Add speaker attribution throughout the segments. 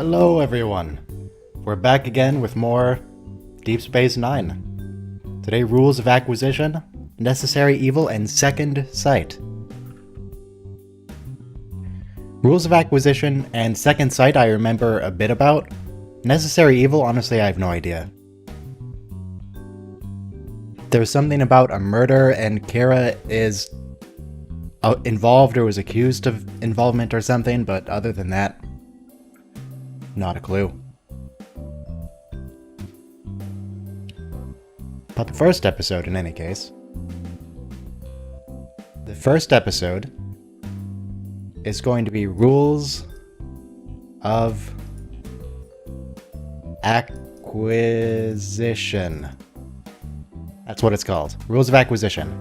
Speaker 1: Hello everyone! We're back again with more Deep Space Nine. Today, rules of acquisition, necessary evil, and second sight. Rules of acquisition and second sight I remember a bit about. Necessary evil, honestly I have no idea. There's something about a murder and Kira is involved or was accused of involvement or something, but other than that, not a clue. But the first episode, in any case. The first episode is going to be Rules of Acquisition. That's what it's called. Rules of Acquisition.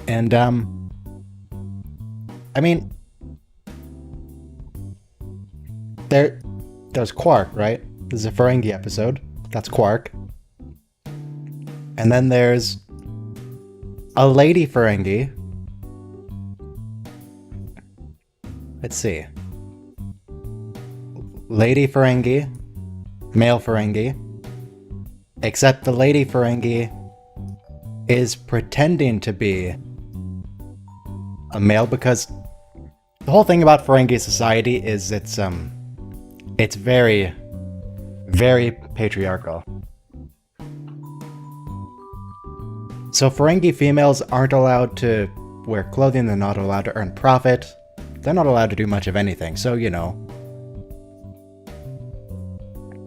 Speaker 1: And, I mean, there's Quark, right? This is a Ferengi episode. That's Quark. And then there's a lady Ferengi. Let's see. Lady Ferengi, male Ferengi. Except the lady Ferengi is pretending to be a male because the whole thing about Ferengi society is it's very, very patriarchal. So Ferengi females aren't allowed to wear clothing, they're not allowed to earn profit, they're not allowed to do much of anything, so you know.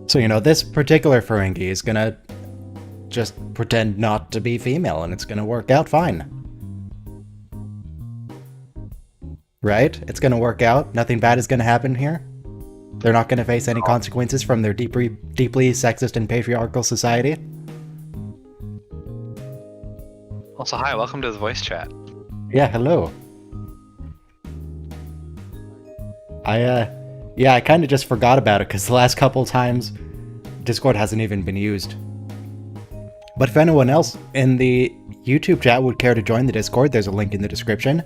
Speaker 1: This particular Ferengi is gonna just pretend not to be female and it's gonna work out fine. Right? It's gonna work out, nothing bad is gonna happen here. They're not gonna face any consequences from their deeply sexist and patriarchal society.
Speaker 2: Also, hi, welcome to the voice chat.
Speaker 1: Yeah, hello. I kind of just forgot about it because the last couple times Discord hasn't even been used. But if anyone else in the YouTube chat would care to join the Discord, there's a link in the description.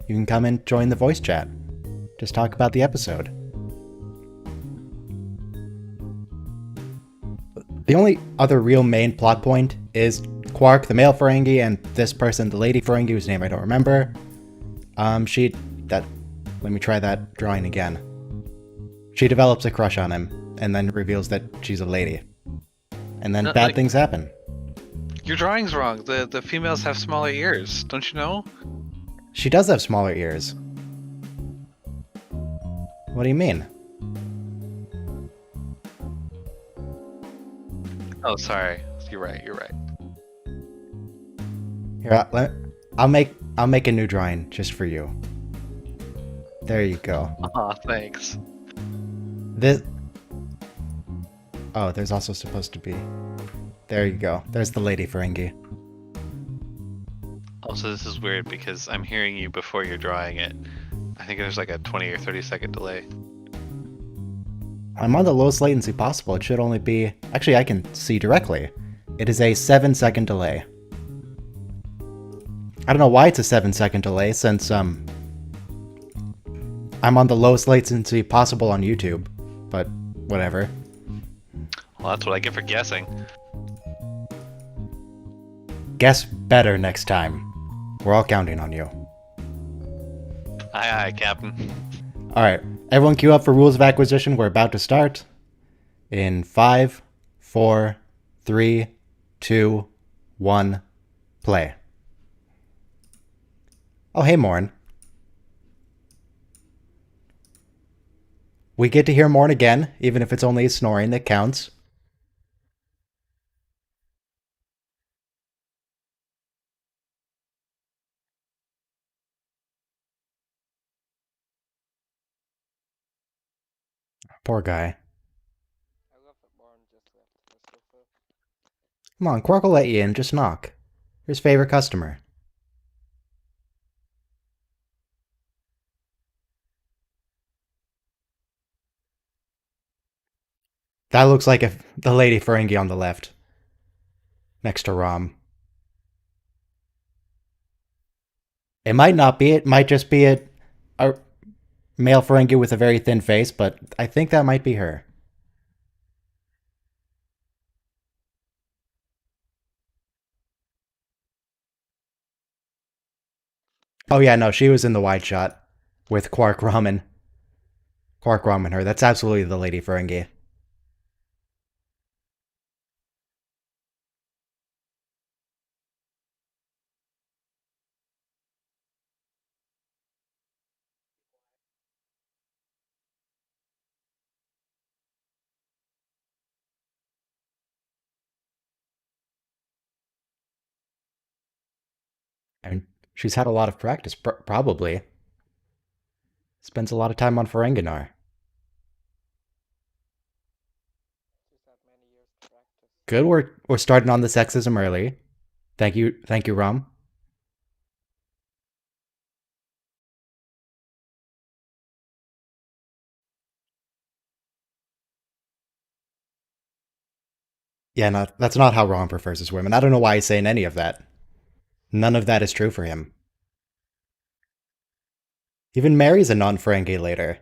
Speaker 1: You can come and join the voice chat. Just talk about the episode. The only other real main plot point is Quark, the male Ferengi, and this person, the lady Ferengi, whose name I don't remember. Let me try that drawing again. She develops a crush on him, and then reveals that she's a lady. And then bad things happen.
Speaker 2: Your drawing's wrong. The females have smaller ears, don't you know?
Speaker 1: She does have smaller ears. What do you mean?
Speaker 2: Oh, sorry. You're right.
Speaker 1: Here, I'll make a new drawing just for you. There you go.
Speaker 2: Aw, thanks.
Speaker 1: Oh, there's also supposed to be... There you go. There's the lady Ferengi.
Speaker 2: Also, this is weird because I'm hearing you before you're drawing it. I think there's like a 20 or 30 second delay.
Speaker 1: I'm on the lowest latency possible. It should only be... Actually, I can see directly. It is a 7-second delay. I don't know why it's a 7-second delay, since, I'm on the lowest latency possible on YouTube. But, whatever.
Speaker 2: Well, that's what I get for guessing.
Speaker 1: Guess better next time. We're all counting on you.
Speaker 2: Aye, Captain.
Speaker 1: Alright, everyone queue up for Rules of Acquisition. We're about to start. In 5, 4, 3, 2, 1, play. Oh, hey, Morn. We get to hear Morn again, even if it's only snoring that counts. Poor guy. Come on, Quark will let you in, just knock. You're his favorite customer. That looks like the lady Ferengi on the left. Next to Rom. It might not be, it might just be a Male Ferengi with a very thin face, but I think that might be her. Oh yeah, no, she was in the wide shot with Quark Ramen. Quark Ramen her. That's absolutely the Lady Ferengi. And she's had a lot of practice, probably. Spends a lot of time on Ferenginar. Good, we're starting on the sexism early. Thank you, Rom. Yeah, no, that's not how Rom prefers his women. I don't know why he's saying any of that. None of that is true for him. Even marries a non-Ferengi later.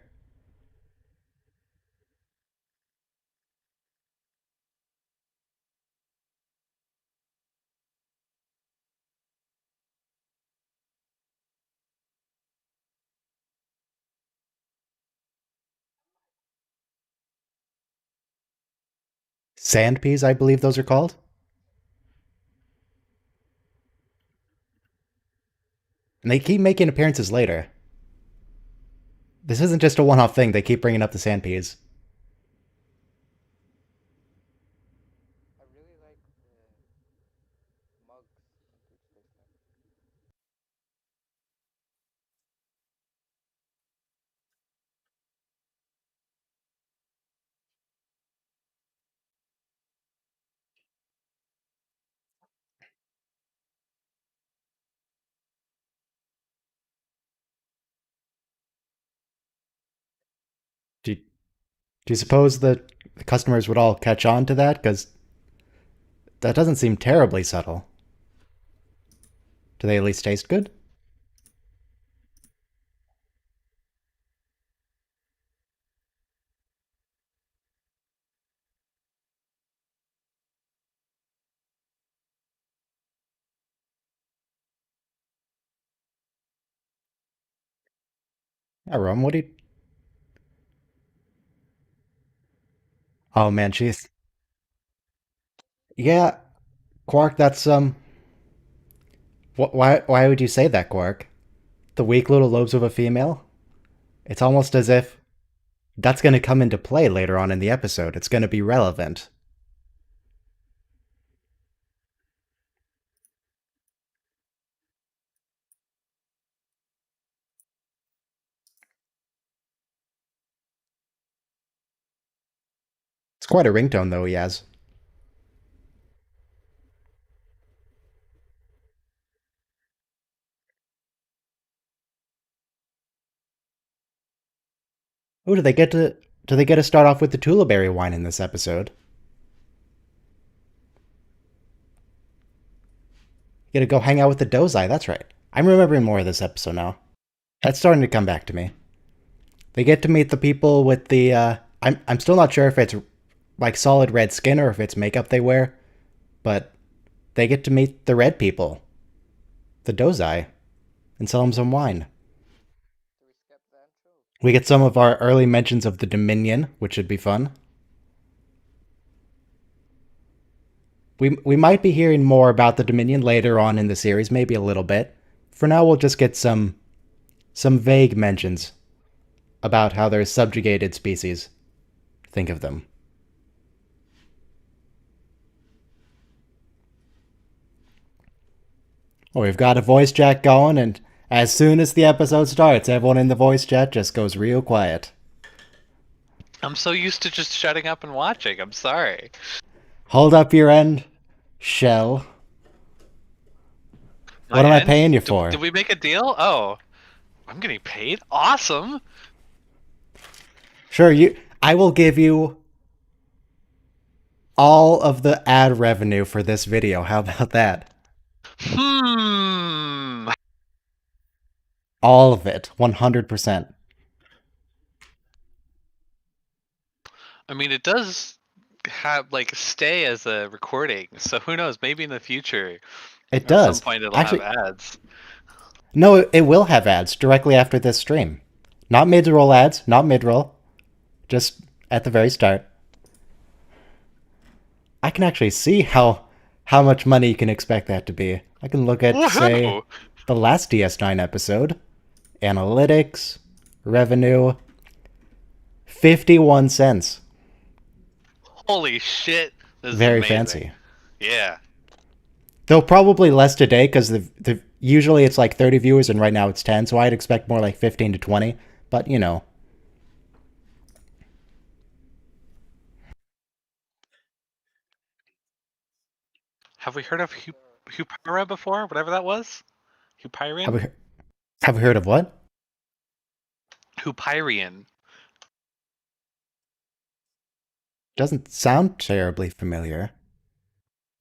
Speaker 1: Sand peas, I believe those are called. And they keep making appearances later. This isn't just a one-off thing. They keep bringing up the sand peas. Do, do you suppose that the customers would all catch on to that? Because that doesn't seem terribly subtle. Do they at least taste good? Yeah, Rom, what do you... Oh man, she's... Yeah, Quark, that's, why would you say that, Quark? The weak little lobes of a female? It's almost as if that's going to come into play later on in the episode. It's going to be relevant. It's quite a ringtone, though, he has. Oh, do they get to start off with the Tulaberry wine in this episode? You get to go hang out with the Dozai, that's right. I'm remembering more of this episode now. That's starting to come back to me. They get to meet the people with the, I'm still not sure if it's like solid red skin or if it's makeup they wear, but they get to meet the red people, the Dozai, and sell them some wine. We get some of our early mentions of the Dominion, which should be fun. We might be hearing more about the Dominion later on in the series, maybe a little bit. For now, we'll just get some vague mentions about how they're subjugated species. Think of them. Well, we've got a voice chat going, and as soon as the episode starts, everyone in the voice chat just goes real quiet.
Speaker 2: I'm so used to just shutting up and watching. I'm sorry.
Speaker 1: Hold up your end, Shell. What am I paying you for?
Speaker 2: Did we make a deal? Oh, I'm getting paid. Awesome.
Speaker 1: Sure, I will give you all of the ad revenue for this video. How about that?
Speaker 2: Hmm.
Speaker 1: All of it, 100%.
Speaker 2: I mean, it does have like stay as a recording, so who knows? Maybe in the future,
Speaker 1: It
Speaker 2: at some
Speaker 1: does.
Speaker 2: point, it'll have
Speaker 1: Actually,
Speaker 2: ads.
Speaker 1: no, it will have ads directly after this stream. Not mid-roll ads, not mid-roll, just at the very start. I can actually see how much money you can expect that to be. I can look at, say,
Speaker 2: Woohoo!
Speaker 1: the last DS9 episode, analytics, revenue, 51 cents.
Speaker 2: Holy shit! This is
Speaker 1: Very
Speaker 2: amazing.
Speaker 1: fancy.
Speaker 2: Yeah.
Speaker 1: Though probably less today because the usually it's like 30 viewers and right now it's 10, so I'd expect more like 15 to 20. But you know,
Speaker 2: Have we heard of Hupara before? Whatever that was?
Speaker 1: have
Speaker 2: Hupyrian?
Speaker 1: we have we heard of what?
Speaker 2: Hupyrian.
Speaker 1: Doesn't sound terribly familiar.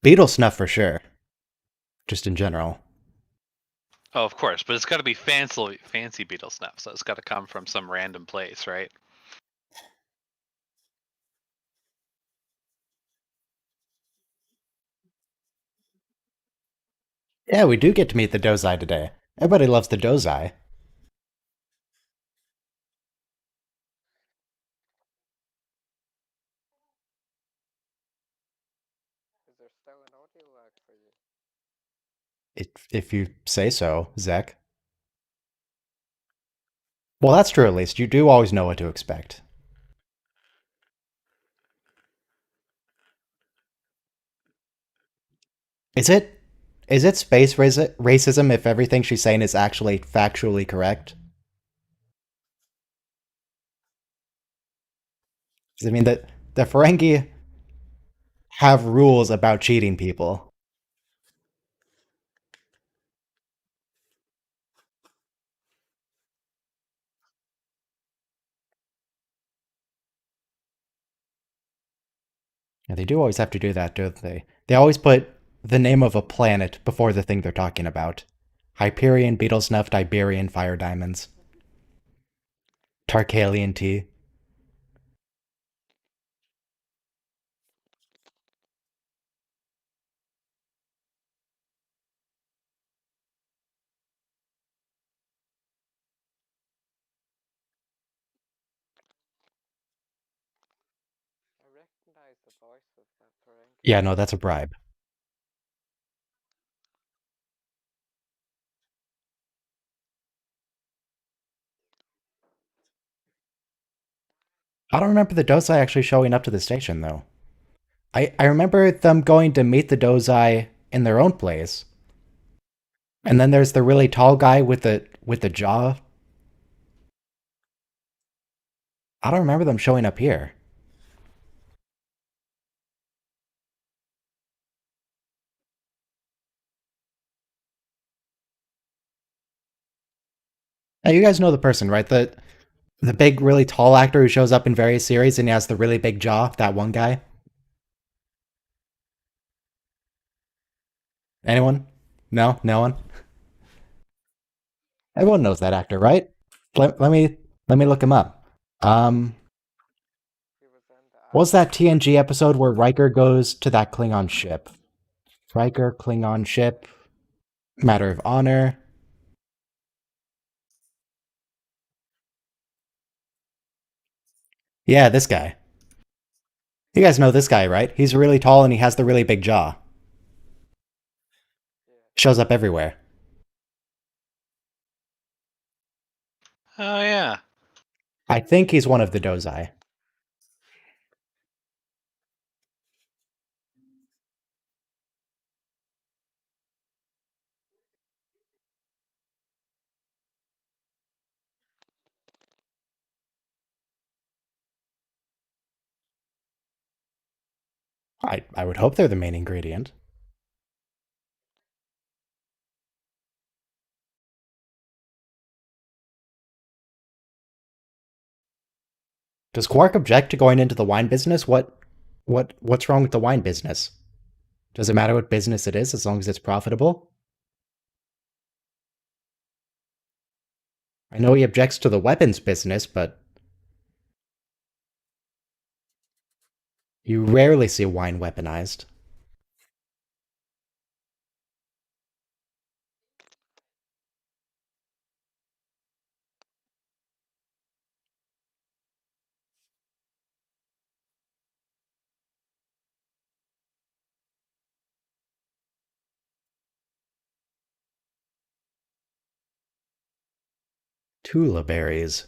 Speaker 1: Beetle snuff for sure. Just in general.
Speaker 2: Oh, of course, but it's got to be fancy beetle snuff, so it's got to come from some random place, right?
Speaker 1: Yeah, we do get to meet the Dozai today. Everybody loves the Dozai. If you say so, Zek. Well, that's true at least. You do always know what to expect. Is it is it space racism if everything she's saying is actually factually correct? 'Cause I mean the Ferengi have rules about cheating people. Yeah, they do always have to do that, don't they? They always put the name of a planet before the thing they're talking about. Hyperion, beetle snuffed, Iberian, fire diamonds. Tarkalian tea. Yeah, no, that's a bribe. I don't remember the Dozai actually showing up to the station, though. I remember them going to meet the Dozai in their own place. And then there's the really tall guy with the jaw. I don't remember them showing up here. Now, you guys know the person, right? The big, really tall actor who shows up in various series and he has the really big jaw, that one guy? Anyone? No? No one? Everyone knows that actor, right? Let me look him up. What was that TNG episode where Riker goes to that Klingon ship? Riker, Klingon ship, Matter of Honor. Yeah, this guy. You guys know this guy, right? He's really tall and he has the really big jaw. Shows up everywhere.
Speaker 2: Oh yeah.
Speaker 1: I think he's one of the Dozai. I would hope they're the main ingredient. Does Quark object to going into the wine business? What's wrong with the wine business? Does it matter what business it is as long as it's profitable? I know he objects to the weapons business, but You rarely see wine weaponized. Tula berries.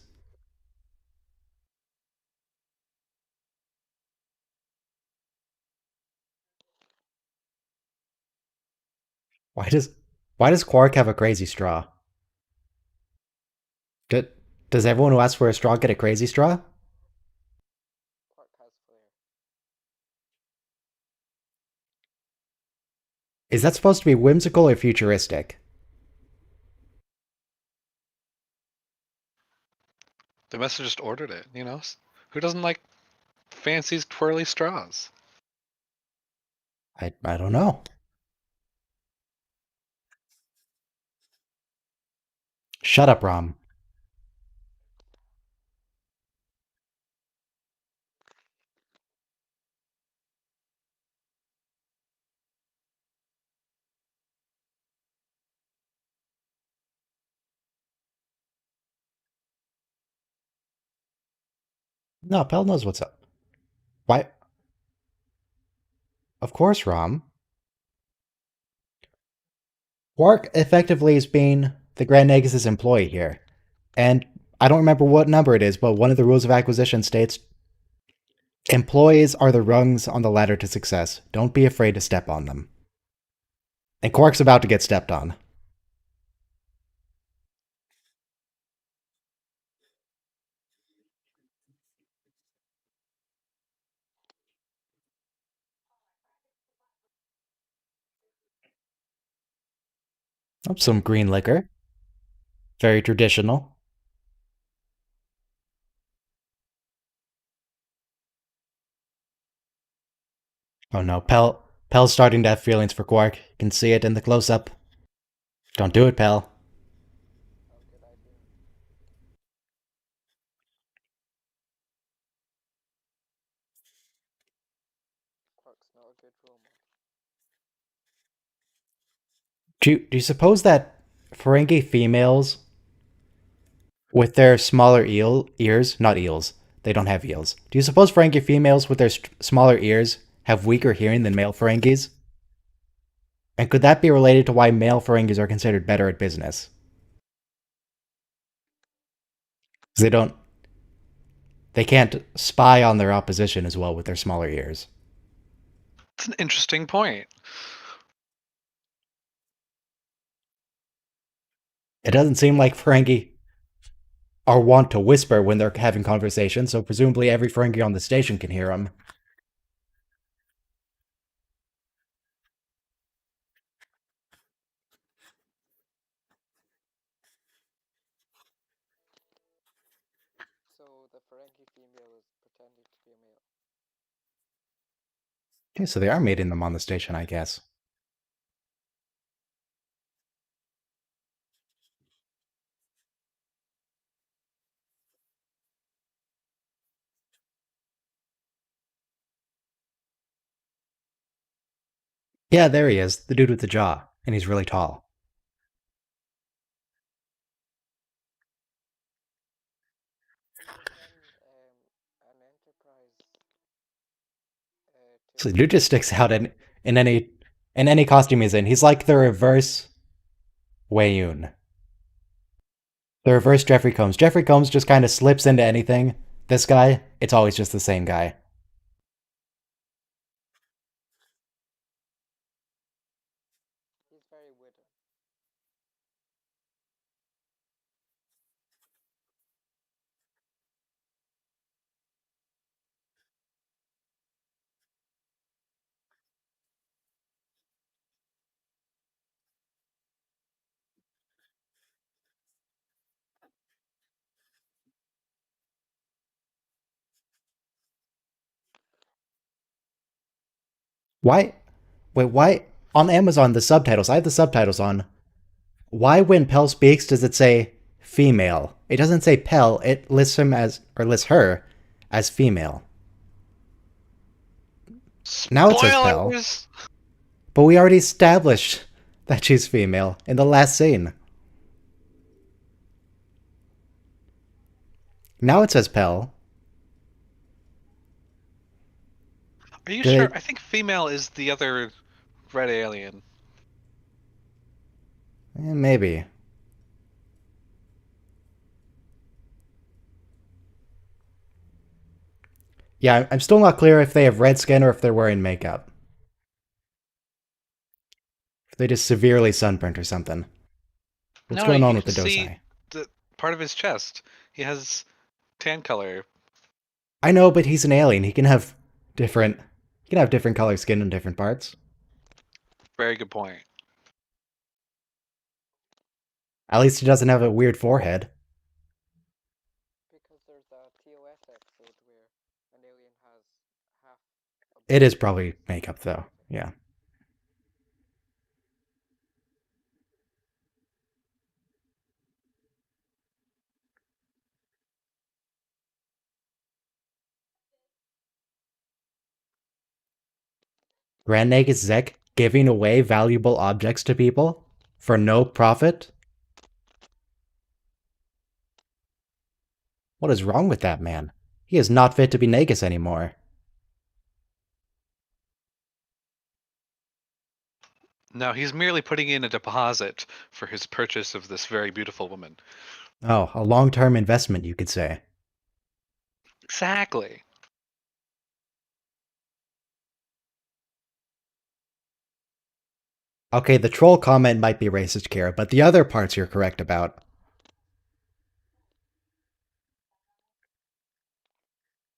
Speaker 1: Why does why does Quark have a crazy straw? Do, does everyone who asks for a straw get a crazy straw? Is that supposed to be whimsical or futuristic?
Speaker 2: They must have just ordered it, you know? Who doesn't like fancy twirly straws?
Speaker 1: I don't know. Shut up, Rom. No, Pell knows what's up. Why? Of course, Rom. Quark effectively is being the Grand Nagus' employee here. And I don't remember what number it is, but one of the rules of acquisition states employees are the rungs on the ladder to success. Don't be afraid to step on them. And Quark's about to get stepped on. Oh, some green liquor. Very traditional. Oh no, Pell's starting to have feelings for Quark. You can see it in the close up. Don't do it, Pell. Do you suppose that Ferengi females with their smaller ears, not eels, they don't have eels. Do you suppose Ferengi females with their smaller ears have weaker hearing than male Ferengis? And could that be related to why male Ferengis are considered better at business? Because they can't spy on their opposition as well with their smaller ears.
Speaker 2: It's an interesting point.
Speaker 1: It doesn't seem like Ferengi are wont to whisper when they're having conversations, so presumably every Ferengi on the station can hear them. Okay, so they are mating them on the station, I guess. Yeah, there he is, the dude with the jaw, and he's really tall. So the dude just sticks out in any costume he's in. He's like the reverse Wayun. The reverse Jeffrey Combs. Jeffrey Combs just kind of slips into anything. This guy, it's always just the same guy. Why? Wait, why? On Amazon, the subtitles, I have the subtitles on. Why, when Pell speaks, does it say female? It doesn't say Pell, it lists him as, or lists her as female. Now it says Pell.
Speaker 2: Spoilers.
Speaker 1: But we already established that she's female in the last scene. Now it says Pell.
Speaker 2: Are you
Speaker 1: Did
Speaker 2: sure?
Speaker 1: they...
Speaker 2: I think female is the other red alien.
Speaker 1: Maybe. Yeah, I'm still not clear if they have red skin or if they're wearing makeup. If they just severely sunburnt or something. What's
Speaker 2: No,
Speaker 1: going on
Speaker 2: you
Speaker 1: with
Speaker 2: can
Speaker 1: the
Speaker 2: see
Speaker 1: Dozai?
Speaker 2: the part of his chest. He has tan color.
Speaker 1: I know, but he's an alien. He can have different... He can have different color skin in different parts.
Speaker 2: Very good point.
Speaker 1: At least he doesn't have a weird forehead.
Speaker 3: Because there's a TOS episode where an alien has half.
Speaker 1: It is probably makeup, though. Yeah. Grand Nagus Zek giving away valuable objects to people for no profit? What is wrong with that man? He is not fit to be Nagus anymore.
Speaker 2: No, he's merely putting in a deposit for his purchase of this very beautiful woman.
Speaker 1: Oh, a long-term investment, you could say.
Speaker 2: Exactly.
Speaker 1: Okay, the troll comment might be racist, Kira, but the other parts you're correct about.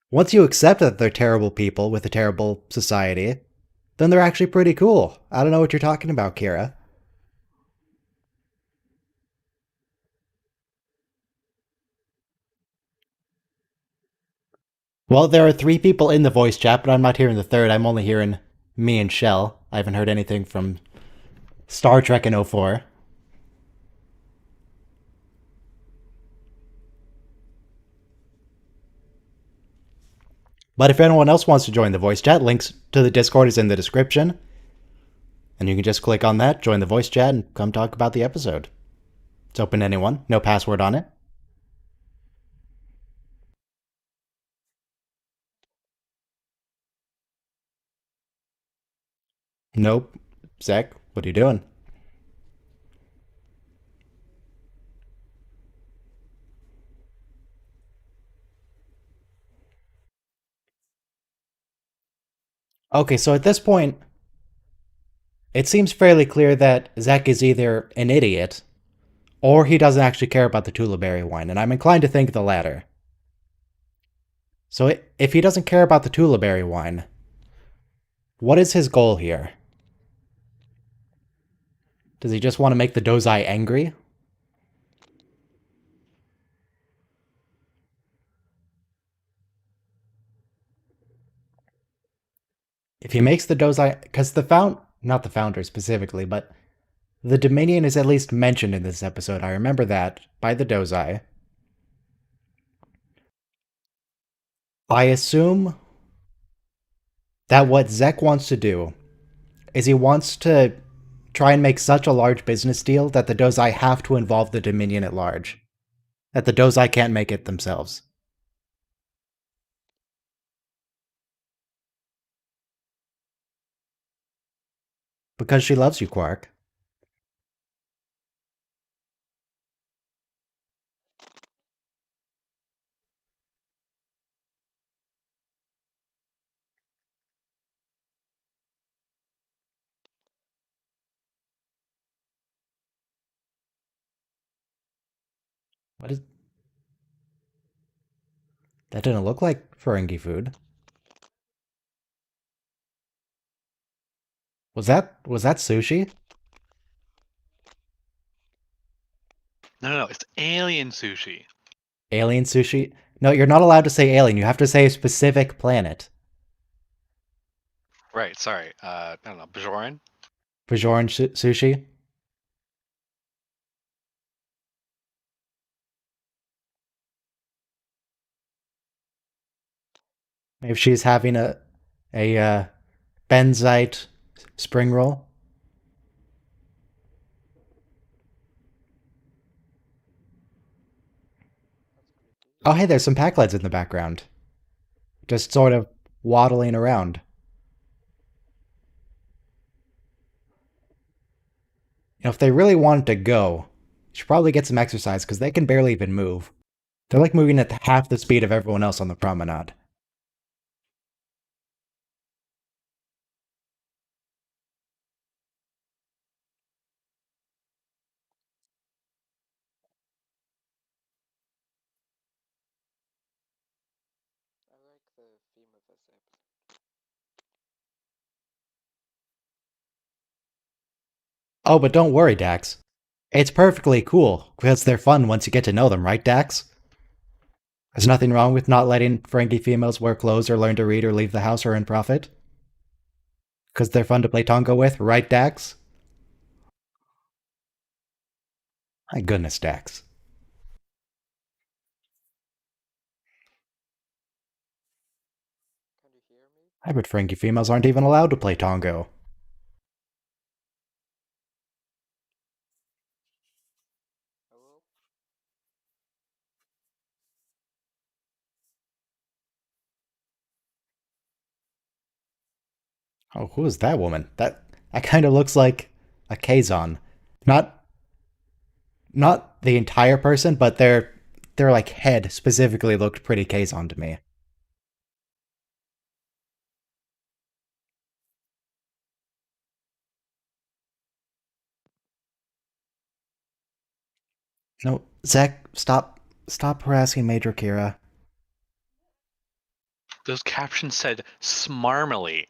Speaker 1: Once you accept that they're terrible people with a terrible society, then they're actually pretty cool. I don't know what you're talking about, Kira. Well, there are 3 people in the voice chat, but I'm not hearing the third. I'm only hearing me and Shell. I haven't heard anything from Star Trek in 04. But if anyone else wants to join the voice chat, links to the Discord is in the description. And you can just click on that, join the voice chat, and come talk about the episode. It's open to anyone, no password on it. Nope. Zach, what are you doing? Okay, so at this point, it seems fairly clear that Zach is either an idiot, or he doesn't actually care about the Tulaberry wine, and I'm inclined to think the latter. So if he doesn't care about the Tulaberry wine, what is his goal here? Does he just want to make the Dozai angry? If he makes the Dozai... Because not the founder specifically, but the Dominion is at least mentioned in this episode. I remember that, by the Dozai. I assume that what Zek wants to do is he wants to try and make such a large business deal that the Dozai have to involve the Dominion at large. That the Dozai can't make it themselves. Because she loves you, Quark. What is... That didn't look like Ferengi food. Was that sushi?
Speaker 2: No, it's alien sushi.
Speaker 1: Alien sushi? No, you're not allowed to say alien. You have to say a specific planet.
Speaker 2: Right, sorry. I don't know, Bajoran?
Speaker 1: Bajoran sushi? Maybe she's having a Benzite spring roll.
Speaker 3: That's creepy.
Speaker 1: Oh, hey, there's some Packleads in the background. Just sort of waddling around. You know, if they really wanted to go, you should probably get some exercise because they can barely even move. They're like moving at half the speed of everyone else on the promenade.
Speaker 3: I like the theme of this episode.
Speaker 1: Oh, but don't worry, Dax. It's perfectly cool because they're fun once you get to know them, right, Dax? There's nothing wrong with not letting Ferengi females wear clothes or learn to read or leave the house or earn profit. Because they're fun to play Tonga with, right, Dax? My goodness, Dax.
Speaker 3: Can you hear me?
Speaker 1: Hybrid Ferengi females aren't even allowed to play Tongo.
Speaker 3: Hello?
Speaker 1: Oh, who is that woman? That kind of looks like a Kazon. Not not the entire person, but their like head specifically looked pretty Kazon to me. No, Zach, stop harassing Major Kira.
Speaker 2: Those captions said smarmily.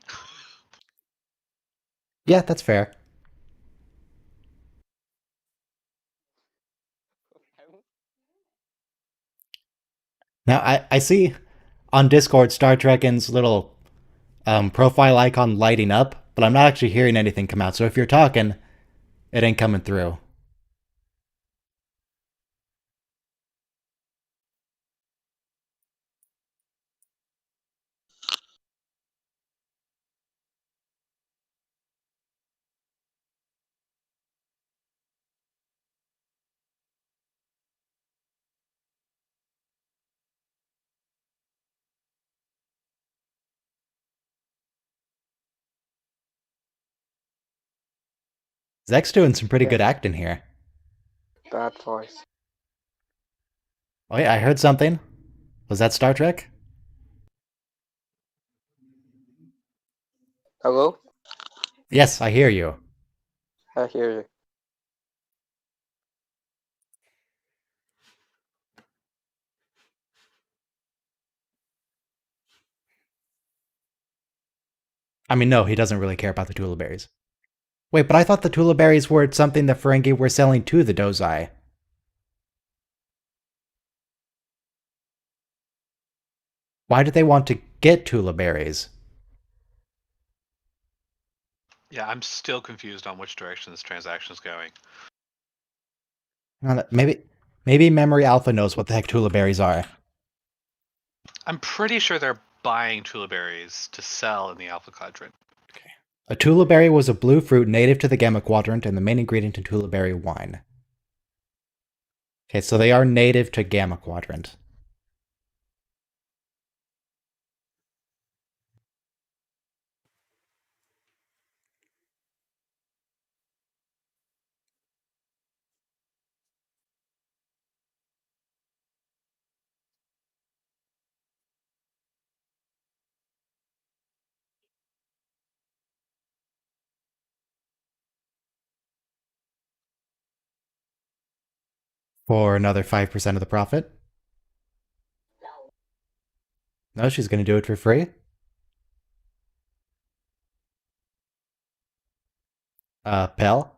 Speaker 1: Yeah, that's fair. Now I see on Discord Star Trekkin's little profile icon lighting up, but I'm not actually hearing anything come out. So if you're talking, it ain't coming through. Zach's doing some pretty good acting here.
Speaker 3: Bad voice.
Speaker 1: Oh yeah, I heard something. Was that Star Trek?
Speaker 3: Hello?
Speaker 1: Yes, I hear you.
Speaker 3: I hear you.
Speaker 1: I mean, no, he doesn't really care about the Tula berries. Wait, but I thought the Tula berries were something the Ferengi were selling to the Dozai. Why did they want to get Tula berries?
Speaker 2: Yeah, I'm still confused on which direction this transaction is going.
Speaker 1: Maybe Memory Alpha knows what the heck Tula berries are.
Speaker 2: I'm pretty sure they're buying Tula berries to sell in the Alpha Quadrant.
Speaker 1: A Tula berry was a blue fruit native to the Gamma Quadrant and the main ingredient in Tula berry wine. Okay, so they are native to Gamma Quadrant. For another 5% of the profit. No, she's going to do it for free. Pell?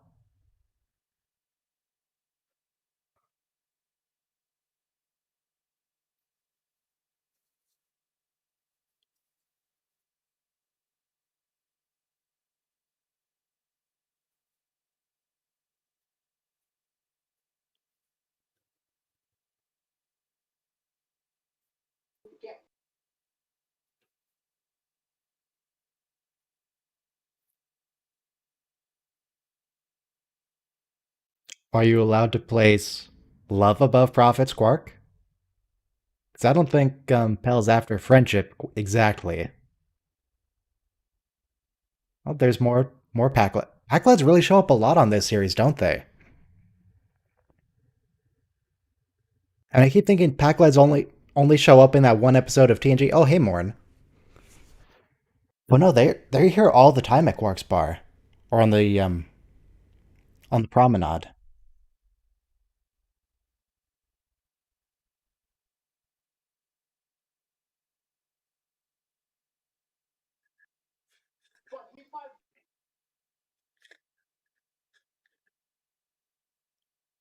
Speaker 1: Are you allowed to place love above profits, Quark? Because I don't think Pell's after friendship exactly. Oh, there's more Packlet. Packlets really show up a lot on this series, don't they? And I keep thinking Packlets only show up in that one episode of TNG. Oh, hey, Morn. Well, no, they're here all the time at Quark's bar, or on the promenade.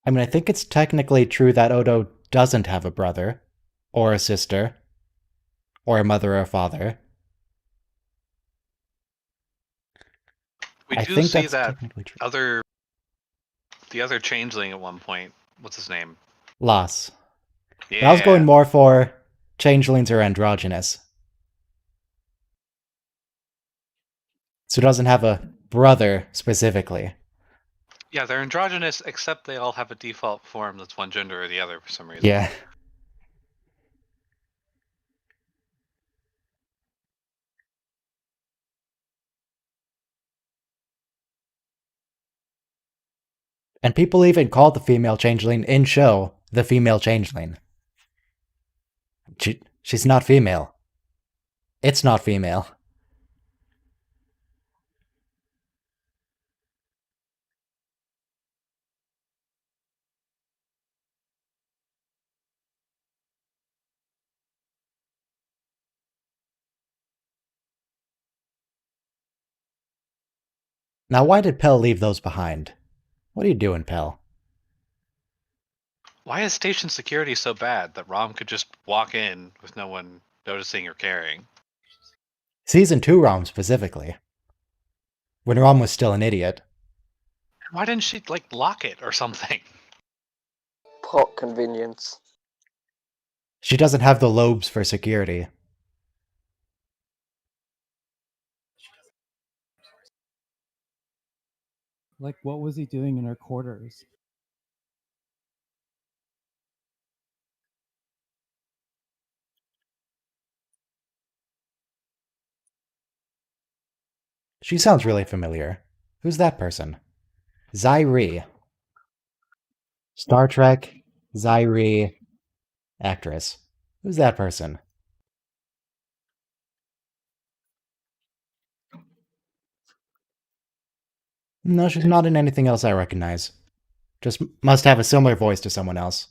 Speaker 1: I mean, I think it's technically true that Odo doesn't have a brother, or a sister, or a mother or a father.
Speaker 2: We
Speaker 1: I
Speaker 2: do
Speaker 1: think
Speaker 2: see
Speaker 1: that's
Speaker 2: that
Speaker 1: technically true.
Speaker 2: the other changeling at one point. What's his name?
Speaker 1: Loss. But I was going
Speaker 2: Yeah.
Speaker 1: more for changelings are androgynous. So doesn't have a brother specifically.
Speaker 2: Yeah, they're androgynous, except they all have a default form that's one gender or the other for some reason.
Speaker 1: Yeah. And people even call the female changeling in show the female changeling. She's not female. It's not female. Now, why did Pell leave those behind? What are you doing, Pell?
Speaker 2: Why is station security so bad that Rom could just walk in with no one noticing or caring?
Speaker 1: Season 2 ROM specifically. When ROM was still an idiot.
Speaker 2: Why didn't she, like, lock it or something?
Speaker 3: Plot convenience.
Speaker 1: She doesn't have the lobes for security.
Speaker 4: Like, what was he doing in her quarters?
Speaker 1: She sounds really familiar. Who's that person? Zyri. Star Trek, Zyri, actress. Who's that person? No, she's not in anything else I recognize. Just must have a similar voice to someone else.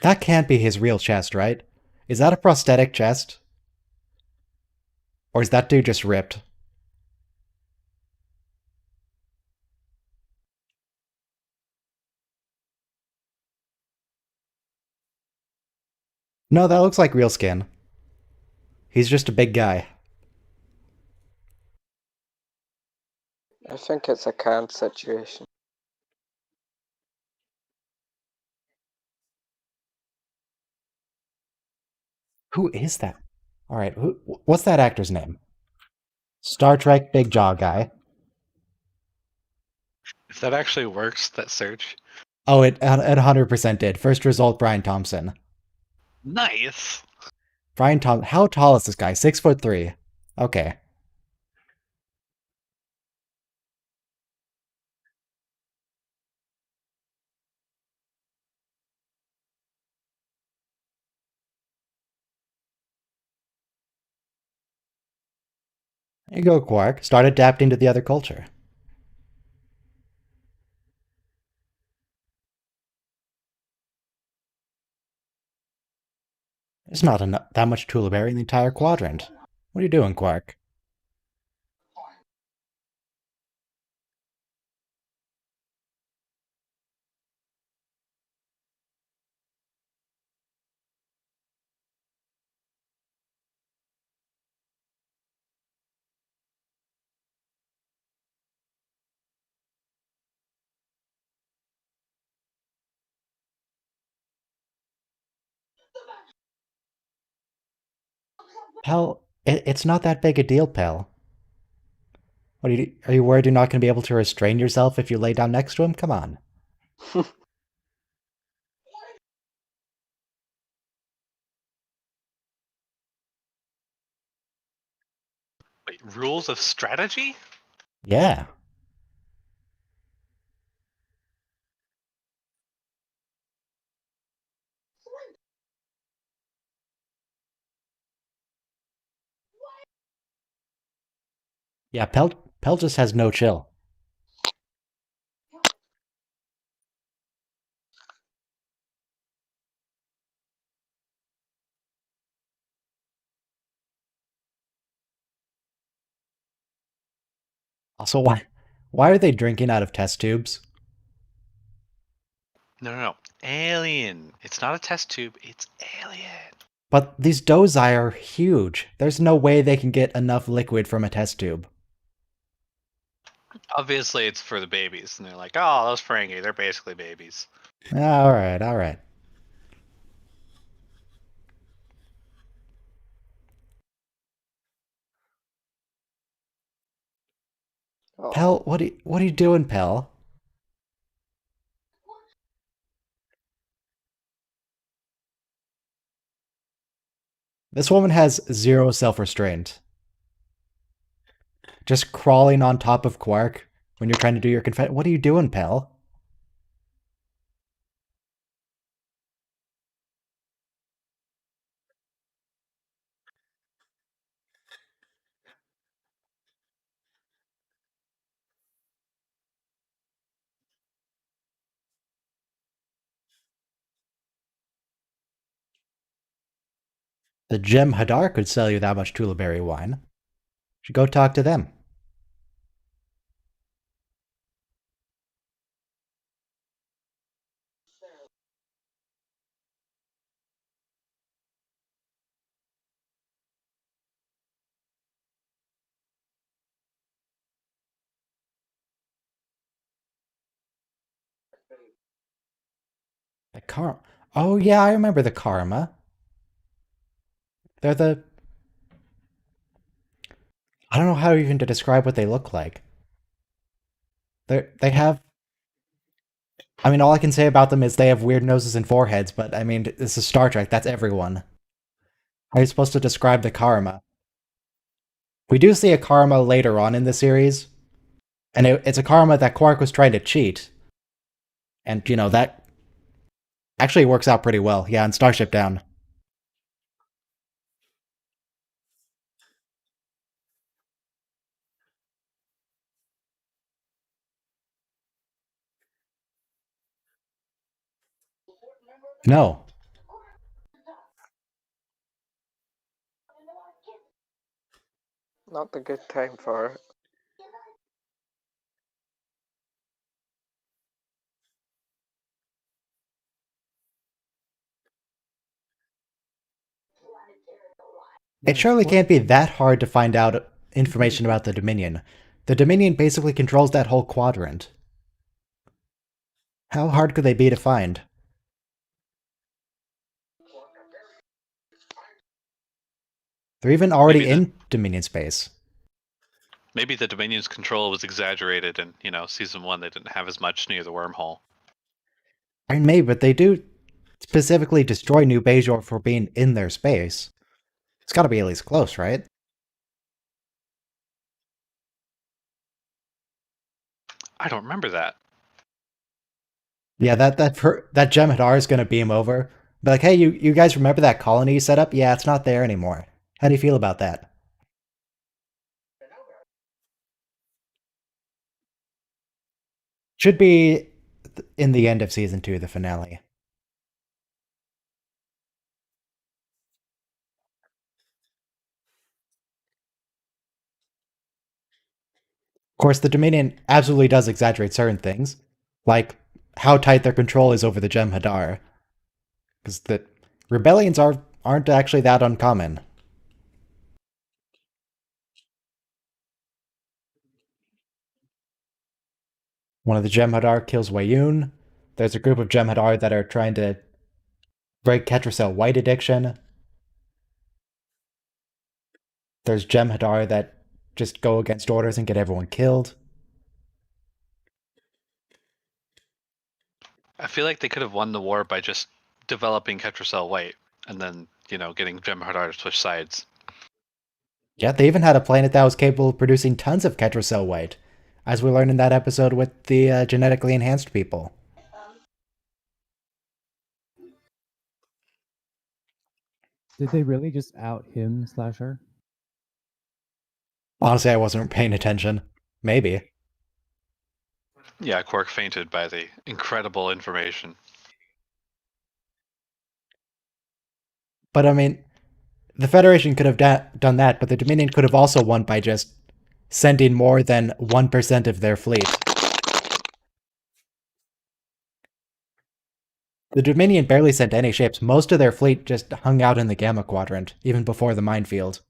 Speaker 1: That can't be his real chest, right? Is that a prosthetic chest? Or is that dude just ripped? No, that looks like real skin. He's just a big guy.
Speaker 3: I think it's a canned situation.
Speaker 1: Who is that? Alright, what's that actor's name? Star Trek Big Jaw guy.
Speaker 2: If that actually works, that search.
Speaker 1: Oh, it 100% did. First result, Brian Thompson.
Speaker 2: Nice!
Speaker 1: Brian Thompson. How tall is this guy? 6'3". Okay. There you go, Quark. Start adapting to the other culture. There's not that much Tulaberry in the entire quadrant. What are you doing, Quark? Pal, it's not that big a deal, pal. What are you worried you're not going to be able to restrain yourself if you lay down next to him? Come on.
Speaker 2: Wait, rules of strategy?
Speaker 1: Yeah. Yeah, Pel just has no chill. Also, why are they drinking out of test tubes?
Speaker 2: No. Alien. It's not a test tube. It's alien.
Speaker 1: But these dozai are huge. There's no way they can get enough liquid from a test tube.
Speaker 2: Obviously, it's for the babies, and they're like, "Oh, those Ferengi, they're basically babies."
Speaker 1: All right, all right.
Speaker 3: Oh,
Speaker 1: Pel, what are you doing, Pel? This woman has zero self-restraint. Just crawling on top of Quark when you're trying to do your confession. What are you doing, Pel? The Gem Hadar could sell you that much Tulaberry wine. You should go talk to them. The car. Oh yeah, I remember the Karma. They're the. I don't know how even to describe what they look like. They have. I mean, all I can say about them is they have weird noses and foreheads. But I mean, this is Star Trek. That's everyone. How are you supposed to describe the Karma? We do see a Karma later on in the series, and it's a Karma that Quark was trying to cheat, and that actually works out pretty well. Yeah, in Starship Down. No,
Speaker 3: not a good time for it.
Speaker 1: it surely can't be that hard to find out information about the Dominion. The Dominion basically controls that whole quadrant. How hard could they be to find? They're even already
Speaker 2: Maybe the
Speaker 1: in Dominion space.
Speaker 2: maybe the Dominion's control was exaggerated, and season 1 they didn't have as much near the wormhole.
Speaker 1: I mean, maybe, but they do specifically destroy New Bajor for being in their space. It's gotta be at least close, right?
Speaker 2: I don't remember that.
Speaker 1: Yeah, that Gem Hadar is gonna beam over. Be like, hey, you guys remember that colony you set up? Yeah, it's not there anymore. How do you feel about that? Should be in the end of season 2, the finale. Of course, the Dominion absolutely does exaggerate certain things, like how tight their control is over the Gem Hadar, because the rebellions aren't actually that uncommon. One of the Gem Hadar kills Wayun. There's a group of Gem Hadar that are trying to break Ketracel White addiction. There's Jem'Hadar that just go against orders and get everyone killed.
Speaker 2: I feel like they could have won the war by just developing Ketracel White and then, getting Jem'Hadar to switch sides.
Speaker 1: Yeah, they even had a planet that was capable of producing tons of Ketracel White, as we learned in that episode with the genetically enhanced people.
Speaker 4: Did they really just out him / her?
Speaker 1: Honestly, I wasn't paying attention. Maybe.
Speaker 2: Yeah, Quark fainted by the incredible information.
Speaker 1: But I mean, the Federation could have done that, but the Dominion could have also won by just sending more than 1% of their fleet. The Dominion barely sent any ships. Most of their fleet just hung out in the Gamma Quadrant, even before the minefield.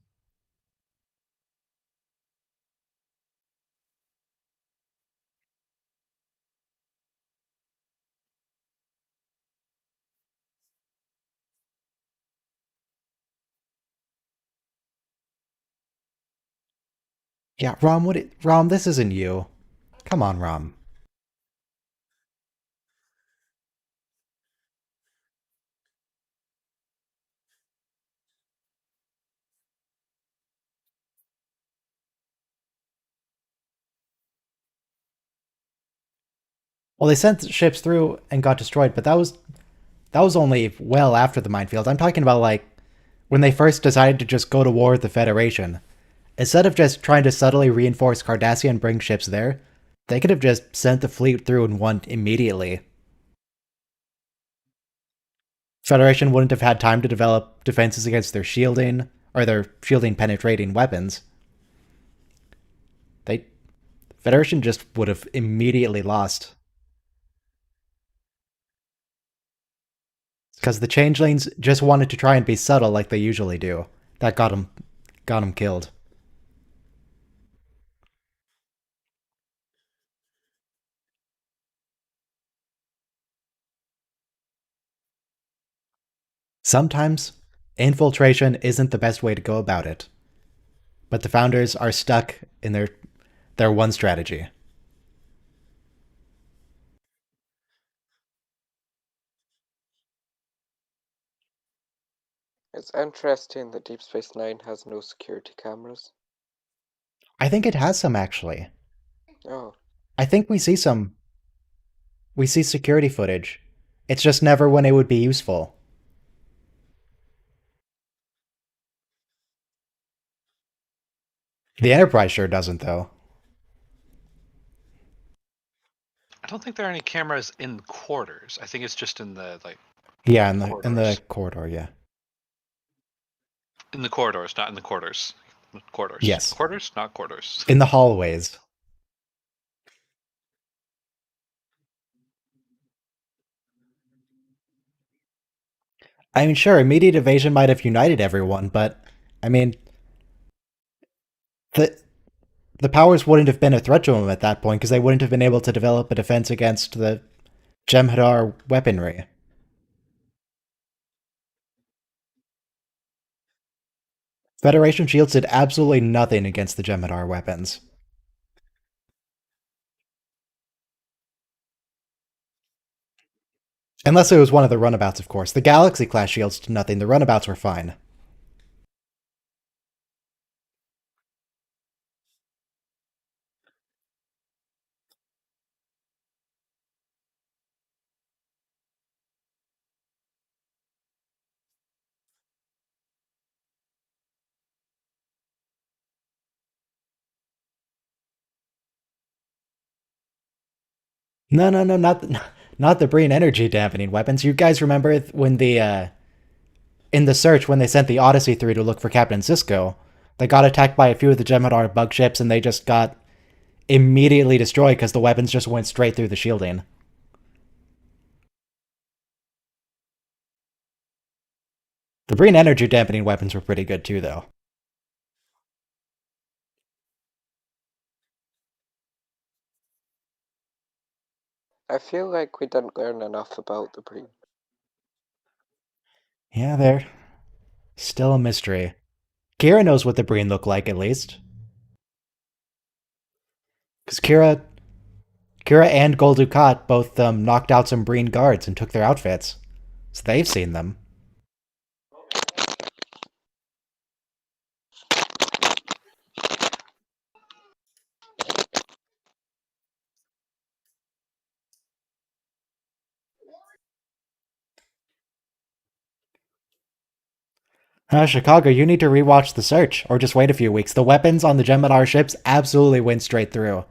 Speaker 1: Yeah, Rom, Rom, this isn't you. Come on, Rom. Well, they sent ships through and got destroyed, but that was only well after the minefield. I'm talking about like when they first decided to just go to war with the Federation. Instead of just trying to subtly reinforce Cardassia and bring ships there, they could have just sent the fleet through and won immediately. Federation wouldn't have had time to develop defenses against their shielding or their shielding penetrating weapons. They Federation just would have immediately lost. Because the changelings just wanted to try and be subtle like they usually do. That got them killed. Sometimes, infiltration isn't the best way to go about it. But the founders are stuck in their one strategy.
Speaker 3: It's interesting that Deep Space Nine has no security cameras.
Speaker 1: I think it has some actually.
Speaker 3: Oh,
Speaker 1: I think we see security footage. It's just never when it would be useful. The Enterprise sure doesn't though.
Speaker 2: I don't think there are any cameras in quarters. I think it's just in the
Speaker 1: Yeah, in the
Speaker 2: corridors.
Speaker 1: corridor, yeah.
Speaker 2: In the corridors, not in the quarters. Quarters.
Speaker 1: Yes.
Speaker 2: Quarters, not quarters.
Speaker 1: In the hallways. I mean, sure, immediate evasion might have united everyone, but I mean, the the powers wouldn't have been a threat to them at that point because they wouldn't have been able to develop a defense against the Jem'Hadar weaponry. Federation shields did absolutely nothing against the Jem'Hadar weapons. Unless it was one of the runabouts, of course. The Galaxy class shields did nothing, the runabouts were fine. No, no, no, not the Breen energy dampening weapons. You guys remember when in the search when they sent the Odyssey through to look for Captain Sisko, they got attacked by a few of the Jem'Hadar bug ships and they just got immediately destroyed because the weapons just went straight through the shielding. The Breen energy dampening weapons were pretty good too, though.
Speaker 3: I feel like we didn't learn enough about the breed.
Speaker 1: Yeah, they're still a mystery. Kira knows what the Breen look like, at least. Because Kira and Gul Dukat both knocked out some Breen guards and took their outfits. So they've seen them. Chicago, you need to rewatch The Search, or just wait a few weeks. The weapons on the Jem'Hadar ships absolutely went straight through.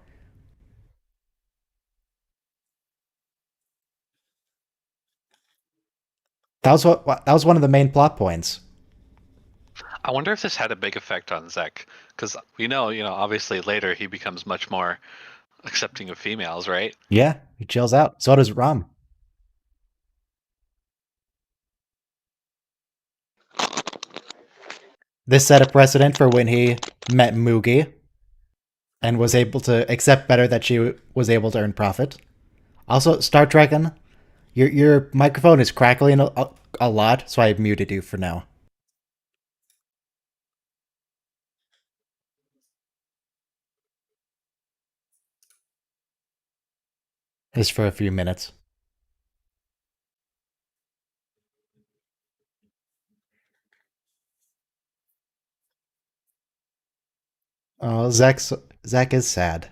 Speaker 1: That was one of the main plot points.
Speaker 2: I wonder if this had a big effect on Zek, because we know, obviously later he becomes much more accepting of females, right?
Speaker 1: Yeah, he chills out. So does Rom. This set a precedent for when he met Mugi and was able to accept better that she was able to earn profit. Also, Star Trekin, your microphone is crackling a lot, so I muted you for now. Just for a few minutes. Oh, Zek is sad.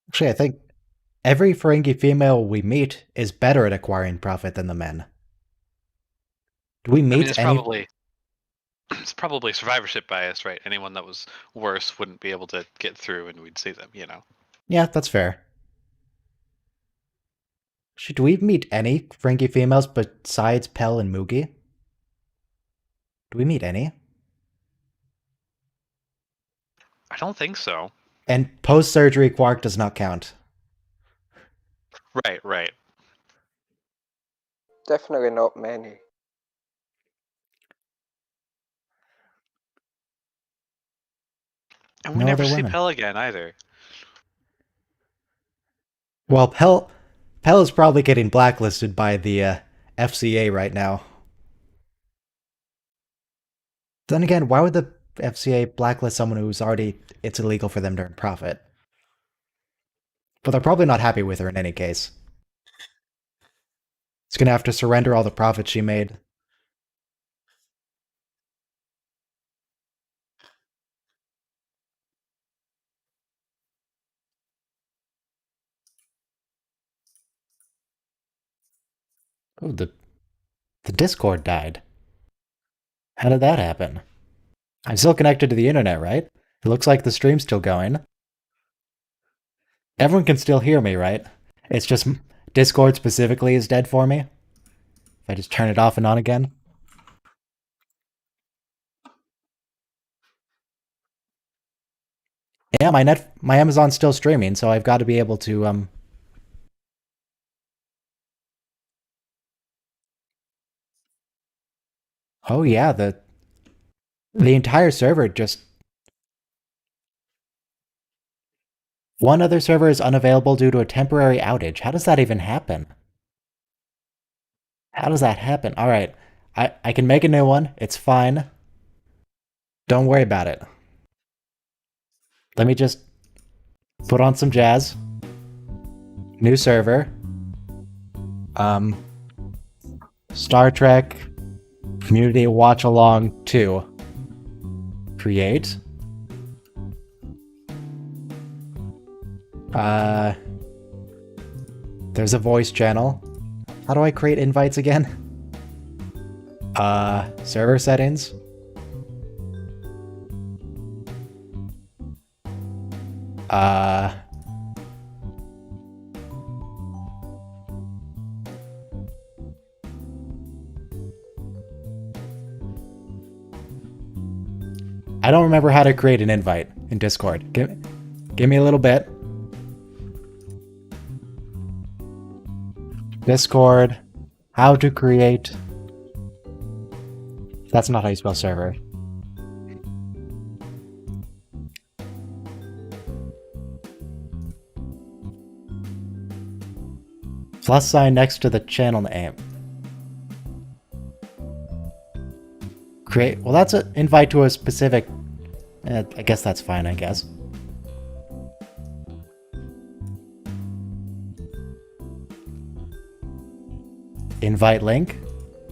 Speaker 1: Actually, I think every Ferengi female we meet is better at acquiring profit than the men. Do we
Speaker 2: I mean,
Speaker 1: meet any?
Speaker 2: it's probably survivorship bias, right? Anyone that was worse wouldn't be able to get through, and we'd see them.
Speaker 1: Yeah, that's fair. Should we meet any Ferengi females besides Pel and Mugi? Do we meet any?
Speaker 2: I don't think so.
Speaker 1: And post-surgery Quark does not count.
Speaker 2: Right.
Speaker 3: Definitely not many.
Speaker 2: And we
Speaker 1: No
Speaker 2: never
Speaker 1: other
Speaker 2: see
Speaker 1: women.
Speaker 2: Pell again either.
Speaker 1: Well, Pel is probably getting blacklisted by the FCA right now. Then again, why would the FCA blacklist someone who's already it's illegal for them to earn profit? But they're probably not happy with her in any case. It's gonna have to surrender all the profits she made. Oh, the Discord died. How did that happen? I'm still connected to the internet, right? It looks like the stream's still going. Everyone can still hear me, right? It's just Discord specifically is dead for me. If I just turn it off and on again. Yeah, my Amazon's still streaming, so I've got to be able to Oh yeah, the entire server just one other server is unavailable due to a temporary outage. How does that even happen? How does that happen? All right. I can make a new one. It's fine. Don't worry about it. Let me just put on some jazz. New server. Star Trek Community Watch Along 2. Create. There's a voice channel. How do I create invites again? Server settings. I don't remember how to create an invite in Discord. Give me a little bit. Discord, how to create. That's not how you spell server. Plus sign next to the channel name. Create. Well, that's an invite to a specific. I guess that's fine, I guess. Invite link.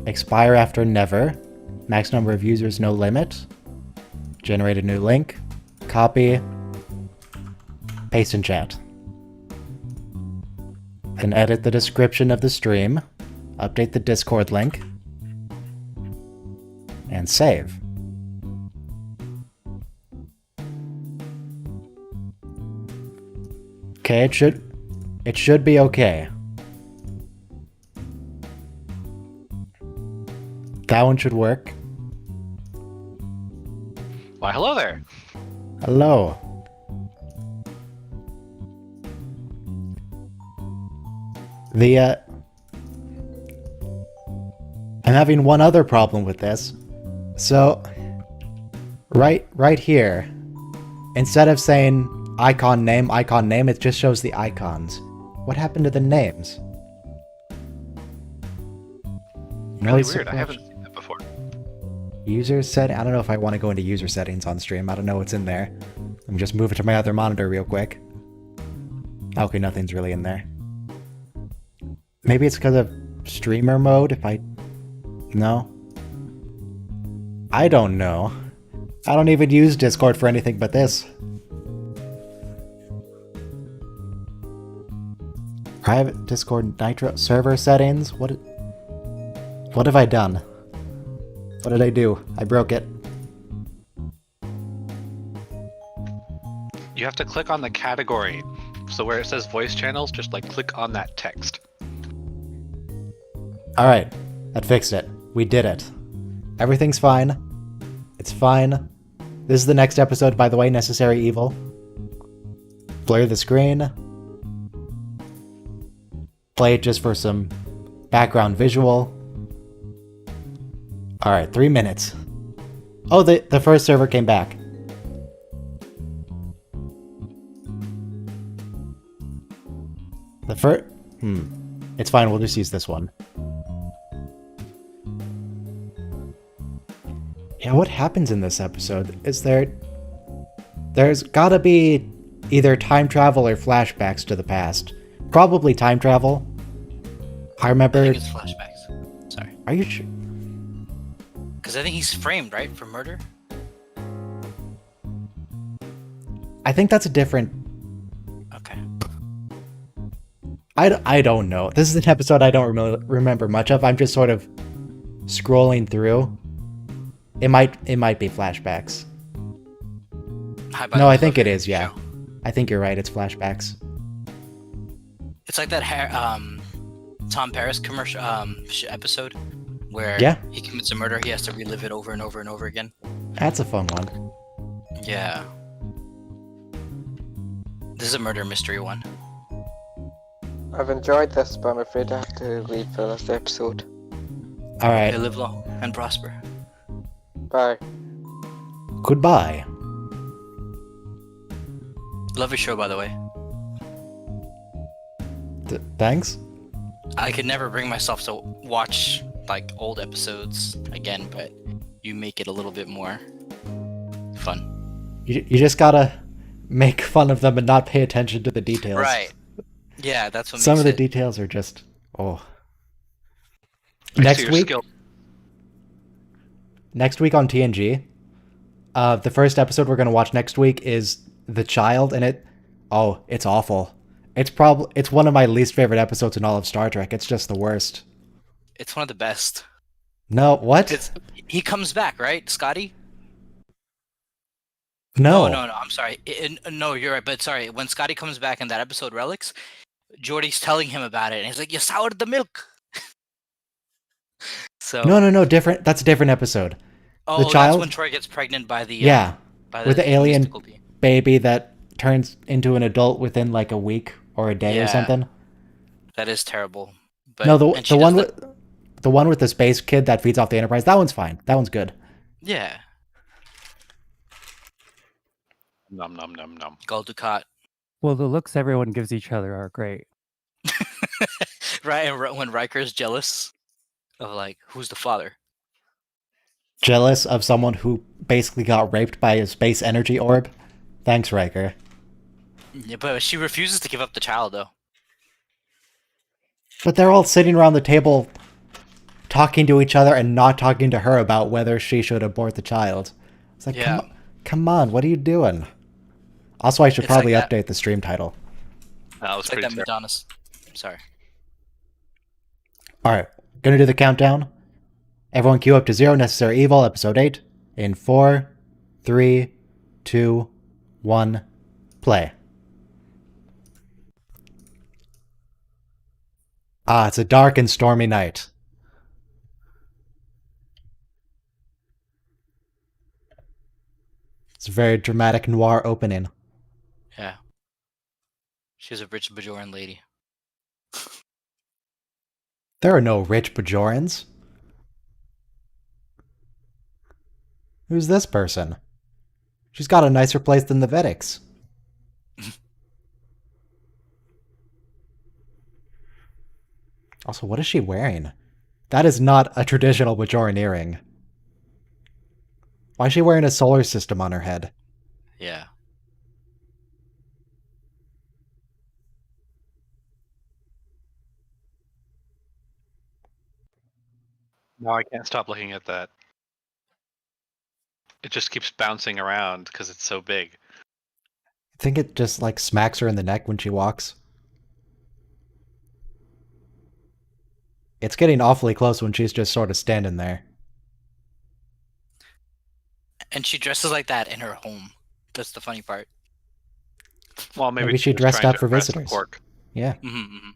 Speaker 1: Expire after never. Max number of users, no limit. Generate a new link. Copy. Paste in chat. Then edit the description of the stream. Update the Discord link. And save. Okay, it should be okay. That one should work.
Speaker 2: Why, hello there.
Speaker 1: Hello. I'm having one other problem with this. So, right here, instead of saying icon name, it just shows the icons. What happened to the names?
Speaker 2: Really weird. I haven't seen that before.
Speaker 1: User setting. I don't know if I want to go into user settings on stream. I don't know what's in there. Let me just move it to my other monitor real quick. Okay, nothing's really in there. Maybe it's because of streamer mode. No. I don't know. I don't even use Discord for anything but this. Private Discord Nitro server settings. What have I done? What did I do? I broke it.
Speaker 2: You have to click on the category. So where it says voice channels, just like click on that text.
Speaker 1: Alright, that fixed it. We did it. Everything's fine. It's fine. This is the next episode, by the way, Necessary Evil. Blur the screen. Play it just for some background visual. Alright, 3 minutes. Oh, the first server came back. The first... It's fine, we'll just use this one. Yeah, what happens in this episode? There's gotta be either time travel or flashbacks to the past. Probably time travel. I remember...
Speaker 5: I think it's flashbacks. Sorry.
Speaker 1: Are you sure?
Speaker 5: Because I think he's framed, right? For murder?
Speaker 1: I think that's a different...
Speaker 5: Okay.
Speaker 1: I don't know. This is an episode I don't remember much of. I'm just sort of scrolling through. It might be flashbacks. No, I think it is, yeah.
Speaker 5: Show.
Speaker 1: I think you're right, it's flashbacks.
Speaker 5: It's like that Tom Paris commercial episode where he commits a murder, he has to relive it over and over and over again.
Speaker 1: That's a fun one.
Speaker 5: Yeah. This is a murder mystery one.
Speaker 3: I've enjoyed this, but I'm afraid I have to leave for this episode.
Speaker 1: Alright.
Speaker 5: They live long and prosper.
Speaker 3: Bye.
Speaker 1: Goodbye.
Speaker 5: Love your show, by the way.
Speaker 1: Thanks?
Speaker 5: I could never bring myself to watch like old episodes again, but you make it a little bit more fun.
Speaker 1: You just gotta make fun of them and not pay attention to the details.
Speaker 5: Right. Yeah, that's what
Speaker 1: Some
Speaker 5: makes
Speaker 1: of the
Speaker 5: it...
Speaker 1: details are just... Oh.
Speaker 2: I see your
Speaker 1: Next week on TNG, the first episode we're gonna watch next week is The Child, and it's awful. It's one of my least favorite episodes in all of Star Trek. It's just the worst.
Speaker 5: It's one of the best.
Speaker 1: No, what?
Speaker 5: He comes back, right, Scotty?
Speaker 1: No.
Speaker 5: No, I'm sorry. No, you're right, but sorry. When Scotty comes back in that episode, Relics, Geordi's telling him about it, and he's like, "You soured the milk." So
Speaker 1: No, different. That's a different episode.
Speaker 5: Oh,
Speaker 1: The Child?
Speaker 5: that's when Troy gets pregnant by the
Speaker 1: with the alien
Speaker 5: mystical being.
Speaker 1: baby that turns into an adult within like a week or a day or something.
Speaker 5: That is terrible, But
Speaker 1: No,
Speaker 5: and she does
Speaker 1: the one with the space kid that feeds off the Enterprise. That one's fine. That one's good.
Speaker 5: yeah,
Speaker 2: Num num num num.
Speaker 5: Gul Dukat.
Speaker 4: Well, the looks everyone gives each other are great.
Speaker 5: Right, and when Riker's jealous of like who's the father.
Speaker 1: Jealous of someone who basically got raped by a space energy orb. Thanks, Riker.
Speaker 5: Yeah, but she refuses to give up the child though.
Speaker 1: But they're all sitting around the table talking to each other and not talking to her about whether she should abort the child. It's like,
Speaker 5: Yeah.
Speaker 1: come on, what are you doing? Also, I should
Speaker 5: It's
Speaker 1: probably
Speaker 5: like
Speaker 1: update the stream title.
Speaker 2: That was
Speaker 5: It's like
Speaker 2: pretty
Speaker 5: that
Speaker 2: terrible.
Speaker 5: Madonna's. Sorry.
Speaker 1: Alright, gonna do the countdown. Everyone queue up to Zero Necessary Evil, Episode 8. In 4, 3, 2, 1, play. Ah, it's a dark and stormy night. It's a very dramatic noir opening.
Speaker 5: Yeah. She's a rich Bajoran lady.
Speaker 1: There are no rich Bajorans. Who's this person? She's got a nicer place than the Vedics. Also, what is she wearing? That is not a traditional Bajoran earring. Why is she wearing a solar system on her head?
Speaker 5: Yeah.
Speaker 2: Now I can't stop looking at that. It just keeps bouncing around because it's so big.
Speaker 1: I think it just like smacks her in the neck when she walks. It's getting awfully close when she's just sort of standing there.
Speaker 5: And she dresses like that in her home. That's the funny part.
Speaker 2: Well, maybe
Speaker 1: Maybe she
Speaker 2: was
Speaker 1: dressed
Speaker 2: trying
Speaker 1: up
Speaker 2: to
Speaker 1: for
Speaker 2: impress the
Speaker 1: visitors.
Speaker 2: Quark.
Speaker 1: Yeah.
Speaker 5: Mm-hmm.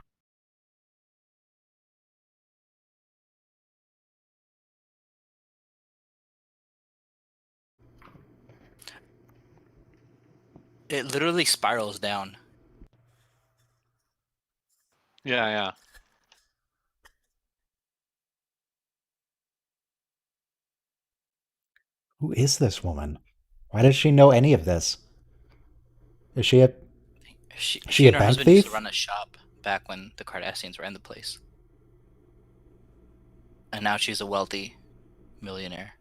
Speaker 5: It literally spirals down.
Speaker 2: Yeah, yeah.
Speaker 1: Who is this woman? Why does she know any of this? Is she a
Speaker 5: She
Speaker 1: a
Speaker 5: and her
Speaker 1: bank
Speaker 5: husband used to
Speaker 1: thief?
Speaker 5: run a shop back when the Kardashians ran the place. And now she's a wealthy millionaire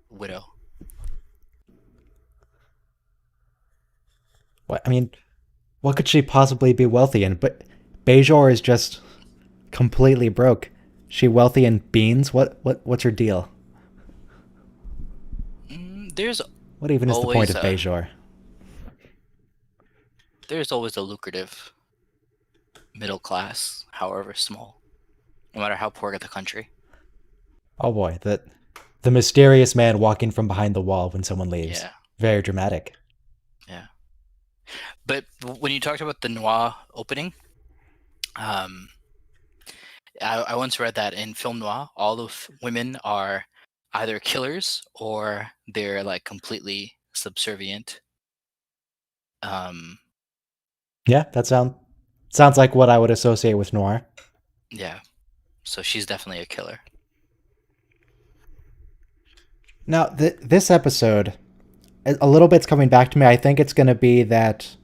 Speaker 5: widow.
Speaker 1: What I mean, what could she possibly be wealthy in? But Bajor is just completely broke. She wealthy in beans? What's her deal?
Speaker 5: There's
Speaker 1: What even is the point of
Speaker 5: always
Speaker 1: Bajor?
Speaker 5: there's always a lucrative middle class, however small, no matter how poor the country.
Speaker 1: Oh boy, the mysterious man walking from behind the wall when someone leaves.
Speaker 5: Yeah.
Speaker 1: Very dramatic.
Speaker 5: Yeah. But when you talked about the noir opening, I once read that in film noir, all of women are either killers or they're like completely subservient.
Speaker 1: Yeah, that sounds like what I would associate with noir.
Speaker 5: Yeah. So she's definitely a killer.
Speaker 1: Now, this episode, a little bit's coming back to me. I think it's going to be that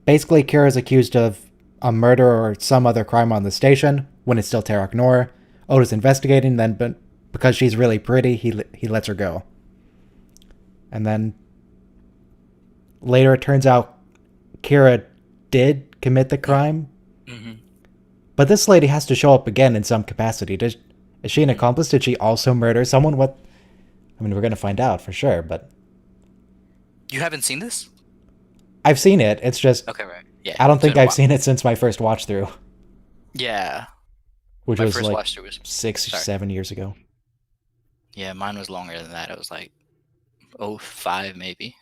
Speaker 1: basically Kira's accused of a murder or some other crime on the station when it's still Terok Nor. Oda's investigating, then but because she's really pretty, he lets her go. And then later it turns out Kira did commit the crime.
Speaker 5: Mm-hmm.
Speaker 1: But this lady has to show up again in some capacity. Is she an accomplice? Did she also murder someone? What? I mean, we're going to find out for sure, but...
Speaker 5: You haven't seen this?
Speaker 1: I've seen it. It's just...
Speaker 5: Okay, right. Yeah.
Speaker 1: I don't think
Speaker 5: So
Speaker 1: I've seen it since my first watch through.
Speaker 5: Yeah.
Speaker 1: Which
Speaker 5: My
Speaker 1: was
Speaker 5: first
Speaker 1: like
Speaker 5: watch through was
Speaker 1: 6 or 7 years ago.
Speaker 5: Yeah, mine was longer than that. It was like 05 maybe.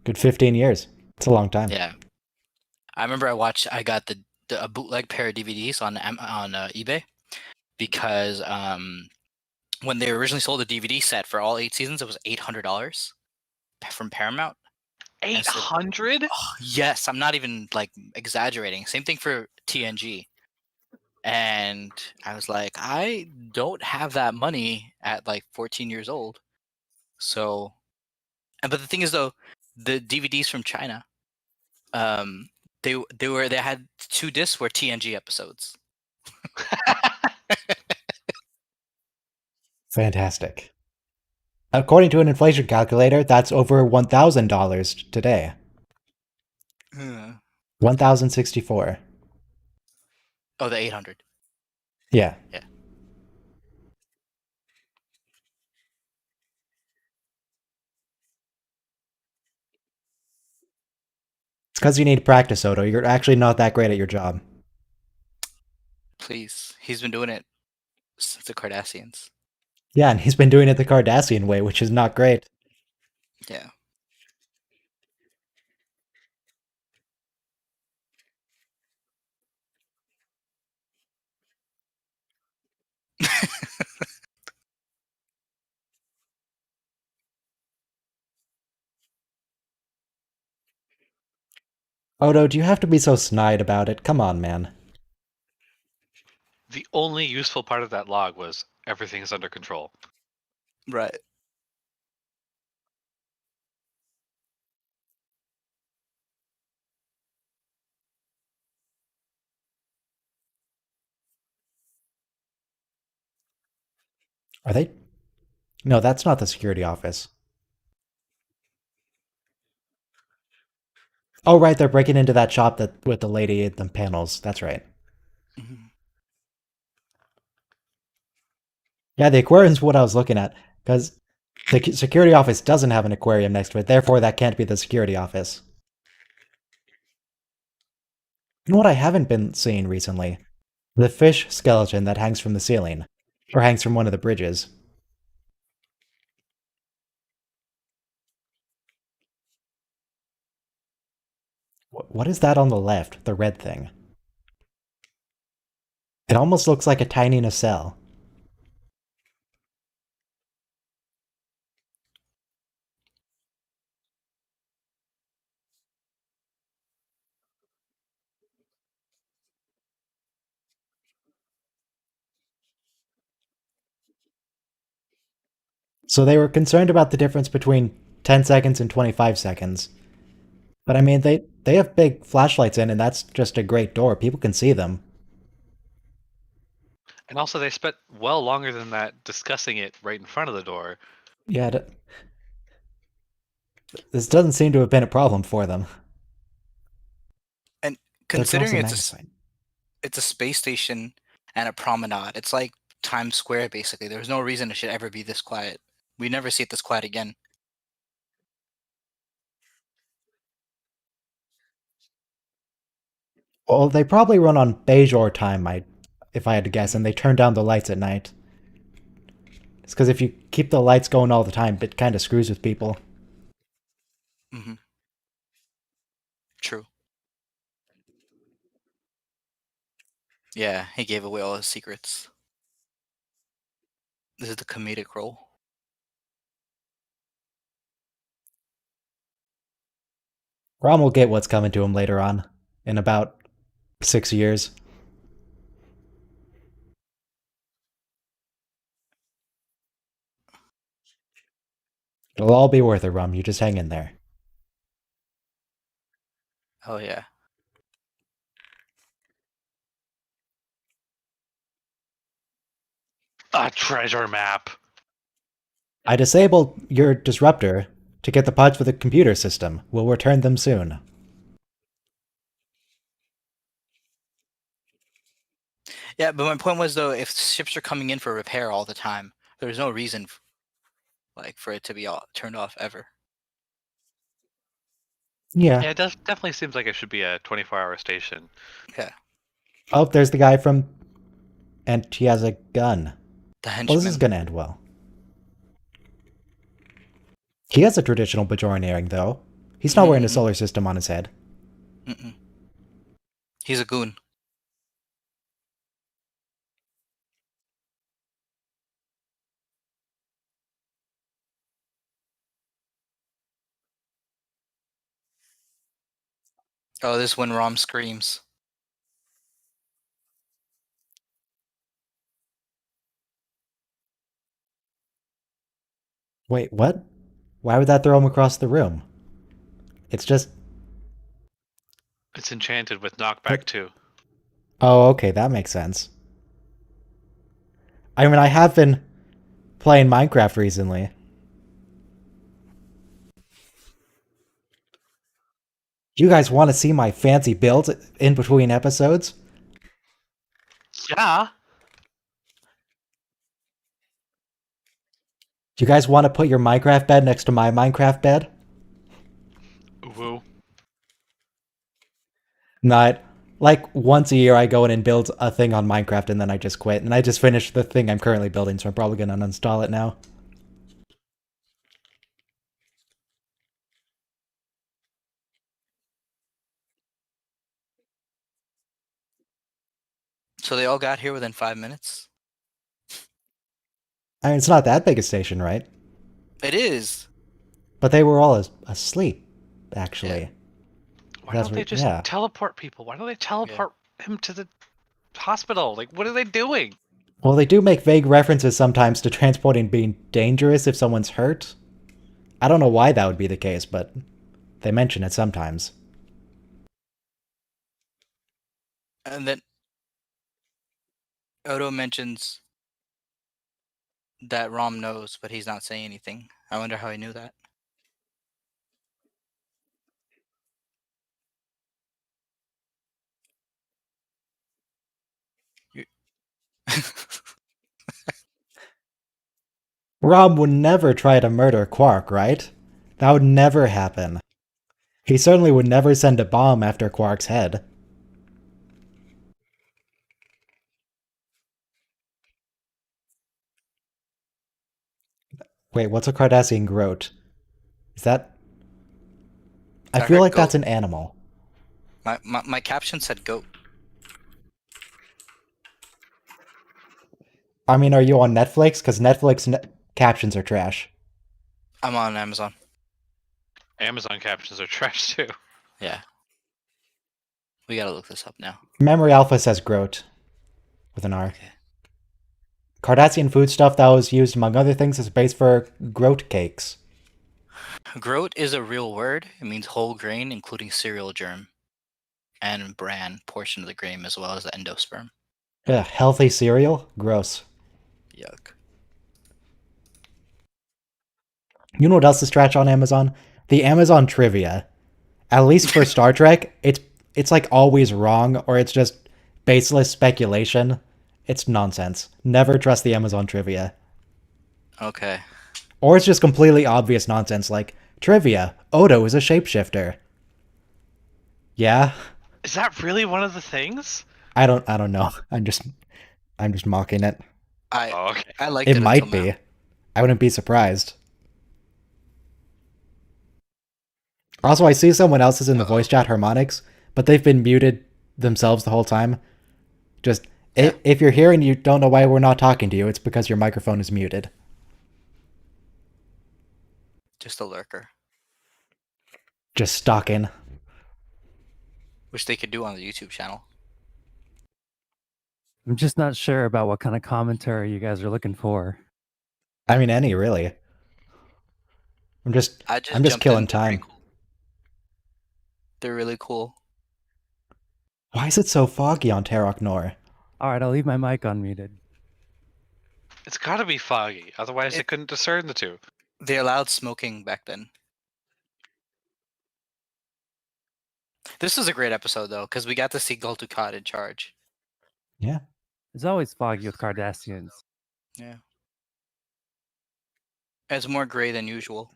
Speaker 1: Good 15 years. It's a long time.
Speaker 5: Yeah. I remember I got a bootleg pair of DVDs on eBay because when they originally sold the DVD set for all 8 seasons, it was $800 from Paramount.
Speaker 2: 800?
Speaker 5: Yes, I'm not even like exaggerating. Same thing for TNG. And I was like, I don't have that money at like 14 years old. So, but the thing is though, the DVDs from China, um, they had 2 discs were TNG episodes.
Speaker 1: Fantastic. According to an inflation calculator, that's over $1,000 today. 1,064.
Speaker 5: Oh, the 800.
Speaker 1: Yeah.
Speaker 5: Yeah.
Speaker 1: It's because you need practice, Odo. You're actually not that great at your job.
Speaker 5: Please, he's been doing it since the Cardassians.
Speaker 1: Yeah, and he's been doing it the Cardassian way, which is not great.
Speaker 5: Yeah.
Speaker 1: Odo, do you have to be so snide about it? Come on, man.
Speaker 2: The only useful part of that log was everything's under control.
Speaker 5: Right.
Speaker 1: Are they? No, that's not the security office. Oh, right, they're breaking into that shop that with the lady at the panels. That's right.
Speaker 5: Mhm.
Speaker 1: Yeah, the aquarium's what I was looking at, because the security office doesn't have an aquarium next to it, therefore that can't be the security office. You know what I haven't been seeing recently? The fish skeleton that hangs from the ceiling, or hangs from one of the bridges. What is that on the left, the red thing? It almost looks like a tiny nacelle. So they were concerned about the difference between 10 seconds and 25 seconds. But I mean, they have big flashlights in, and that's just a great door. People can see them.
Speaker 2: And also, they spent well longer than that discussing it right in front of the door.
Speaker 1: Yeah, this doesn't seem to have been a problem for them.
Speaker 5: And
Speaker 1: They're
Speaker 5: considering
Speaker 1: also
Speaker 5: it's
Speaker 1: magnified.
Speaker 5: it's a space station and a promenade, it's like Times Square basically. There's no reason it should ever be this quiet. We never see it this quiet again.
Speaker 1: Well, they probably run on Bejor time, if I had to guess,
Speaker 5: Mhm.
Speaker 1: and they turn down the lights at night. It's because if you keep the lights going all the time, it kind of screws with people.
Speaker 5: Mhm. True. Yeah, he gave away all his secrets. This is the comedic role.
Speaker 1: Rom will get what's coming to him later on, in about 6 years. It'll all be worth it, Rom. You just hang in there.
Speaker 5: Oh yeah.
Speaker 2: A treasure map.
Speaker 1: I disabled your disruptor to get the parts for the computer system. We'll return them soon.
Speaker 5: Yeah, but my point was though, if ships are coming in for repair all the time, there's no reason like for it to be all turned off ever.
Speaker 1: Yeah.
Speaker 2: Yeah, it does definitely seems like it should be a 24-hour station.
Speaker 5: Yeah,
Speaker 1: Oh, there's the guy from... And he has a gun.
Speaker 5: the
Speaker 1: Well, this is
Speaker 5: henchman.
Speaker 1: gonna end well. He has a traditional Bajoran earring, though. He's not wearing a
Speaker 5: Mm-mm.
Speaker 1: solar system on his head.
Speaker 5: Mm-mm. He's a goon. Oh, this is when Rom screams.
Speaker 1: Wait, what? Why would that throw him across the room? It's just...
Speaker 2: It's enchanted with knockback
Speaker 1: But-
Speaker 2: too.
Speaker 1: Oh, okay, that makes sense. I mean, I have been playing Minecraft recently. You guys want to see my fancy builds in between episodes?
Speaker 2: Yeah.
Speaker 1: Do you guys want to put your Minecraft bed next to my Minecraft bed?
Speaker 2: Woo.
Speaker 1: Not like once a year I go in and build a thing on Minecraft and then I just quit. And I just finished the thing I'm currently building, so I'm probably gonna uninstall it now.
Speaker 5: So they all got here within 5 minutes?
Speaker 1: I mean, it's not that big a station, right?
Speaker 5: It is.
Speaker 1: But they were all asleep, actually.
Speaker 2: Why
Speaker 1: That's
Speaker 2: don't they
Speaker 1: what-
Speaker 2: just
Speaker 1: yeah.
Speaker 2: teleport people? Why don't they teleport him to the hospital? Like, what are they doing?
Speaker 1: Well, they do make vague references sometimes to transporting being dangerous if someone's hurt. I don't know why that would be the case, but they mention it sometimes.
Speaker 5: And then Odo mentions that Rom knows, but he's not saying anything. I wonder how he knew that. You-
Speaker 1: Rob would never try to murder Quark, right? That would never happen. He certainly would never send a bomb after Quark's head. Wait, what's a Cardassian groat? Is that... I
Speaker 5: I
Speaker 1: feel
Speaker 5: heard
Speaker 1: like that's
Speaker 5: goat.
Speaker 1: an animal.
Speaker 5: My caption said goat.
Speaker 1: I mean, are you on Netflix? Because Netflix captions are trash.
Speaker 5: I'm on Amazon.
Speaker 2: Amazon captions are trash too.
Speaker 5: Yeah. We gotta look this up now.
Speaker 1: Memory Alpha says groat. With an R.
Speaker 5: Okay.
Speaker 1: Cardassian foodstuff that was used, among other things, as a base for groat cakes.
Speaker 5: Groat is a real word. It means whole grain, including cereal germ and bran portion of the grain, as well as the endosperm.
Speaker 1: Ugh, healthy cereal? Gross.
Speaker 5: Yuck.
Speaker 1: You know what else is trash on Amazon? The Amazon trivia. At least for Star Trek, it's like always wrong, or it's just baseless speculation. It's nonsense. Never trust the Amazon trivia.
Speaker 5: Okay.
Speaker 1: Or it's just completely obvious nonsense like, trivia, Odo is a shapeshifter. Yeah?
Speaker 2: Is that really one of the things?
Speaker 1: I don't know. I'm just mocking it.
Speaker 2: Oh, okay.
Speaker 5: I liked
Speaker 1: It
Speaker 5: it
Speaker 1: might
Speaker 5: until
Speaker 1: be.
Speaker 5: now.
Speaker 1: I wouldn't be surprised. Also, I see someone else is in the voice chat harmonics, but they've been muted themselves the whole time. Just,
Speaker 5: Yeah.
Speaker 1: if you're here and you don't know why we're not talking to you, it's because your microphone is muted.
Speaker 5: Just a lurker,
Speaker 1: Just stalking.
Speaker 5: which they could do on the YouTube channel.
Speaker 4: I'm just not sure about what kind of commentary you guys are looking for.
Speaker 1: I mean, any, really. I'm just
Speaker 5: I just
Speaker 1: I'm just
Speaker 5: jumped
Speaker 1: killing
Speaker 5: in. They're pretty
Speaker 1: time.
Speaker 5: cool. They're really cool.
Speaker 1: Why is it so foggy on Terok Nor?
Speaker 4: All right, I'll leave my mic unmuted.
Speaker 2: It's got to be foggy, otherwise they couldn't discern the two.
Speaker 5: They allowed smoking back then. This was a great episode though, because we got to see Gul Dukat in charge.
Speaker 1: Yeah.
Speaker 4: It's always foggy with Cardassians.
Speaker 5: Yeah. It's more gray than usual.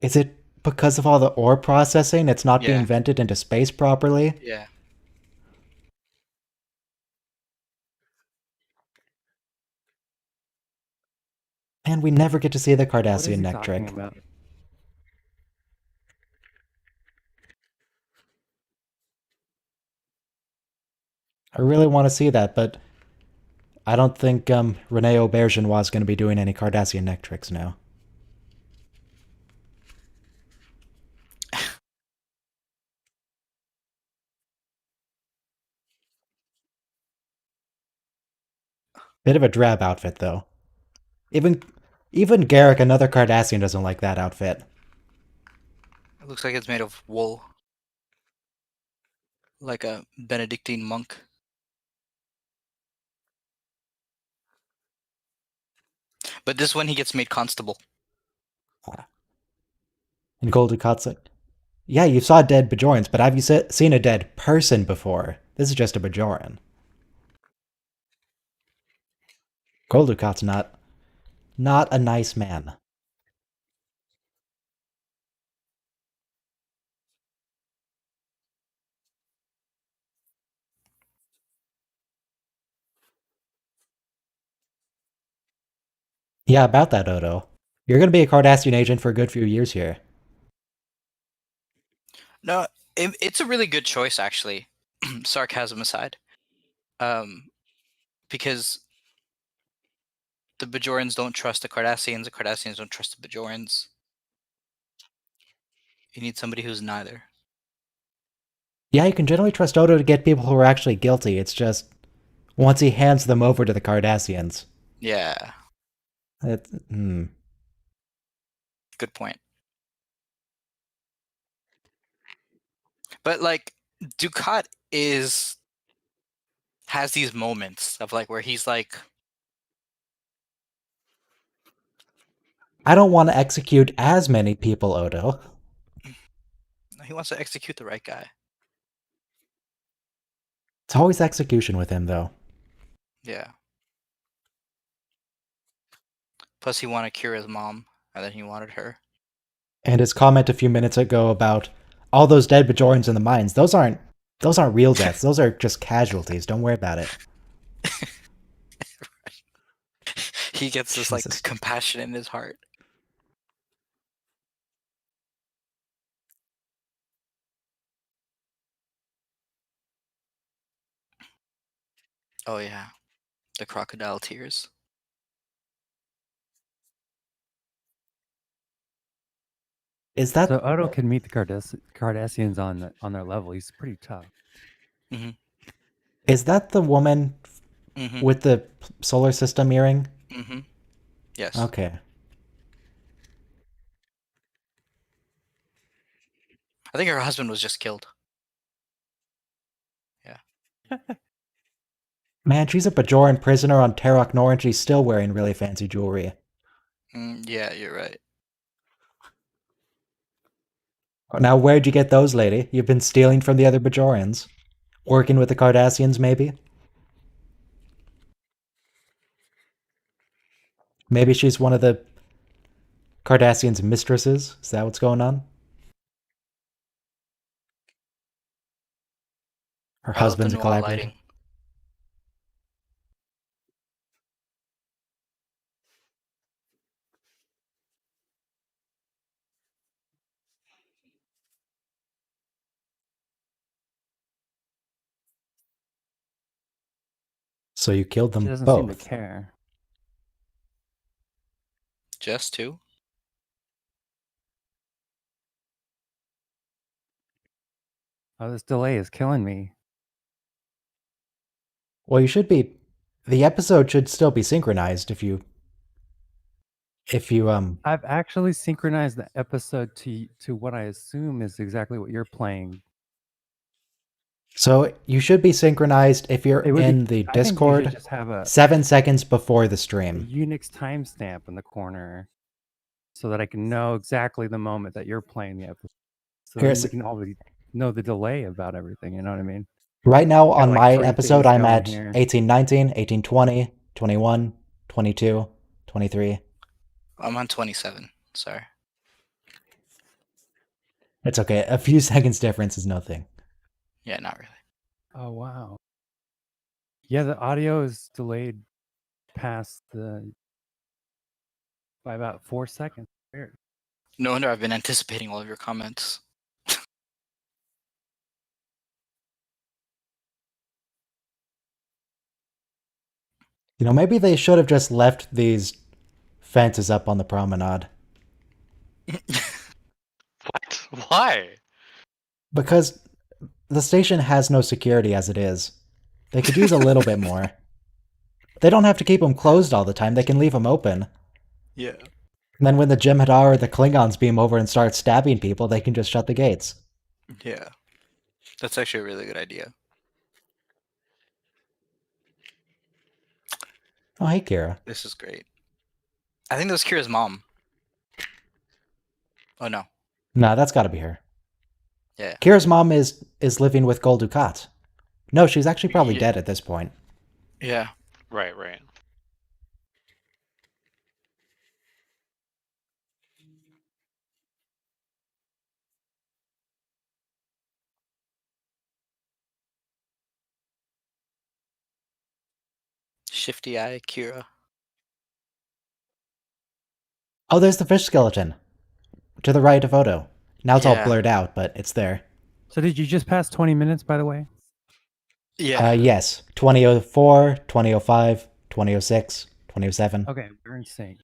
Speaker 1: Is it because of all the ore processing? It's not being
Speaker 5: Yeah.
Speaker 1: vented into space properly?
Speaker 5: Yeah.
Speaker 1: And we never get to see the
Speaker 4: What is
Speaker 1: Cardassian
Speaker 4: he
Speaker 1: neck
Speaker 4: talking
Speaker 1: trick.
Speaker 4: about?
Speaker 1: I really want to see that, but I don't think Rene Aubergenois is going to be doing any Cardassian neck tricks now. Bit of a drab outfit, though. Even Even Garrick, another Cardassian, doesn't like that outfit.
Speaker 5: It looks like it's made of wool. Like a Benedictine monk. But this one he gets made constable.
Speaker 1: And Gul Dukat's like, yeah, you saw dead Bajorans, but have you seen a dead person before? This is just a Bajoran. Gul Dukat's not a nice man. Yeah, about that, Odo. You're going to be a Cardassian agent for a good few years here.
Speaker 5: No, it's a really good choice, actually. Sarcasm aside. Because the Bajorans don't trust the Cardassians don't trust the Bajorans. You need somebody who's neither.
Speaker 1: Yeah, you can generally trust Odo to get people who are actually guilty. It's just once he hands them over to the Cardassians.
Speaker 5: Yeah,
Speaker 1: It,
Speaker 5: good point. But like, Dukat has these moments of like where he's like,
Speaker 1: I don't want to execute as many people, Odo.
Speaker 5: he wants to execute the right guy.
Speaker 1: It's always execution with him, though.
Speaker 5: Yeah. Plus, he wanted Kira's mom, and then he wanted her.
Speaker 1: And his comment a few minutes ago about all those dead Bajorans in the mines, those aren't real deaths. Those are just casualties. Don't worry about it.
Speaker 5: He gets this like
Speaker 1: Jesus.
Speaker 5: compassion in his heart. Oh yeah, the crocodile tears.
Speaker 1: Is that
Speaker 4: So Odo can meet the Cardassians on their level. He's pretty tough.
Speaker 1: is that the woman
Speaker 5: Mm-hmm.
Speaker 1: with the solar system earring?
Speaker 5: Mm-hmm. Yes.
Speaker 1: Okay.
Speaker 5: I think her husband was just killed. Yeah.
Speaker 1: Man, she's a Bajoran prisoner on Terok Nor, and she's still wearing really fancy jewelry.
Speaker 5: Yeah, you're right.
Speaker 1: Now, where'd you get those, lady? You've been stealing from the other Bajorans? Working with the Cardassians, maybe? Maybe she's one of the Cardassians' mistresses? Is that what's going on? Her
Speaker 5: I love the
Speaker 1: husband's a
Speaker 5: noir
Speaker 1: collaborator.
Speaker 5: lighting.
Speaker 1: So you killed them
Speaker 4: She doesn't seem to
Speaker 1: both.
Speaker 4: care.
Speaker 5: Just two.
Speaker 4: Oh, this delay is killing me.
Speaker 1: Well, you should be. The episode should still be synchronized if you.
Speaker 4: I've actually synchronized the episode to what I assume is exactly what you're playing.
Speaker 1: So you should be synchronized if you're
Speaker 4: It would
Speaker 1: in
Speaker 4: be,
Speaker 1: the
Speaker 4: I think you should
Speaker 1: Discord
Speaker 4: just have a
Speaker 1: 7 seconds before the stream.
Speaker 4: Unix timestamp in the corner so that I can know exactly the moment that you're playing the episode. So then
Speaker 1: Here's-
Speaker 4: we can already know the delay about everything, you know what I mean?
Speaker 1: Right now
Speaker 4: Got,
Speaker 1: on
Speaker 4: like,
Speaker 1: my
Speaker 4: 3
Speaker 1: episode,
Speaker 4: things
Speaker 1: I'm
Speaker 4: going
Speaker 1: at
Speaker 4: here.
Speaker 1: 1819, 1820, 21, 22, 23.
Speaker 5: I'm on 27. Sorry.
Speaker 1: It's okay. A few seconds difference is nothing.
Speaker 5: Yeah, not really.
Speaker 4: Oh, wow. Yeah, the audio is delayed past by about 4 seconds. Weird.
Speaker 5: No wonder I've been anticipating all of your comments.
Speaker 1: You know, maybe they should have just left these fences up on the promenade.
Speaker 2: What? Why?
Speaker 1: Because the station has no security as it is. They could use a little bit more. They don't have to keep them closed all the time. They can leave them open.
Speaker 5: Yeah.
Speaker 1: And then when the Jem'Hadar or the Klingons beam over and start stabbing people, they can just shut the gates.
Speaker 5: Yeah. That's actually a really good idea.
Speaker 1: Oh, hey, Kira.
Speaker 5: This is great. I think that was Kira's mom. Oh no.
Speaker 1: Nah, that's gotta be her.
Speaker 5: Yeah.
Speaker 1: Kira's mom is living with Gul Dukat. No, she's actually probably
Speaker 5: Yeah.
Speaker 1: dead at this point.
Speaker 5: Yeah.
Speaker 2: Right, right.
Speaker 5: Shifty Eye Kira.
Speaker 1: Oh, there's the fish skeleton. To the right of Odo. Now it's all
Speaker 5: Yeah.
Speaker 1: blurred out, but it's there.
Speaker 4: So did you just pass 20 minutes, by the way?
Speaker 5: Yeah.
Speaker 1: Yes. 2004, 2005, 2006, 2007.
Speaker 4: Okay, we're in sync.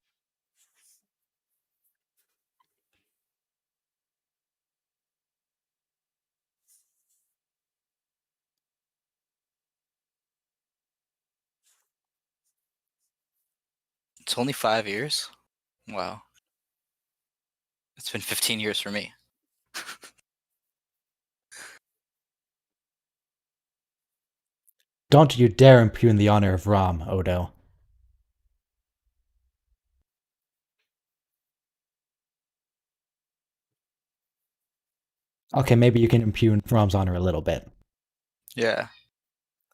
Speaker 5: It's only 5 years. Wow. It's been 15 years for me.
Speaker 1: Don't you dare impugn the honor of Rom, Odo. Okay, maybe you can impugn Rom's honor a little bit.
Speaker 5: Yeah.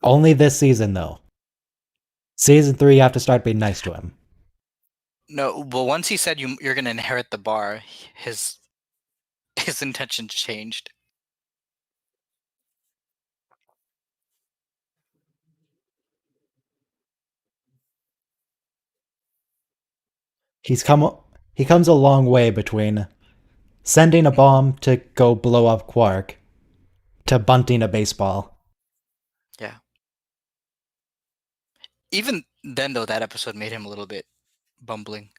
Speaker 1: Only this season, though. Season 3, you have to start being nice to him.
Speaker 5: No, but once he said you're gonna inherit the bar, his intentions changed.
Speaker 1: He comes a long way between sending a bomb to go blow up Quark to bunting a baseball.
Speaker 5: Yeah. Even then, though, that episode made him a little bit bumbling.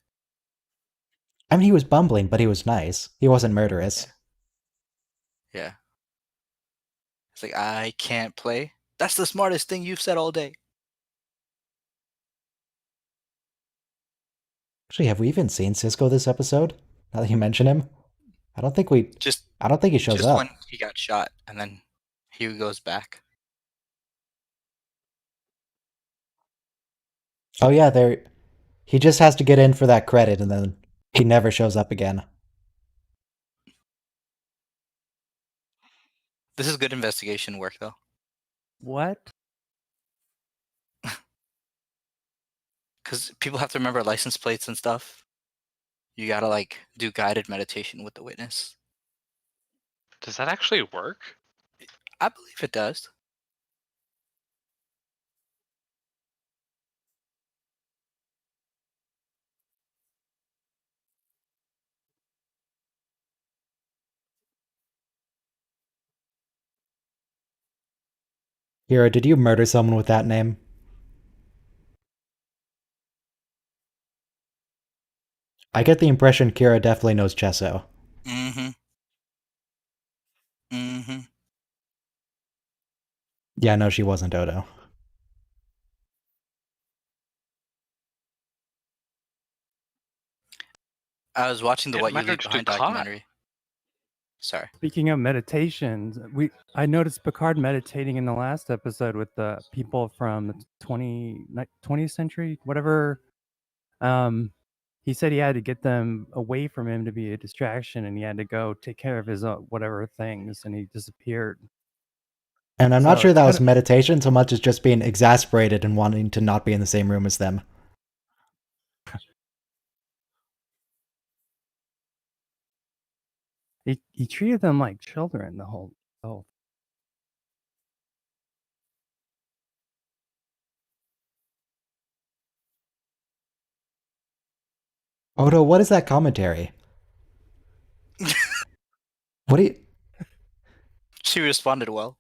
Speaker 1: I mean, he was bumbling, but he was nice. He wasn't murderous.
Speaker 5: Yeah. It's like, I can't play. That's the smartest thing you've said all day.
Speaker 1: Actually, have we even seen Cisco this episode? Now that you mention him, I don't think he shows
Speaker 5: Just
Speaker 1: up.
Speaker 5: when he got shot, and then he goes back.
Speaker 1: Oh yeah, he just has to get in for that credit, and then he never shows up again.
Speaker 5: This is good investigation work, though.
Speaker 4: What?
Speaker 5: Because people have to remember license plates and stuff. You gotta, like, do guided meditation with the witness.
Speaker 2: Does that actually work?
Speaker 5: I believe it does.
Speaker 1: Hero, did you murder someone with that name? I get the impression Kira definitely knows Chesso.
Speaker 5: Mm-hmm. Mm-hmm.
Speaker 1: Yeah, no, she wasn't Odo.
Speaker 5: I was watching the
Speaker 2: It
Speaker 5: What You Leave
Speaker 2: mattered to
Speaker 5: Behind
Speaker 2: Dukat.
Speaker 5: documentary. Sorry.
Speaker 4: Speaking of meditations, I noticed Picard meditating in the last episode with the people from the 20th century, whatever. He said he had to get them away from him to be a distraction, and he had to go take care of his whatever things, and he disappeared.
Speaker 1: And I'm not
Speaker 4: So
Speaker 1: sure
Speaker 4: it's
Speaker 1: that was
Speaker 4: kinda-
Speaker 1: meditation so much as just being exasperated and wanting to not be in the same room as them.
Speaker 4: He treated them like children the whole.
Speaker 1: Odo, what is that commentary? What do you...
Speaker 5: She responded well.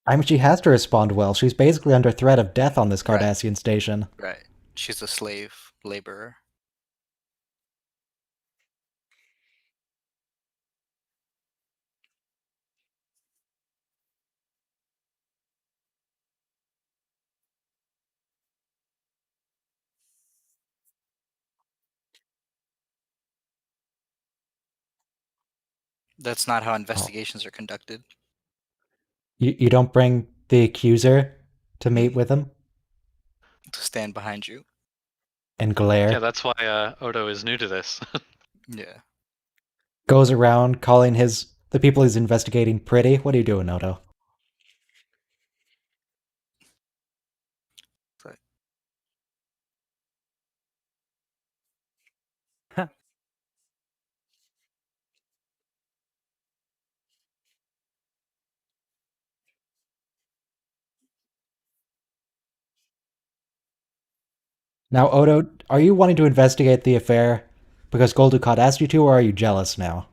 Speaker 1: I mean, she has to respond well. She's basically under threat of death on this
Speaker 5: Right.
Speaker 1: Cardassian station.
Speaker 5: Right. She's a slave laborer. That's not how investigations are conducted.
Speaker 1: You don't bring the accuser to meet with him
Speaker 5: To stand behind you.
Speaker 1: and glare.
Speaker 2: Yeah, that's why Odo is new to this.
Speaker 5: Yeah.
Speaker 1: Goes around calling the people he's investigating pretty. What are you doing, Odo? Now, Odo, are you wanting to investigate the affair because Gul Dukat asked you to, or are you jealous now?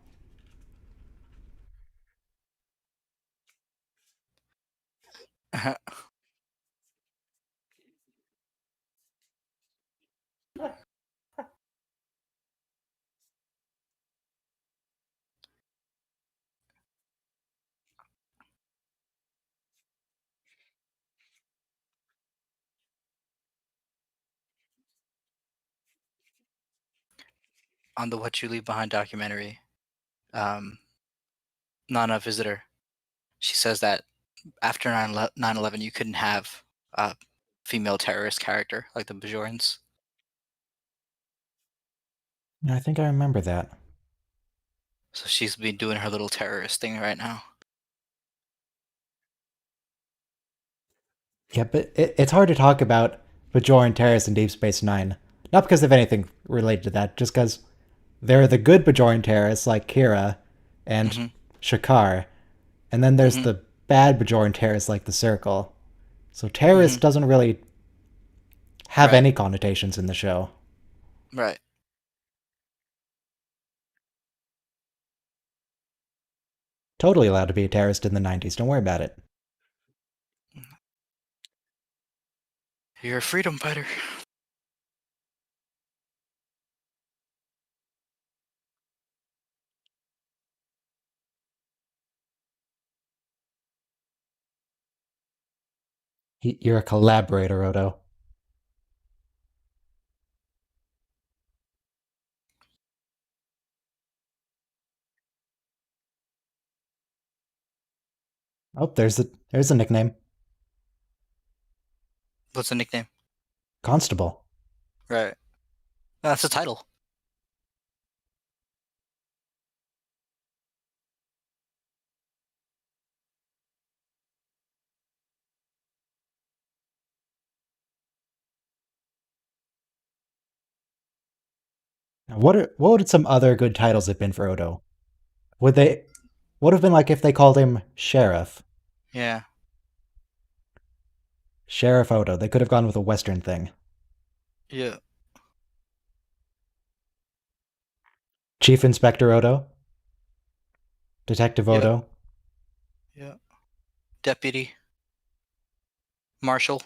Speaker 5: On the What You Leave Behind documentary, Nana Visitor, she says that after 9/11, you couldn't have a female terrorist character like the Bajorans.
Speaker 1: I think I remember that.
Speaker 5: So she's been doing her little terrorist thing right now.
Speaker 1: Yeah, but it's hard to talk about Bajoran terrorists in Deep Space Nine. Not because of anything related to that, just because there are the good Bajoran terrorists like Kira and
Speaker 5: Mhm.
Speaker 1: Shakar, and then there's
Speaker 5: Mhm.
Speaker 1: the bad Bajoran terrorists like the Circle. So terrorist
Speaker 5: Mhm.
Speaker 1: doesn't really have
Speaker 5: Right.
Speaker 1: any connotations in the show.
Speaker 5: Right.
Speaker 1: Totally allowed to be a terrorist in the 90s, don't worry about it.
Speaker 5: You're a freedom fighter.
Speaker 1: You're a collaborator, Odo. Oh, there's a nickname.
Speaker 5: What's the nickname?
Speaker 1: Constable.
Speaker 5: Right. That's the title.
Speaker 1: Now, what would some other good titles have been for Odo? Would they would have been like if they called him Sheriff?
Speaker 5: Yeah.
Speaker 1: Sheriff Odo. They could have gone with a Western thing.
Speaker 5: Yeah.
Speaker 1: Chief Inspector Odo. Detective
Speaker 5: Yeah.
Speaker 1: Odo.
Speaker 5: Yeah. Deputy. Marshal.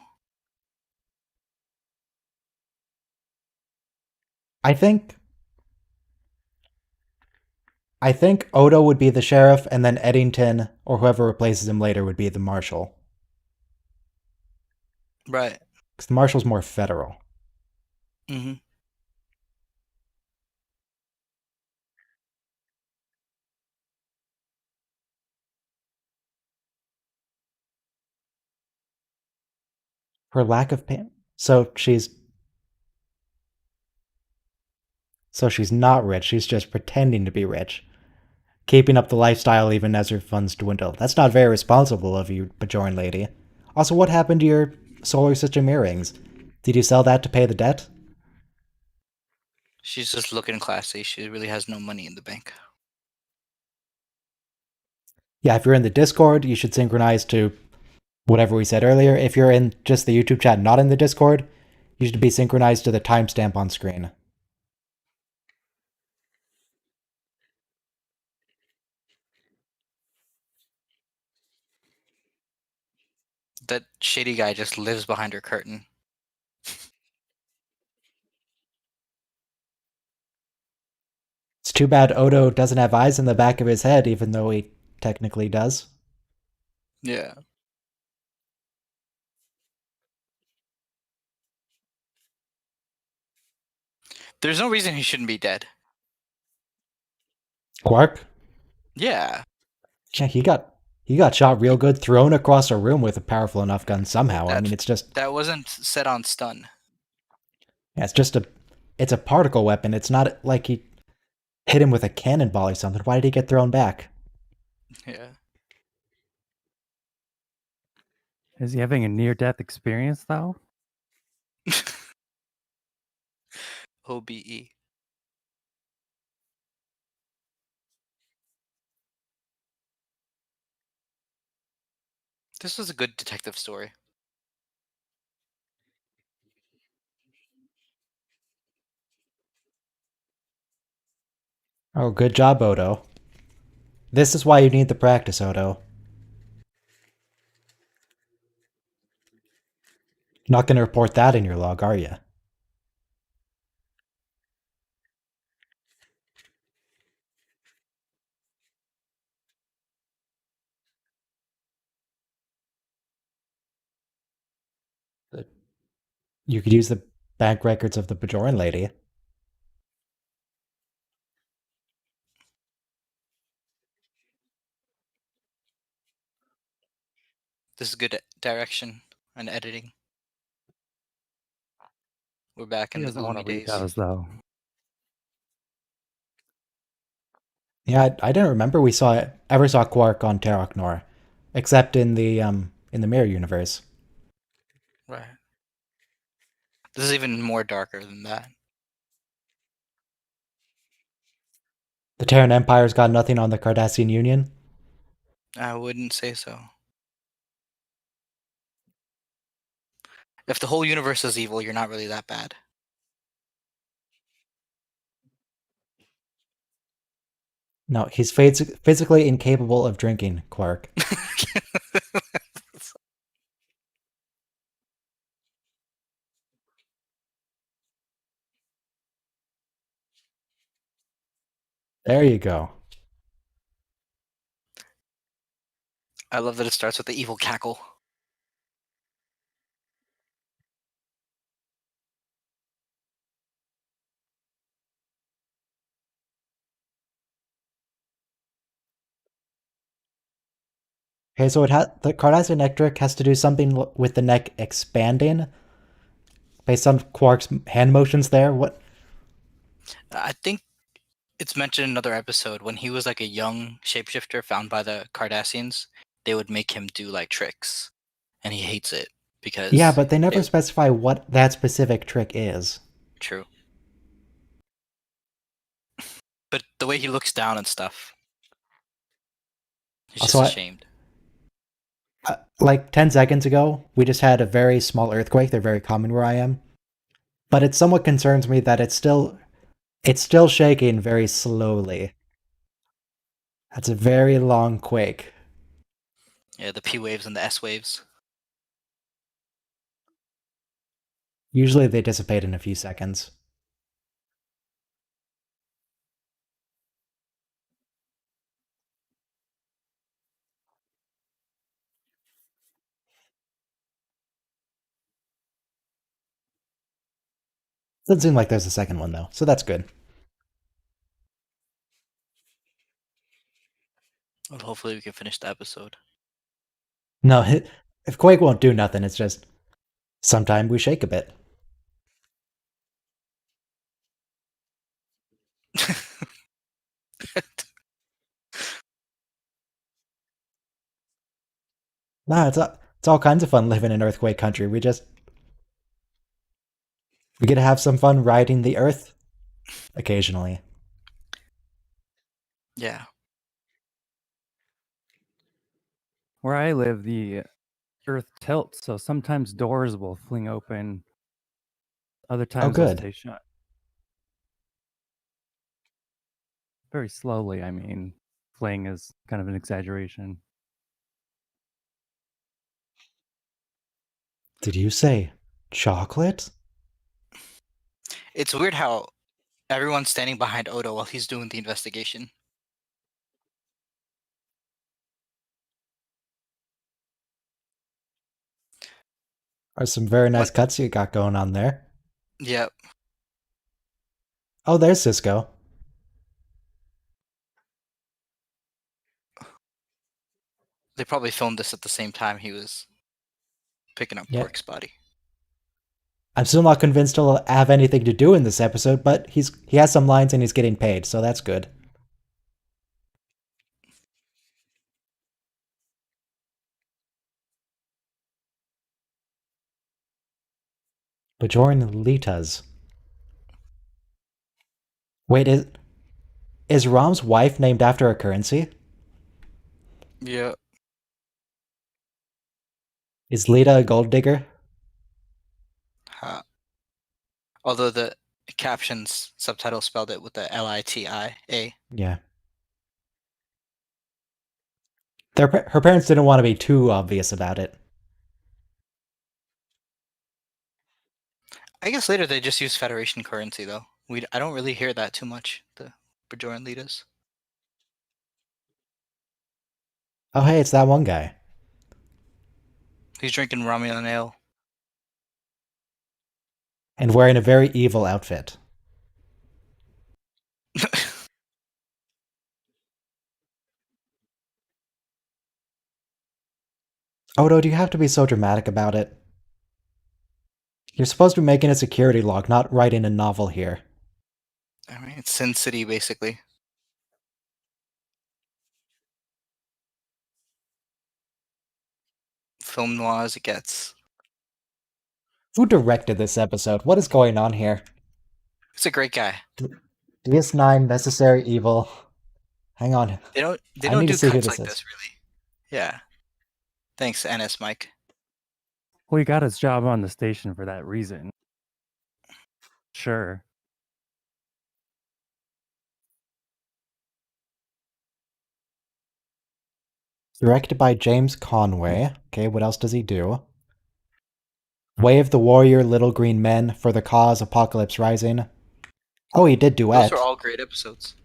Speaker 1: I think Odo would be the sheriff, and then Eddington or whoever replaces him later would be the marshal.
Speaker 5: Right.
Speaker 1: Because the marshal's more federal.
Speaker 5: Mm-hmm.
Speaker 1: Her lack of pain. So she's not rich. She's just pretending to be rich, keeping up the lifestyle even as her funds dwindle. That's not very responsible of you, Bajoran lady. Also, what happened to your solar system earrings? Did you sell that to pay the debt?
Speaker 5: She's just looking classy. She really has no money in the bank.
Speaker 1: Yeah, if you're in the Discord, you should synchronize to whatever we said earlier. If you're in just the YouTube chat, not in the Discord, you should be synchronized to the timestamp on screen.
Speaker 5: That shady guy just lives behind her curtain.
Speaker 1: It's too bad Odo doesn't have eyes in the back of his head, even though he technically does.
Speaker 5: Yeah. There's no reason he shouldn't be dead.
Speaker 1: Quark?
Speaker 5: Yeah,
Speaker 1: Yeah, he got shot real good, thrown across a room with a powerful enough gun somehow. I
Speaker 5: that
Speaker 1: mean, it's just
Speaker 5: that wasn't set on stun.
Speaker 1: yeah, it's a particle weapon. It's not like he hit him with a cannonball or something. Why did he get thrown back?
Speaker 5: Yeah.
Speaker 4: Is he having a near-death experience though?
Speaker 5: OBE. This was a good detective story.
Speaker 1: Oh, good job, Odo. This is why you need the practice, Odo. Not going to report that in your log, are you? You could use the bank records of the Bajoran lady.
Speaker 5: This is good direction and editing. We're back
Speaker 4: He
Speaker 5: in the
Speaker 4: doesn't want
Speaker 5: gloomy
Speaker 4: to read
Speaker 5: days.
Speaker 4: those though.
Speaker 1: Yeah, I didn't remember we ever saw Quark on Teroknor, except in the mirror universe.
Speaker 5: Right. This is even more darker than that.
Speaker 1: The Terran Empire's got nothing on the Cardassian Union.
Speaker 5: I wouldn't say so. If the whole universe is evil, you're not really that bad.
Speaker 1: No, he's physically incapable of drinking, Quark. There you go.
Speaker 5: I love that it starts with the evil cackle.
Speaker 1: Okay, so the Cardassian Ectric has to do something with the neck expanding based on Quark's hand motions there. What?
Speaker 5: I think it's mentioned in another episode when he was like a young shapeshifter found by the Cardassians. They would make him do like tricks, and he hates it because
Speaker 1: Yeah, but they never
Speaker 5: it-
Speaker 1: specify what that specific trick is.
Speaker 5: true. But the way he looks down and stuff, he's just
Speaker 1: Also,
Speaker 5: ashamed.
Speaker 1: like 10 seconds ago, we just had a very small earthquake. They're very common where I am. But it somewhat concerns me that it's still shaking very slowly. That's a very long quake.
Speaker 5: Yeah, the P waves and the S waves.
Speaker 1: Usually they dissipate in a few seconds. Doesn't seem like there's a second one though, so that's good.
Speaker 5: Well, hopefully we can finish the episode.
Speaker 1: No, if quake won't do nothing, it's just sometimes we shake a bit. Nah, it's all kinds of fun living in earthquake country. We get to have some fun riding the earth occasionally.
Speaker 5: Yeah.
Speaker 4: Where I live, the earth tilts, so sometimes doors will fling open, other times they'll
Speaker 1: good.
Speaker 4: stay shut. Very slowly, I mean. Fling is kind of an exaggeration.
Speaker 1: Did you say chocolate?
Speaker 5: It's weird how everyone's standing behind Odo while he's doing the investigation.
Speaker 1: Are some very nice cuts you got going on there.
Speaker 5: Yep.
Speaker 1: Oh, there's Cisco.
Speaker 5: They probably filmed this at the same time he was picking up
Speaker 1: Yeah.
Speaker 5: Pork's body.
Speaker 1: I'm still not convinced he'll have anything to do in this episode, but he has some lines and he's getting paid, so that's good. Bajoran Litas. Wait, is Rom's wife named after a currency?
Speaker 5: Yeah.
Speaker 1: Is Lita a gold digger?
Speaker 5: Although the captions subtitle spelled it with the L-I-T-I-A.
Speaker 1: Yeah. Her parents didn't want to be too obvious about it.
Speaker 5: I guess later they just use Federation currency though. I don't really hear that too much. The Bajoran leaders.
Speaker 1: Oh, hey, it's that one guy.
Speaker 5: He's drinking Romulan ale.
Speaker 1: And wearing a very evil outfit. Odo, do you have to be so dramatic about it? You're supposed to be making a security log, not writing a novel here.
Speaker 5: I mean, it's Sin City basically. Film noir as it gets.
Speaker 1: Who directed this episode? What is going on here?
Speaker 5: He's a great guy.
Speaker 1: DS9, Necessary Evil. Hang on.
Speaker 5: They don't
Speaker 1: I need
Speaker 5: do
Speaker 1: to see who
Speaker 5: cuts
Speaker 1: this
Speaker 5: like
Speaker 1: is.
Speaker 5: this really. Yeah. Thanks, NS Mike.
Speaker 4: Well, he got his job on the station for that reason. Sure.
Speaker 1: Directed by James Conway. Okay, what else does he do? Way of the Warrior, Little Green Men, For the Cause, Apocalypse Rising. Oh, he did Duet.
Speaker 5: Those are all great episodes.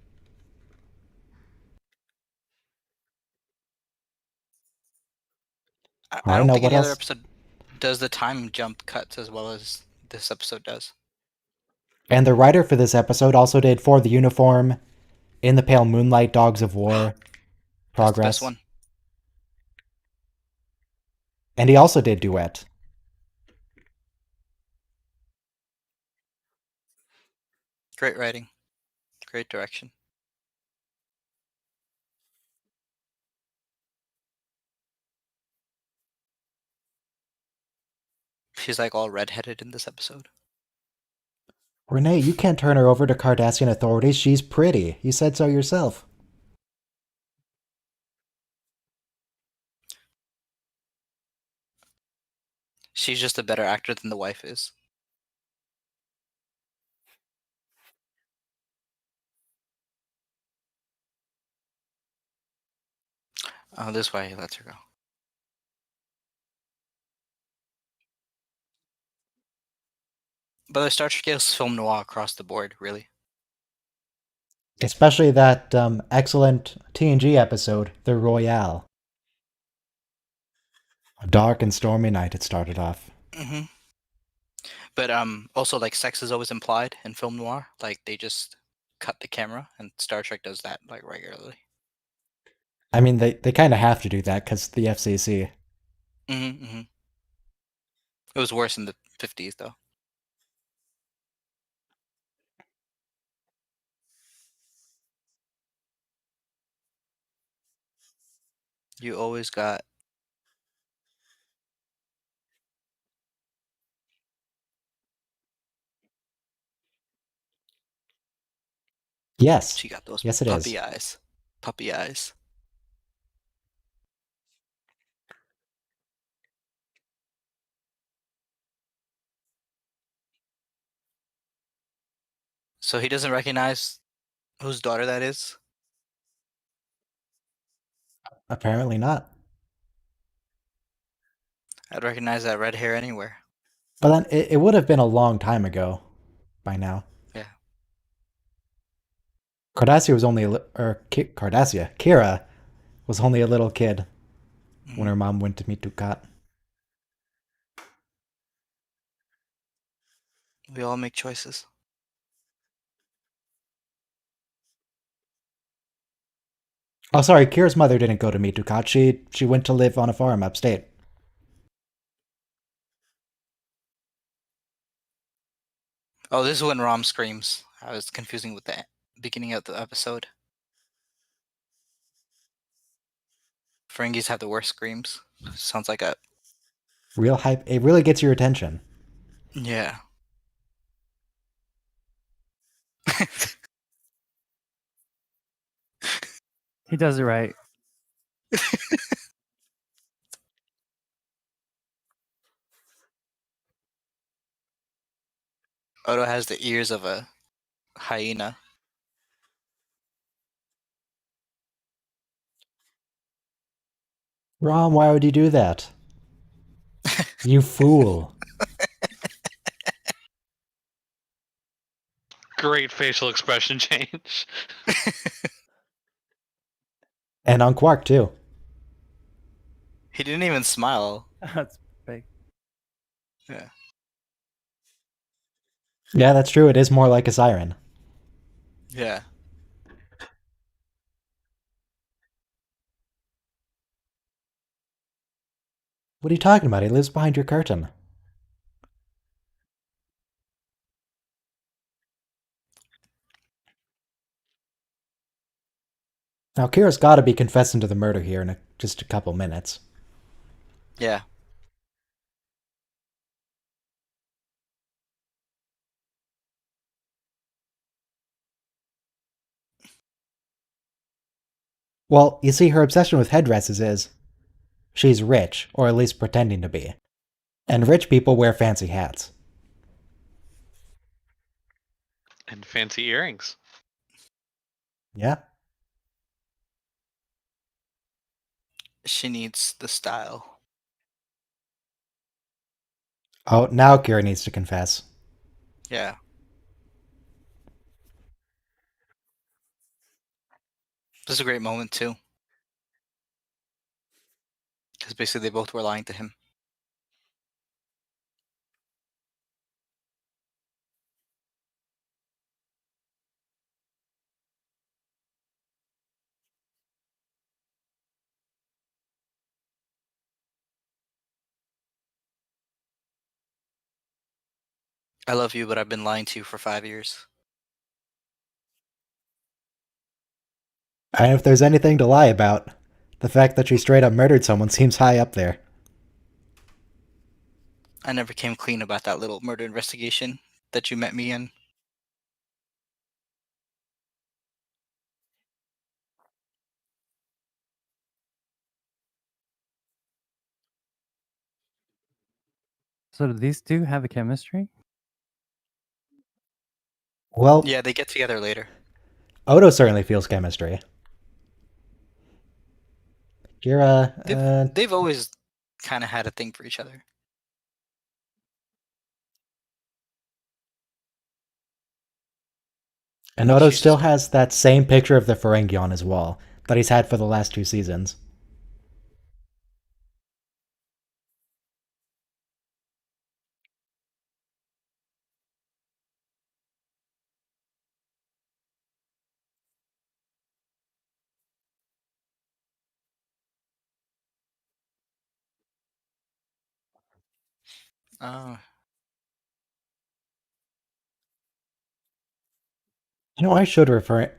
Speaker 5: I don't
Speaker 1: know
Speaker 5: think
Speaker 1: what
Speaker 5: any other
Speaker 1: else.
Speaker 5: episode does the time jump cuts as well as this episode does.
Speaker 1: And the writer for this episode also did For the Uniform, In the Pale Moonlight, Dogs of War,
Speaker 5: That's the
Speaker 1: Progress.
Speaker 5: best one.
Speaker 1: And he also did Duet.
Speaker 5: Great writing. Great direction. She's like all redheaded in this episode.
Speaker 1: Renee, you can't turn her over to Cardassian authorities. She's pretty. You said so yourself.
Speaker 5: She's just a better actor than the wife is. Oh, this way he lets her go. But the Star Trek is film noir across the board, really.
Speaker 1: Especially that excellent TNG episode, The Royale. A dark and stormy night it started off.
Speaker 5: Mm-hmm. But also like sex is always implied in film noir. Like they just cut the camera, and Star Trek does that like regularly.
Speaker 1: I mean, they kind of have to do that because the FCC.
Speaker 5: Mm-hmm, mm-hmm. It was worse in the 50s though. You always got.
Speaker 1: Yes.
Speaker 5: She got those
Speaker 1: Yes, it
Speaker 5: puppy
Speaker 1: is.
Speaker 5: eyes. Puppy eyes. So he doesn't recognize whose daughter that is?
Speaker 1: Apparently not.
Speaker 5: I'd recognize that red hair anywhere.
Speaker 1: But then it would have been a long time ago by now.
Speaker 5: Yeah.
Speaker 1: Cardassia was only Kira was only a little kid when her mom went to meet Dukat.
Speaker 5: We all make choices.
Speaker 1: Oh, sorry, Kira's mother didn't go to meet Dukat. She went to live on a farm upstate.
Speaker 5: Oh, this is when Rom screams. I was confusing with the beginning of the episode. Ferengis have the worst screams. Sounds like a
Speaker 1: Real hype. It really gets your attention.
Speaker 5: yeah.
Speaker 4: He does it right.
Speaker 5: Odo has the ears of a hyena.
Speaker 1: Rom, why would you do that? You fool.
Speaker 2: Great facial expression change.
Speaker 1: And on Quark, too.
Speaker 5: He didn't even smile.
Speaker 4: That's fake.
Speaker 5: Yeah.
Speaker 1: Yeah, that's true. It is more like a siren.
Speaker 5: Yeah.
Speaker 1: What are you talking about? He lives behind your curtain. Now, Kira's gotta be confessing to the murder here in just a couple minutes.
Speaker 5: Yeah.
Speaker 1: Well, you see, her obsession with headdresses is she's rich, or at least pretending to be. And rich people wear fancy hats.
Speaker 2: And fancy earrings.
Speaker 1: Yeah?
Speaker 5: She needs the style.
Speaker 1: Oh, now Kira needs to confess.
Speaker 5: Yeah. This is a great moment too. Because basically they both were lying to him. I love you, but I've been lying to you for 5 years.
Speaker 1: And if there's anything to lie about, the fact that she straight up murdered someone seems high up there.
Speaker 5: I never came clean about that little murder investigation that you met me in.
Speaker 4: So do these two have a chemistry?
Speaker 1: Well,
Speaker 5: Yeah, they get together later.
Speaker 1: Odo certainly feels chemistry. Kira,
Speaker 5: They've always kind of had a thing for each other.
Speaker 1: and Odo
Speaker 5: she's
Speaker 1: still
Speaker 5: just-
Speaker 1: has that same picture of the Ferengi on his wall that he's had for the last 2 seasons.
Speaker 5: Oh.
Speaker 1: You know, I should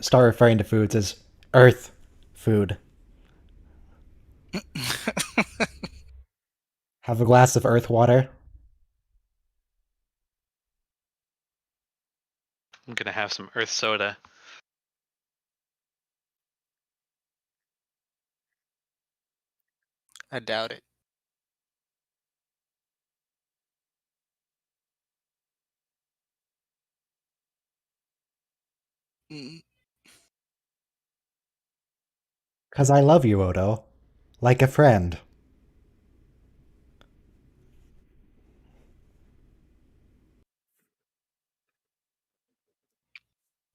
Speaker 1: start referring to foods as Earth food. Have a glass of Earth water.
Speaker 2: I'm gonna have some Earth soda.
Speaker 5: I doubt it. Mm,
Speaker 1: Cause I love you, Odo. Like a friend.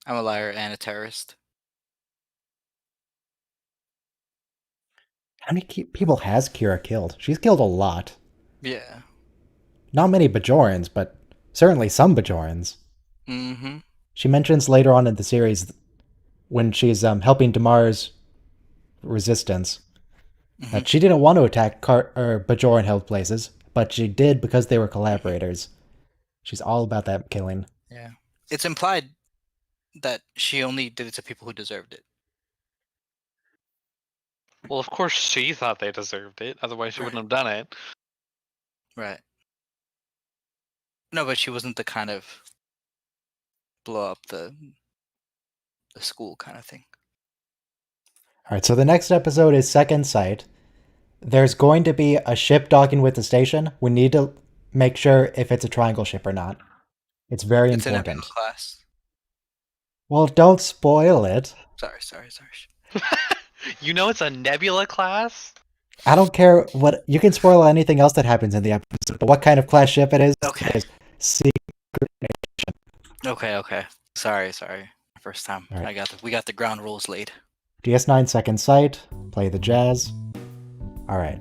Speaker 5: I'm a liar and a terrorist.
Speaker 1: How many people has Kira killed? She's killed a lot.
Speaker 5: Yeah.
Speaker 1: Not many Bajorans, but certainly some Bajorans.
Speaker 5: Mm-hmm.
Speaker 1: She mentions later on in the series when she's helping Damar's resistance. That she didn't want to attack Bajoran held places, but she did because they were collaborators. She's all about that killing.
Speaker 5: Yeah. It's implied that she only did it to people who deserved it.
Speaker 2: Well, of course she thought they deserved it. Otherwise, she wouldn't have done it.
Speaker 5: Right. No, but she wasn't the kind of blow up the school kind of thing.
Speaker 1: All right, so the next episode is Second Sight. There's going to be a ship docking with the station. We need to make sure if it's a triangle ship or not. It's very
Speaker 5: It's in
Speaker 1: important.
Speaker 5: a class.
Speaker 1: Well, don't spoil it.
Speaker 5: Sorry.
Speaker 2: You know it's a Nebula class?
Speaker 1: I don't care what... You can spoil anything else that happens in the episode, but what kind of class ship it is...
Speaker 5: Okay.
Speaker 1: is secret.
Speaker 5: Okay. Sorry. First time.
Speaker 1: All right.
Speaker 5: We got the ground rules laid.
Speaker 1: DS9 Second Sight. Play the jazz. All right.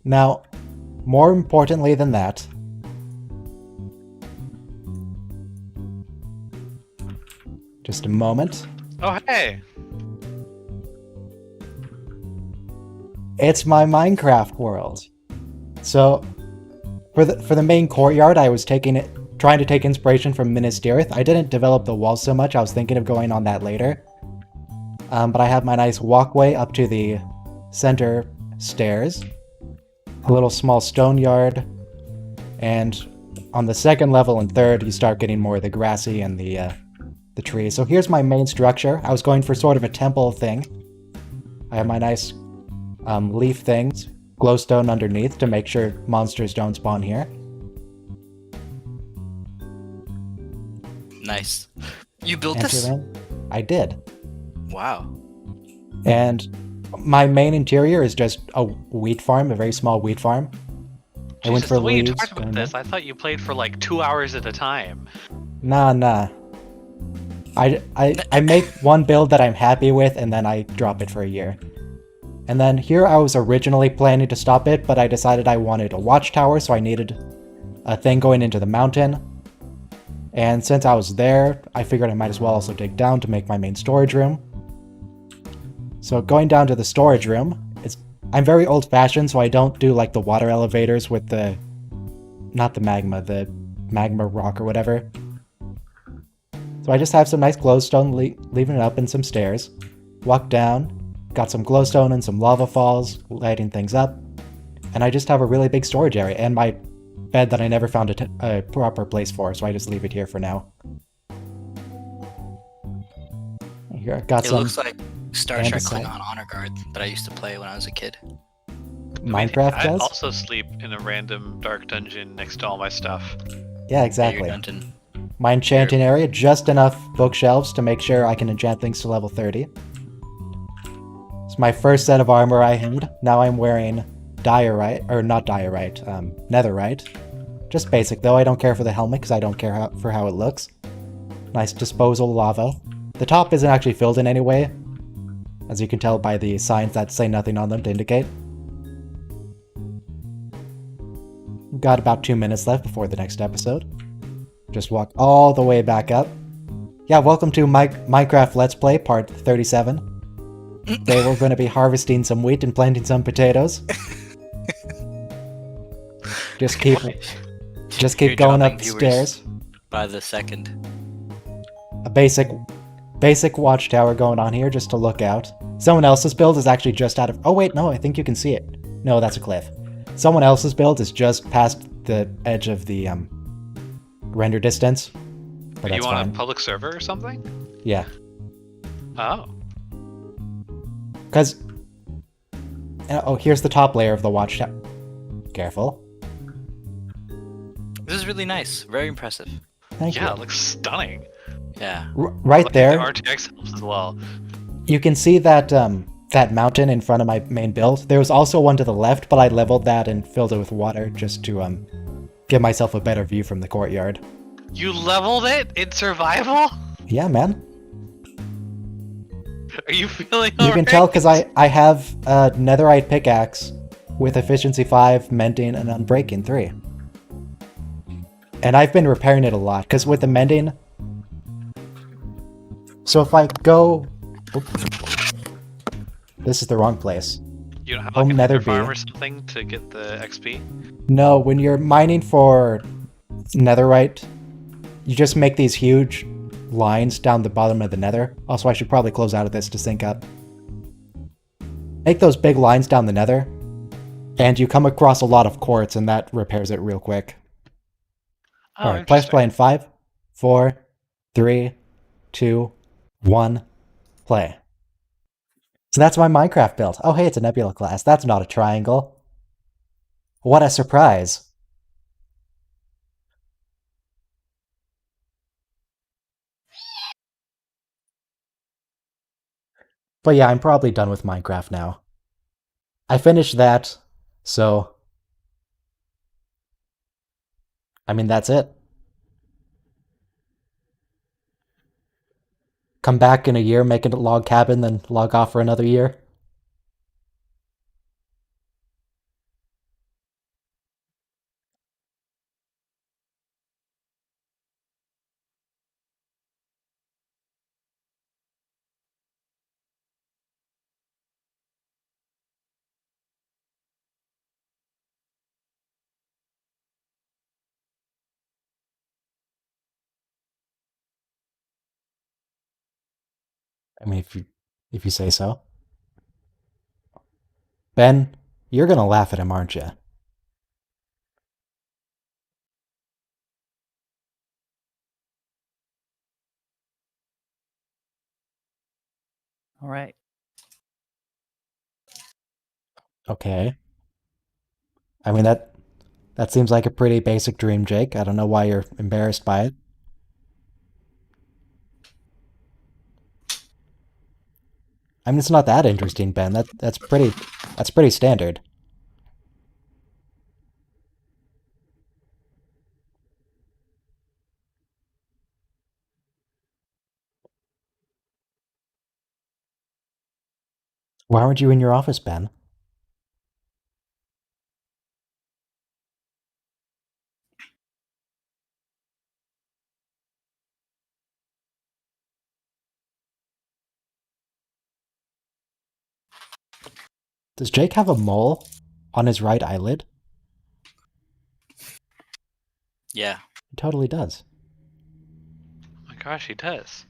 Speaker 1: Now, more importantly than that... Just a moment.
Speaker 2: Oh, hey.
Speaker 1: It's my Minecraft world. So, for the main courtyard, I was trying to take inspiration from Minas Tirith. I didn't develop the walls so much. I was thinking of going on that later. But I have my nice walkway up to the center stairs, a little small stone yard, and on the second level and third, you start getting more of the grassy and the trees. So here's my main structure. I was going for sort of a temple thing. I have my nice leaf things, glowstone underneath to make sure monsters don't spawn here.
Speaker 5: Nice. You built
Speaker 1: Enter
Speaker 5: this?
Speaker 1: in. I did.
Speaker 5: Wow.
Speaker 1: And my main interior is just a wheat farm, a very small wheat farm. I went
Speaker 2: Jesus,
Speaker 1: for
Speaker 2: the way you
Speaker 1: leaves.
Speaker 2: talk about this, I thought you played for like 2 hours at a time.
Speaker 1: Nah. I make one build that I'm happy with, and then I drop it for a year. And then here I was originally planning to stop it, but I decided I wanted a watchtower, so I needed a thing going into the mountain. And since I was there, I figured I might as well also dig down to make my main storage room. So going down to the storage room, I'm very old-fashioned, so I don't do like the water elevators with the magma rock or whatever. So I just have some nice glowstone leaving it up and some stairs. Walk down, got some glowstone and some lava falls, lighting things up. And I just have a really big storage area and my bed that I never found a proper place for, so I just leave it here for now. Here I got
Speaker 5: It
Speaker 1: some
Speaker 5: looks like Star Trek
Speaker 1: andesite.
Speaker 5: Klingon Honor Guard that I used to play when I was a kid.
Speaker 1: Minecraft
Speaker 2: I
Speaker 1: does?
Speaker 2: also sleep in a random dark dungeon next to all my stuff.
Speaker 1: Yeah, exactly.
Speaker 5: Yeah, you're done.
Speaker 1: My enchanting area, just enough bookshelves to make sure I can enchant things to level 30. It's my first set of armor I had. Now I'm wearing netherite. Just basic though, I don't care for the helmet because I don't care for how it looks. Nice disposal lava. The top isn't actually filled in any way, as you can tell by the signs that say nothing on them to indicate. Got about 2 minutes left before the next episode. Just walk all the way back up. Yeah, welcome to Minecraft Let's Play Part 37. Today we're going to be harvesting some wheat and planting some potatoes. Just keep
Speaker 5: You're
Speaker 1: going
Speaker 5: dropping
Speaker 1: upstairs.
Speaker 5: By the second.
Speaker 1: A basic watchtower going on here just to look out. Someone else's build is actually just out of... Oh wait, no, I think you can see it. No, that's a cliff. Someone else's build is just past the edge of the render distance. But
Speaker 2: Are you
Speaker 1: that's
Speaker 2: on
Speaker 1: fine.
Speaker 2: a public server or something?
Speaker 1: Yeah.
Speaker 2: Oh.
Speaker 1: Because... Oh, here's the top layer of the watchtower. Careful.
Speaker 5: This is really nice. Very impressive.
Speaker 1: Thank
Speaker 2: Yeah,
Speaker 1: you.
Speaker 2: it looks stunning.
Speaker 5: Yeah.
Speaker 1: Right
Speaker 2: Like,
Speaker 1: there,
Speaker 2: The RTX helps as well.
Speaker 1: you can see that that mountain in front of my main build. There was also one to the left, but I leveled that and filled it with water just to give myself a better view from the courtyard.
Speaker 2: You leveled it in survival?
Speaker 1: Yeah, man.
Speaker 2: Are you feeling
Speaker 1: You can tell because I have a netherite pickaxe with efficiency 5, mending, and unbreaking 3. And I've been repairing it a lot, because with the mending... So if I go... Oop. This is the wrong place.
Speaker 2: You don't have
Speaker 1: Home
Speaker 2: like a
Speaker 1: nether
Speaker 2: nether farm
Speaker 1: bee.
Speaker 2: or something to get the XP?
Speaker 1: No, when you're mining for netherite, you just make these huge lines down the bottom of the nether. Also, I should probably close out of this to sync up. Make those big lines down the nether, and you come across a lot of quartz, and that repairs it real quick.
Speaker 2: Oh,
Speaker 1: Alright, let's
Speaker 2: interesting.
Speaker 1: play in 5, 4, 3, 2, 1, play. So that's my Minecraft build. Oh hey, it's a nebula class. That's not a triangle. What a surprise. But yeah, I'm probably done with Minecraft now. I finished that, so... I mean, that's it. Come back in a year, make a log cabin, then log off for another year. I mean, if you say so. Ben, you're gonna laugh at him, aren't you?
Speaker 4: All right.
Speaker 1: Okay. I mean, that seems like a pretty basic dream, Jake. I don't know why you're embarrassed by it. I mean, it's not that interesting, Ben. That's pretty standard. Why aren't you in your office, Ben? Does Jake have a mole on his right eyelid?
Speaker 5: Yeah.
Speaker 1: He totally does.
Speaker 2: Oh my gosh, he does.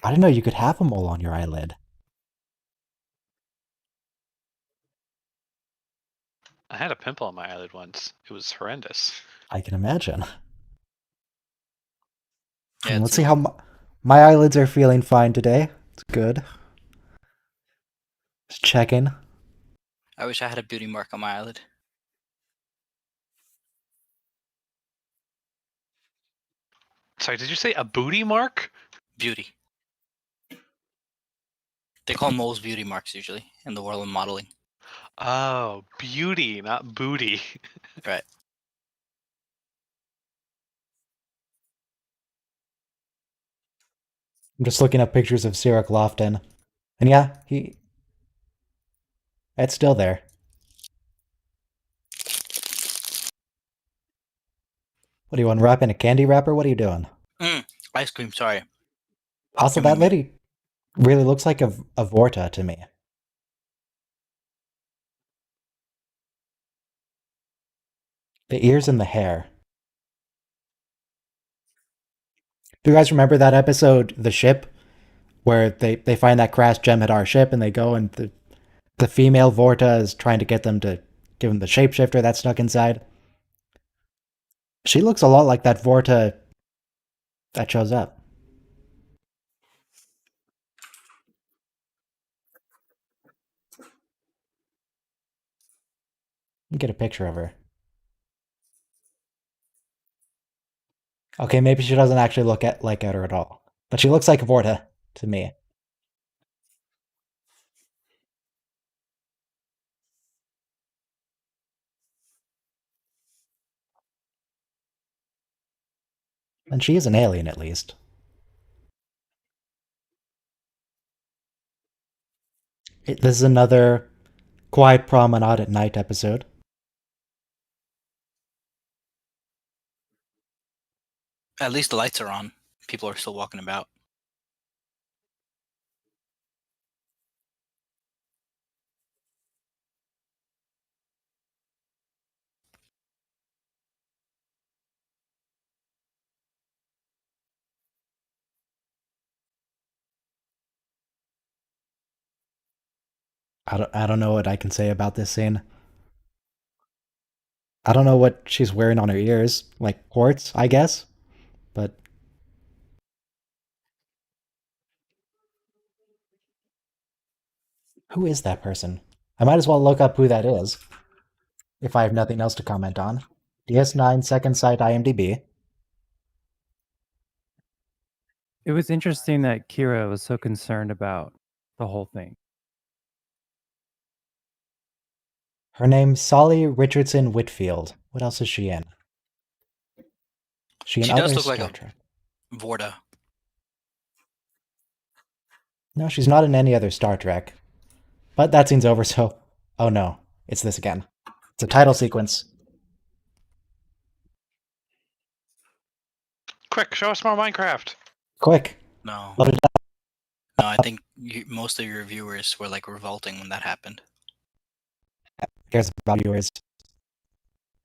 Speaker 1: I didn't know you could have a mole on your eyelid.
Speaker 2: I had a pimple on my eyelid once. It was horrendous.
Speaker 1: I can imagine.
Speaker 5: Yeah.
Speaker 1: Let's see how my eyelids are feeling fine today. It's good. Just checking.
Speaker 5: I wish I had a beauty mark on my eyelid.
Speaker 2: Sorry, did you say a booty mark?
Speaker 5: Beauty. They call moles beauty marks usually in the world of modeling.
Speaker 2: Oh, beauty, not booty.
Speaker 5: Right.
Speaker 1: I'm just looking up pictures of Cyril Lofton. And yeah, it's still there. What do you want, wrap in a candy wrapper? What are you doing?
Speaker 5: Ice cream. Sorry.
Speaker 1: Also,
Speaker 5: Give
Speaker 1: that
Speaker 5: me-
Speaker 1: lady really looks like a Vorta to me. The ears and the hair. Do you guys remember that episode, The Ship, where they find that crashed Jem'Hadar ship and they go and the female Vorta is trying to get them to give them the shapeshifter that's stuck inside? She looks a lot like that Vorta that shows up. You get a picture of her. Okay, maybe she doesn't actually look like her at all. But she looks like Vorta to me. And she is an alien, at least. This is another Quiet Promenade at Night episode.
Speaker 5: At least the lights are on. People are still walking about.
Speaker 1: I don't know what I can say about this scene. I don't know what she's wearing on her ears, like quartz, I guess. But who is that person? I might as well look up who that is if I have nothing else to comment on. DS9 second site IMDb.
Speaker 4: It was interesting that Kira was so concerned about the whole thing.
Speaker 1: Her name's Solly Richardson Whitfield. What else is she in? She in
Speaker 5: She does
Speaker 1: other
Speaker 5: look like
Speaker 1: Star
Speaker 5: a
Speaker 1: Trek.
Speaker 5: Vorta.
Speaker 1: No, she's not in any other Star Trek. But that scene's over, so... Oh no, it's this again. It's a title sequence.
Speaker 2: Quick, show us more Minecraft.
Speaker 1: Quick.
Speaker 5: No.
Speaker 1: Load it up.
Speaker 5: No, I think most of your viewers were like revolting when that happened.
Speaker 1: Who cares about viewers?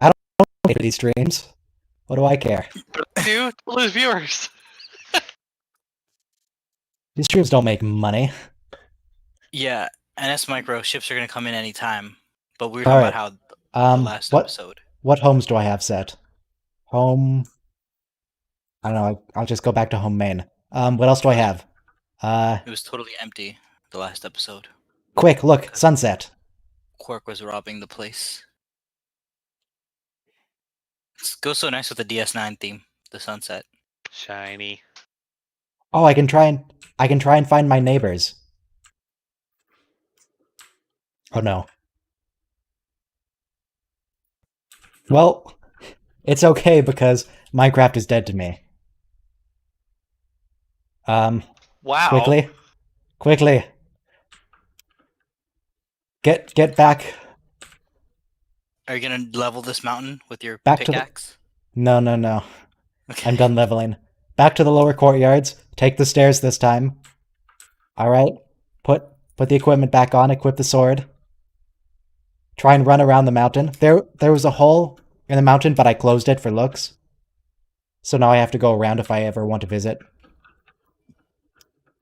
Speaker 1: I don't pay for these streams. What do I care?
Speaker 2: But I do lose viewers.
Speaker 1: These streams don't make money.
Speaker 5: Yeah, NS Micro ships are gonna come in anytime. But we were talking
Speaker 1: Alright.
Speaker 5: about how the last episode.
Speaker 1: What homes do I have set? Home... I don't know, I'll just go back to home main. What else do I have?
Speaker 5: It was totally empty the last episode.
Speaker 1: Quick, look, sunset.
Speaker 5: Quark was robbing the place. It goes so nice with the DS9 theme, the sunset.
Speaker 2: Shiny.
Speaker 1: Oh, I can try and find my neighbors. Oh no. Well, it's okay because Minecraft is dead to me.
Speaker 2: Wow.
Speaker 1: Quickly. Get back.
Speaker 5: Are you gonna level this mountain with your
Speaker 1: Back to the-
Speaker 5: pickaxe?
Speaker 1: No.
Speaker 5: Okay.
Speaker 1: I'm done leveling. Back to the lower courtyards. Take the stairs this time. Alright. Put the equipment back on, equip the sword. Try and run around the mountain. There was a hole in the mountain, but I closed it for looks. So now I have to go around if I ever want to visit.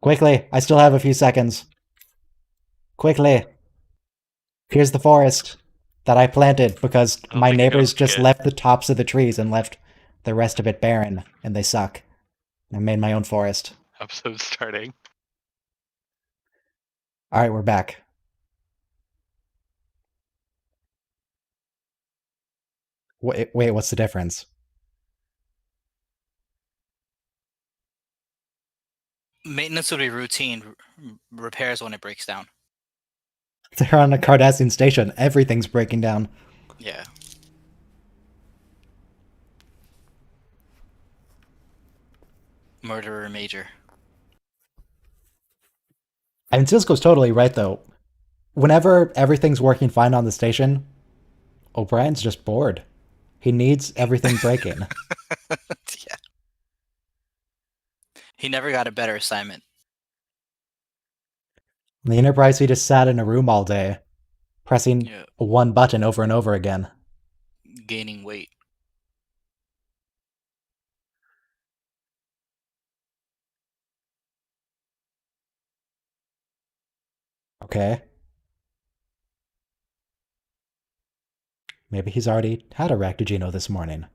Speaker 1: Quickly, I still have a few seconds. Quickly. Here's the forest that I planted because
Speaker 2: I don't
Speaker 1: my
Speaker 2: think it
Speaker 1: neighbors
Speaker 2: goes
Speaker 1: just
Speaker 2: good.
Speaker 1: left the tops of the trees and left the rest of it barren, and they suck. I made my own forest.
Speaker 2: Episode starting.
Speaker 1: Alright, we're back. Wait, what's the difference?
Speaker 5: Maintenance would be routine. Repairs when it breaks down.
Speaker 1: They're on a Cardassian station. Everything's breaking down.
Speaker 5: Yeah. Murderer Major.
Speaker 1: I mean, Cisco's totally right, though. Whenever everything's working fine on the station, O'Brien's just bored. He needs everything breaking.
Speaker 5: Yeah. He never got a better assignment.
Speaker 1: The Enterprise, he just sat in a room all day, pressing
Speaker 5: Yeah.
Speaker 1: one button over and over again.
Speaker 5: Gaining weight.
Speaker 1: Okay. Maybe he's already had a Raktajino this morning.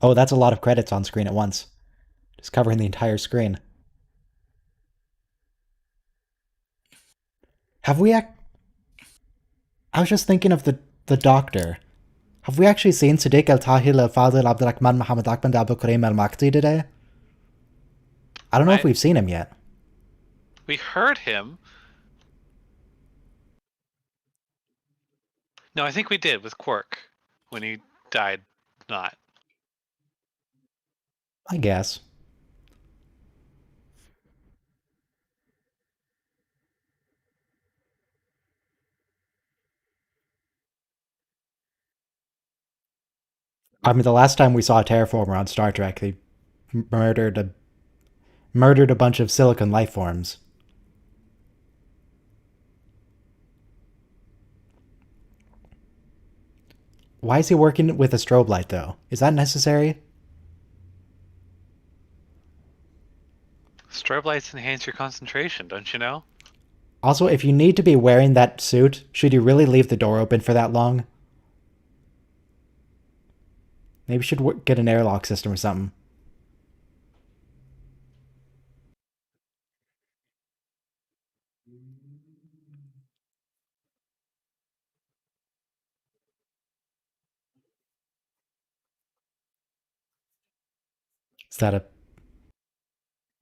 Speaker 1: Oh, that's a lot of credits on screen at once. Just covering the entire screen. Have we I was just thinking of the Doctor. Have we actually seen Sadiq al-Tahil al-Fadil Abdurrahman Muhammad Akband Abu Karim al-Makti today? I don't know if we've seen him yet.
Speaker 2: We heard him. No, I think we did with Quark when he died. Not.
Speaker 1: I guess. I mean, the last time we saw a terraformer on Star Trek, they murdered a bunch of silicon life forms. Why is he working with a strobe light, though? Is that necessary?
Speaker 2: Strobe lights enhance your concentration, don't you know?
Speaker 1: Also, if you need to be wearing that suit, should you really leave the door open for that long? Maybe you should get an airlock system or something. Is that a...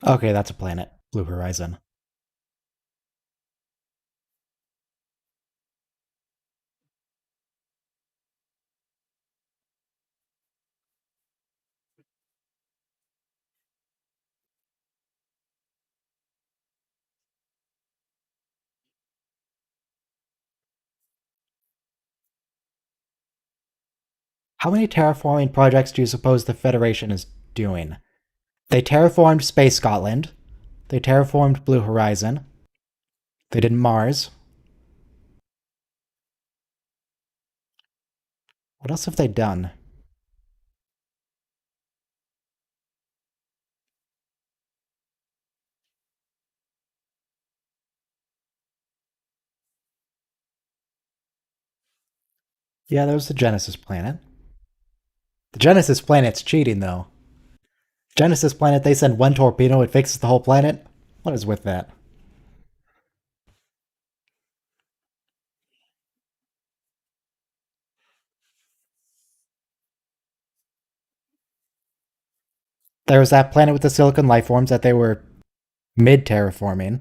Speaker 1: Okay, that's a planet. Blue Horizon. How many terraforming projects do you suppose the Federation is doing? They terraformed Space Scotland. They terraformed Blue Horizon. They did Mars. What else have they done? Yeah, there was the Genesis planet. The Genesis planet's cheating, though. Genesis planet, they send one torpedo, it fixes the whole planet. What is with that? There was that planet with the silicon life forms that they were mid-terraforming.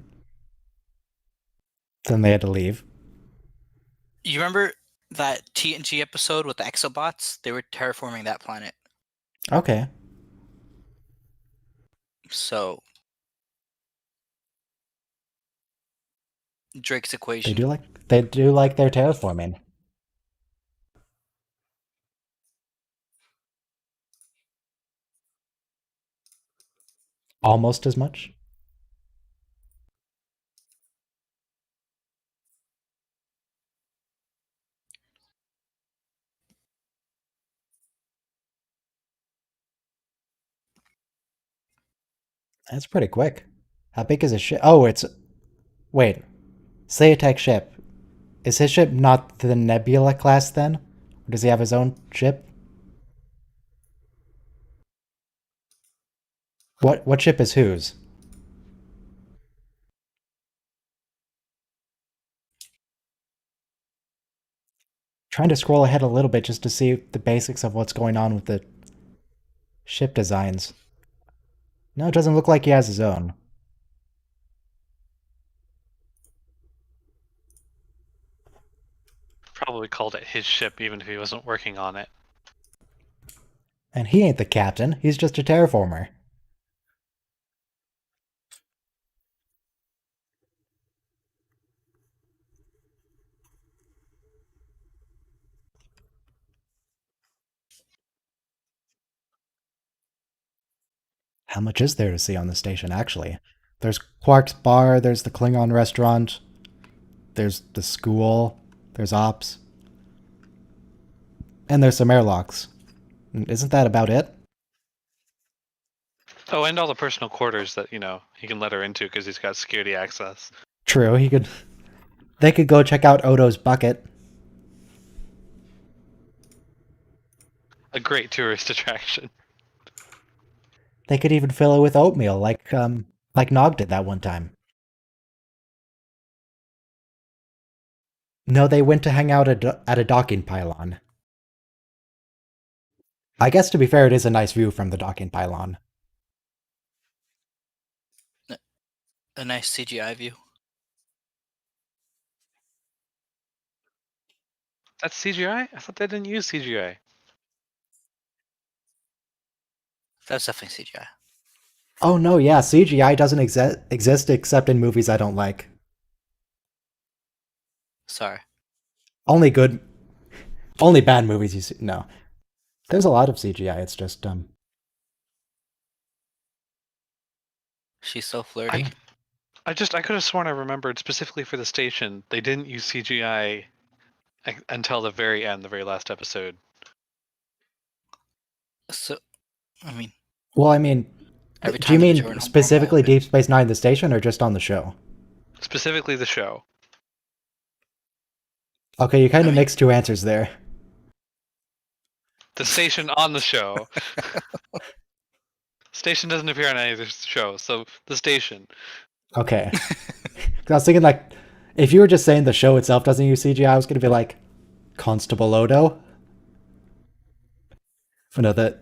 Speaker 1: Then they had to leave.
Speaker 5: You remember that TNG episode with the exobots? They were terraforming that planet.
Speaker 1: Okay.
Speaker 5: So Drake's equation.
Speaker 1: They do like their terraforming. Almost as much. That's pretty quick. How big is his ship? Oh, it's... Wait. Sayatech ship. Is his ship not the Nebula class then? Or does he have his own ship? What ship is whose? Trying to scroll ahead a little bit just to see the basics of what's going on with the ship designs. No, it doesn't look like he has his own.
Speaker 2: Probably called it his ship even if he wasn't working on it.
Speaker 1: And he ain't the captain, he's just a terraformer. How much is there to see on the station, actually? There's Quark's bar, there's the Klingon restaurant, there's the school, there's ops, and there's some airlocks. Isn't that about it?
Speaker 2: Oh, and all the personal quarters that, he can let her into because he's got security access.
Speaker 1: True, they could go check out Odo's bucket.
Speaker 2: A great tourist attraction.
Speaker 1: They could even fill it with oatmeal, like Nog did that one time. No, they went to hang out at a docking pylon. I guess to be fair, it is a nice view from the docking pylon.
Speaker 5: A nice CGI view.
Speaker 2: That's CGI? I thought they didn't use CGI.
Speaker 5: That's definitely CGI.
Speaker 1: Oh no, yeah, CGI doesn't exist except in movies I don't like.
Speaker 5: Sorry.
Speaker 1: Only bad movies you see. No. There's a lot of CGI, it's just,
Speaker 5: She's so flirty.
Speaker 2: I could have sworn I remembered specifically for the station, they didn't use CGI until the very end, the very last episode.
Speaker 5: So, I mean...
Speaker 1: Well, I mean,
Speaker 5: every
Speaker 1: do you
Speaker 5: time
Speaker 1: mean specifically Deep Space Nine, the station, or just on the show?
Speaker 2: Specifically the show.
Speaker 1: Okay, you kind
Speaker 5: I
Speaker 1: of
Speaker 5: mean-
Speaker 1: mixed two answers there.
Speaker 2: The station on the show. Station doesn't appear on any of the show, so the station.
Speaker 1: Okay. 'Cause I was thinking, like, if you were just saying the show itself doesn't use CGI, I was going to be like, Constable Odo. But no,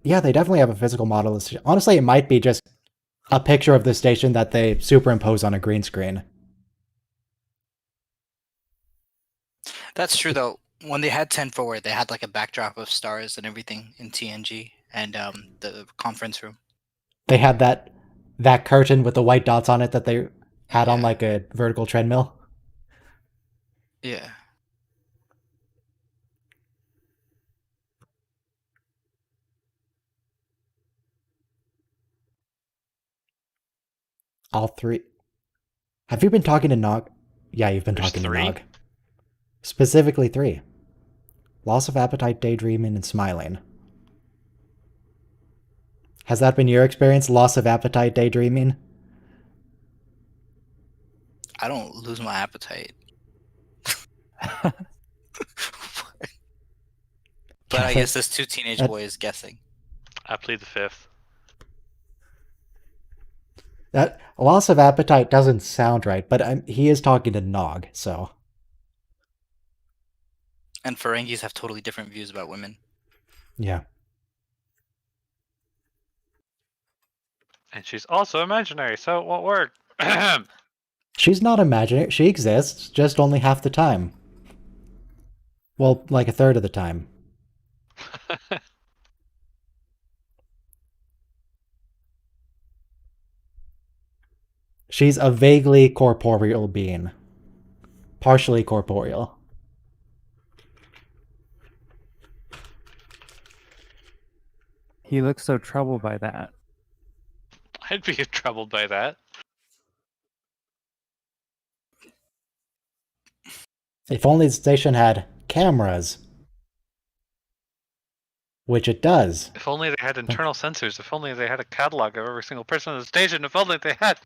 Speaker 1: yeah, they definitely have a physical model of the station. Honestly, it might be just a picture of the station that they superimpose on a green screen.
Speaker 5: That's true though. When they had 10 Forward, they had like a backdrop of stars and everything in TNG and the conference room.
Speaker 1: They had that curtain with the white dots on it that they had on
Speaker 5: Yeah.
Speaker 1: like a vertical treadmill.
Speaker 5: Yeah.
Speaker 1: All three. Have you been talking to Nog? Yeah, you've been
Speaker 2: There's
Speaker 1: talking
Speaker 2: three?
Speaker 1: to Nog. Specifically three. Loss of appetite, daydreaming, and smiling. Has that been your experience? Loss of appetite, daydreaming?
Speaker 5: I don't lose my appetite. But I guess there's two teenage
Speaker 1: That-
Speaker 5: boys guessing.
Speaker 2: I plead the fifth.
Speaker 1: That loss of appetite doesn't sound right, but he is talking to Nog, so
Speaker 5: And Ferengis have totally different views about women.
Speaker 1: yeah.
Speaker 2: And she's also imaginary, so it won't work.
Speaker 1: She's not imaginary. She exists, just only half the time. Well, like a third of the time. She's a vaguely corporeal being. Partially corporeal.
Speaker 4: He looks so troubled by that.
Speaker 2: I'd be troubled by that.
Speaker 1: If only the station had cameras. Which it does.
Speaker 2: If only they had internal sensors. If only they had a catalog of every single person on the station. If only they had.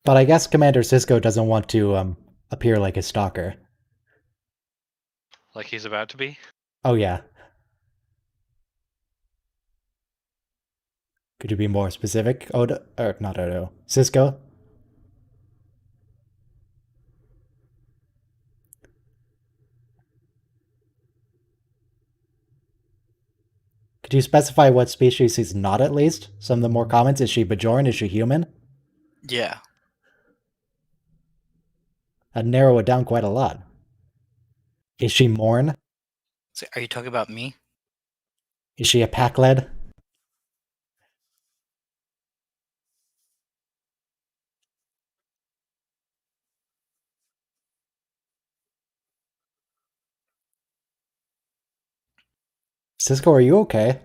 Speaker 1: But I guess Commander Sisko doesn't want to appear like a stalker.
Speaker 2: Like he's about to be.
Speaker 1: Oh yeah. Could you be more specific, Odo? Or not Odo. Sisko? Could you specify what species he's not at least? Some of the more comments. Is she Bajoran? Is she human?
Speaker 5: Yeah.
Speaker 1: I'd narrow it down quite a lot. Is she Morn?
Speaker 5: So are you talking about me?
Speaker 1: Is she a Pakled? Sisko, are you okay?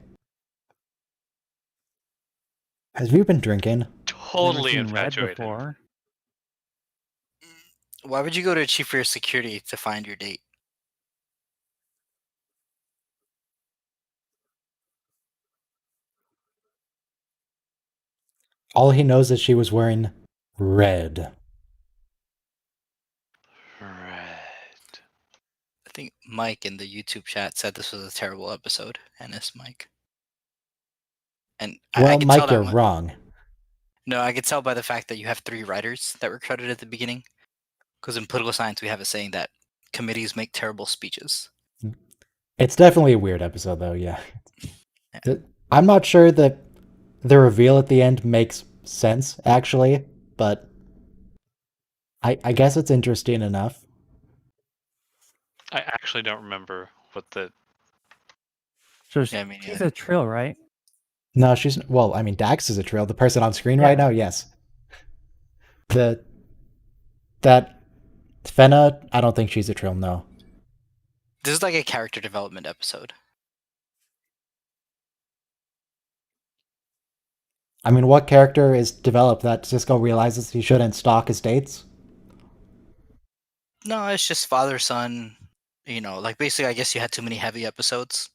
Speaker 1: Have you been drinking?
Speaker 2: Totally
Speaker 4: Never seen red
Speaker 2: infatuated.
Speaker 4: before.
Speaker 5: Why would you go to Chief for your security to find your date?
Speaker 1: All he knows is she was wearing red.
Speaker 2: Right.
Speaker 5: I think Mike in the YouTube chat said this was a terrible episode, and it's Mike. And I
Speaker 1: Well,
Speaker 5: could tell
Speaker 1: Mike,
Speaker 5: that
Speaker 1: you're
Speaker 5: one-
Speaker 1: wrong.
Speaker 5: No, I could tell by the fact that you have 3 writers that were credited at the beginning. Because in political science, we have a saying that committees make terrible speeches.
Speaker 1: It's definitely a weird episode, though, yeah.
Speaker 5: Yeah.
Speaker 1: I'm not sure that the reveal at the end makes sense, actually, but I guess it's interesting enough.
Speaker 2: I actually don't remember what the.
Speaker 4: So
Speaker 5: Yeah, I mean,
Speaker 4: she's
Speaker 5: yeah.
Speaker 4: a trill, right?
Speaker 1: No, she's... Well, I mean, Dax is a trail. The person on screen right
Speaker 4: Yeah.
Speaker 1: now, yes. That Fenna, I don't think she's a trail, no.
Speaker 5: This is like a character development episode.
Speaker 1: I mean, what character is developed that Sisko realizes he shouldn't stalk his dates?
Speaker 5: No, it's just father son. You know, like basically, I guess you had too many heavy episodes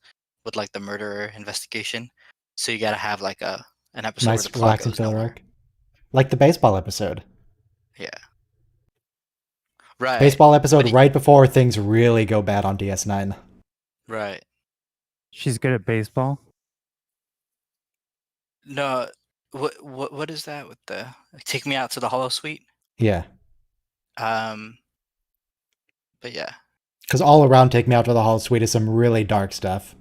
Speaker 5: with like the murder investigation, so you gotta have like an episode
Speaker 1: Nice,
Speaker 5: where the plot
Speaker 1: relaxing
Speaker 5: goes
Speaker 1: filler
Speaker 5: nowhere.
Speaker 1: arc. Like the baseball episode.
Speaker 5: Yeah. Right.
Speaker 1: Baseball episode
Speaker 5: But he-
Speaker 1: right before things really go bad on DS9.
Speaker 5: Right.
Speaker 4: She's good at baseball.
Speaker 5: No. What is that with the take me out to the Hollow Suite?
Speaker 1: Yeah.
Speaker 5: Um. But yeah.
Speaker 1: Because all around Take Me Out to the Hall Suite is some really dark stuff.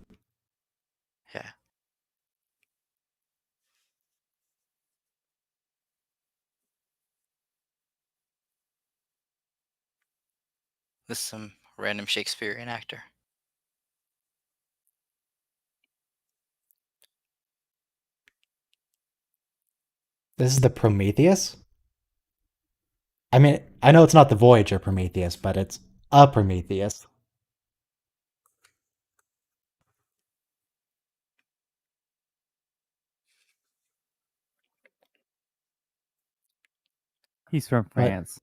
Speaker 5: Yeah. This is some random Shakespearean actor.
Speaker 1: This is the Prometheus? I mean, I know it's not the Voyager Prometheus, but it's a Prometheus.
Speaker 4: He's from
Speaker 1: What?
Speaker 4: France.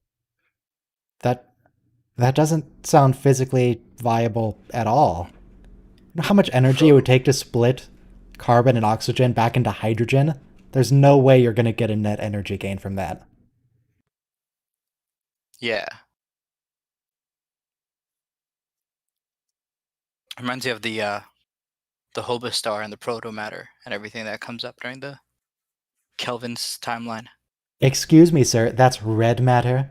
Speaker 1: That doesn't sound physically viable at all. You know how much energy it would take to split carbon and oxygen back into hydrogen? There's no way you're going to get a net energy gain from that.
Speaker 5: Yeah. Reminds you of the Hobus star and the proto matter and everything that comes up during the Kelvin's timeline.
Speaker 1: Excuse me, sir, that's red matter?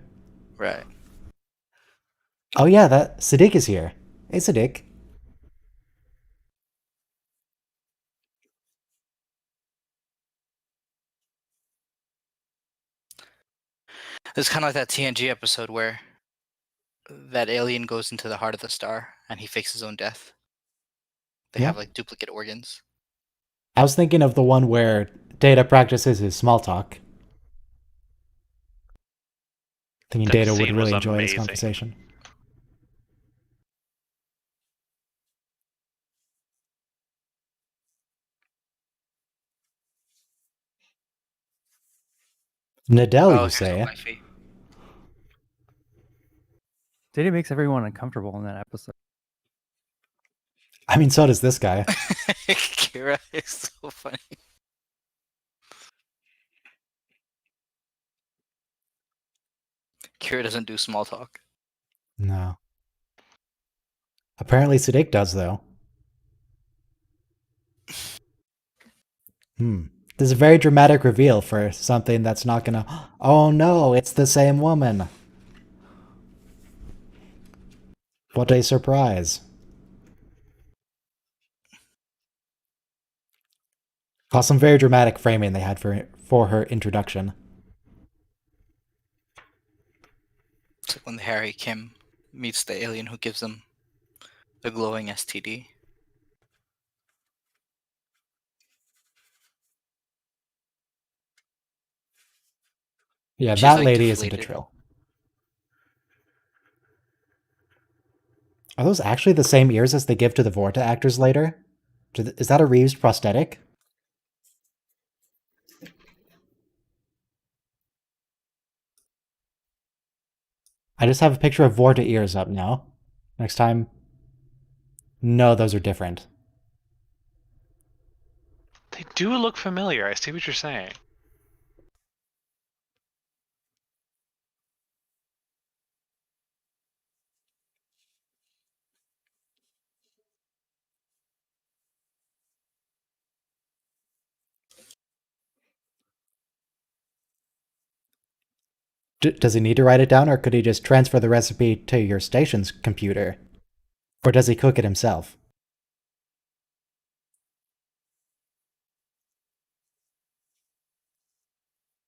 Speaker 5: Right.
Speaker 1: Oh yeah, that Siddiq is here. Hey, Siddiq.
Speaker 5: It's kind of like that TNG episode where that alien goes into the heart of the star and he fakes his own death. They
Speaker 1: Yeah.
Speaker 5: have like duplicate organs.
Speaker 1: I was thinking of the one where Data practices his small talk. Thinking
Speaker 2: That
Speaker 1: Data would
Speaker 2: scene was
Speaker 1: really enjoy this
Speaker 2: amazing.
Speaker 1: conversation. Nadell, you
Speaker 5: here's
Speaker 1: say?
Speaker 5: wifey.
Speaker 4: Data makes everyone uncomfortable in that episode.
Speaker 1: I mean, so does this guy.
Speaker 5: Kira is so funny. Kira doesn't do small talk.
Speaker 1: No. Apparently Siddiq does, though. This is a very dramatic reveal for something that's not gonna... Oh no, it's the same woman. What a surprise. Some very dramatic framing they had for her introduction.
Speaker 5: It's like when Harry Kim meets the alien who gives him the glowing STD.
Speaker 1: Yeah,
Speaker 5: She's,
Speaker 1: that
Speaker 5: like,
Speaker 1: lady isn't a
Speaker 5: deflated.
Speaker 1: Trill. Are those actually the same ears as they give to the Vorta actors later? Is that a Reeves prosthetic? I just have a picture of Vorta ears up now. Next time... No, those are different.
Speaker 2: They do look familiar. I see what you're saying.
Speaker 1: Does he need to write it down, or could he just transfer the recipe to your station's computer? Or does he cook it himself?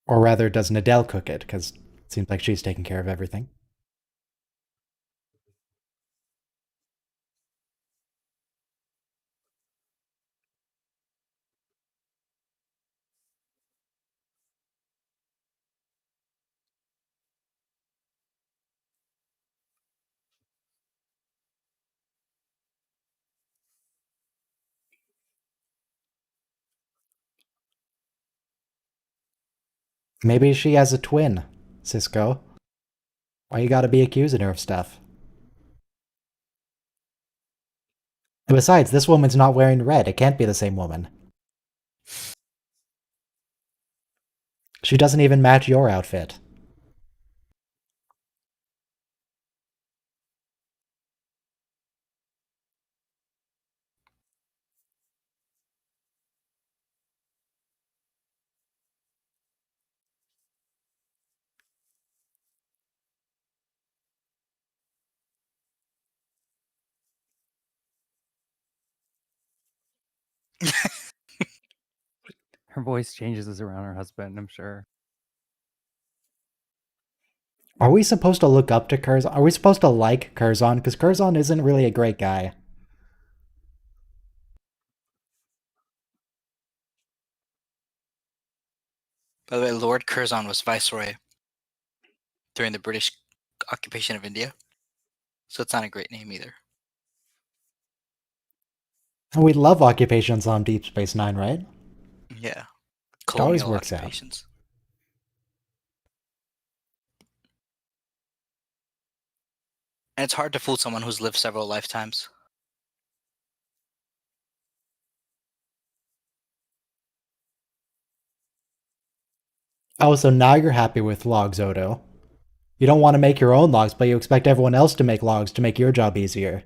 Speaker 1: Or rather, does Nadell cook it? Because it seems like she's taking care of everything. Maybe she has a twin, Cisco. Why you gotta be accusing her of stuff? And besides, this woman's not wearing red. It can't be the same woman. She doesn't even match your outfit.
Speaker 4: Her voice changes around her husband, I'm sure.
Speaker 1: Are we supposed to look up to Curzon? Are we supposed to like Curzon? Because Curzon isn't really a great guy.
Speaker 5: By the way, Lord Curzon was viceroy during the British occupation of India, so it's not a great name either.
Speaker 1: We love occupations on Deep Space Nine, right?
Speaker 5: Yeah,
Speaker 1: It always
Speaker 5: colonial
Speaker 1: works out.
Speaker 5: occupations. And it's hard to fool someone who's lived several lifetimes.
Speaker 1: Oh, so now you're happy with logs, Odo. You don't want to make your own logs, but you expect everyone else to make logs to make your job easier.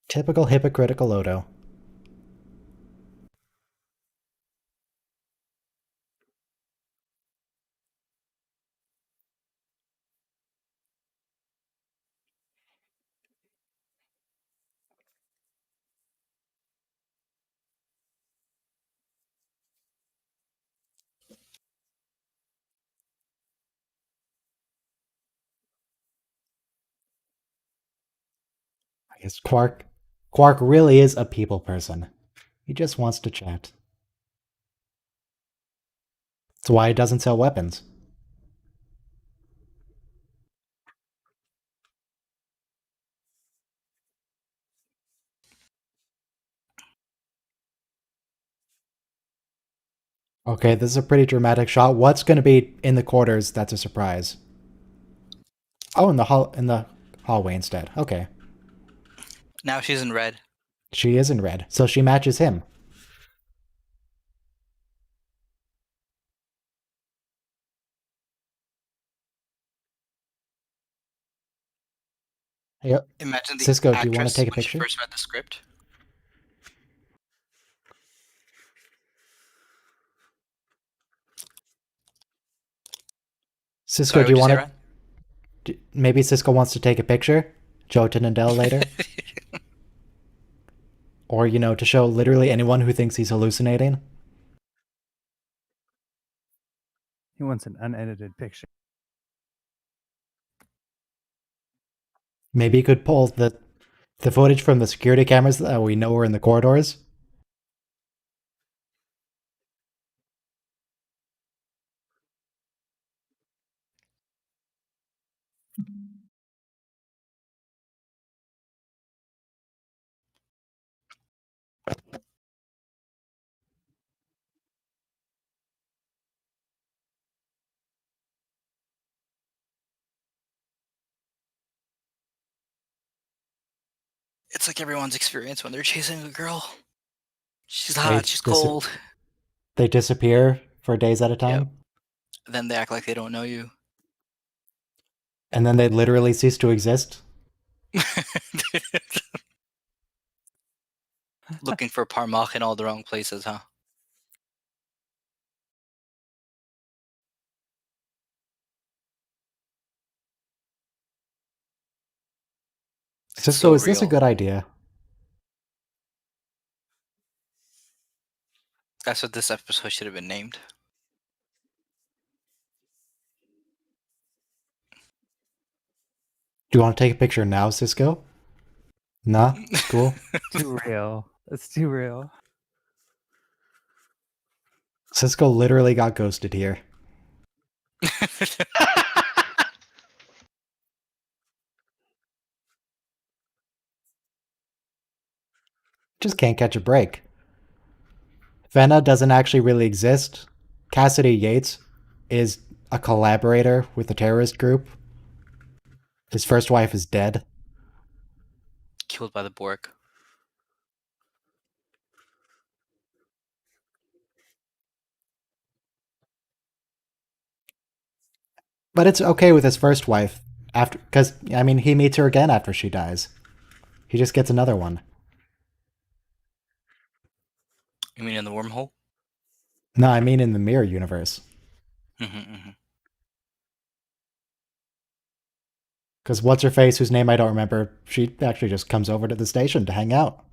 Speaker 1: Typical hypocritical Odo. I guess Quark really is a people person. He just wants to chat. That's why he doesn't sell weapons. Okay, this is a pretty dramatic shot. What's going to be in the quarters that's a surprise? Oh, in the hallway instead. Okay.
Speaker 5: Now she's in red.
Speaker 1: She is in red, so she matches him. Yep.
Speaker 5: Imagine the
Speaker 1: Cisco, do you
Speaker 5: actress
Speaker 1: want to take a
Speaker 5: when she
Speaker 1: picture?
Speaker 5: first read the script.
Speaker 1: Cisco,
Speaker 5: Sorry,
Speaker 1: do you
Speaker 5: what'd
Speaker 1: want
Speaker 5: say,
Speaker 1: to? Maybe Cisco wants to take a picture? Jotun and Dell later?
Speaker 5: Ryan?
Speaker 1: Or, to show literally anyone who thinks he's hallucinating?
Speaker 4: He wants an unedited picture.
Speaker 1: Maybe he could pull the footage from the security cameras that we know are in the corridors?
Speaker 5: It's like everyone's experience when they're chasing a girl. She's
Speaker 1: They
Speaker 5: hot, she's cold.
Speaker 1: They disappear for days at a time?
Speaker 5: Yep. Then they act like they don't know you.
Speaker 1: And then they literally cease to exist?
Speaker 5: Looking for Parmach in all the wrong places, huh? It's
Speaker 1: Cisco,
Speaker 5: so
Speaker 1: is this a
Speaker 5: real.
Speaker 1: good idea?
Speaker 5: That's what this episode should have been named.
Speaker 1: Do you want to take a picture now, Cisco? Nah? Cool.
Speaker 4: Too real. It's too real.
Speaker 1: Cisco literally got ghosted here. Just can't catch a break. Fenna doesn't actually really exist. Cassidy Yates is a collaborator with the terrorist group. His first wife is dead.
Speaker 5: Killed by the Borg.
Speaker 1: But it's okay with his first wife after, because he meets her again after she dies. He just gets another one.
Speaker 5: You mean in the wormhole?
Speaker 1: No, I mean in the mirror universe. Because what's her face, whose name I don't remember, she actually just comes over to the station to hang out.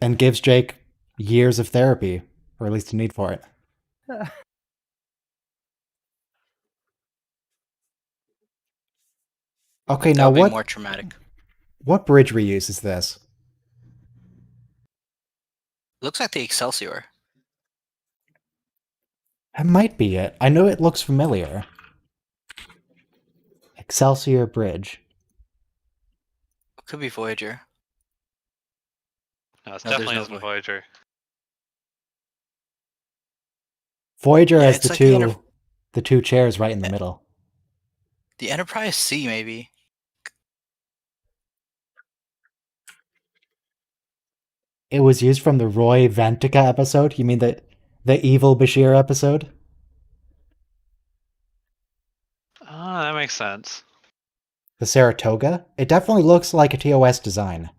Speaker 1: and gives Jake years of therapy, or at least a need for it. Okay,
Speaker 5: That
Speaker 1: now
Speaker 5: would be more traumatic.
Speaker 1: what bridge reuse is this?
Speaker 5: Looks like the Excelsior.
Speaker 1: That might be it. I know it looks familiar. Excelsior Bridge.
Speaker 5: Could be Voyager.
Speaker 2: No, it
Speaker 5: No, there's
Speaker 2: definitely
Speaker 5: no
Speaker 2: isn't Voyager.
Speaker 1: Voyager
Speaker 5: Yeah,
Speaker 1: has
Speaker 5: it's
Speaker 1: the
Speaker 5: like
Speaker 1: the two chairs right in the middle.
Speaker 5: The Enterprise C, maybe.
Speaker 1: It was used from the Roy Vantica episode. You mean the evil Bashir episode?
Speaker 2: Oh, that makes sense.
Speaker 1: The Saratoga? It definitely looks like a TOS design.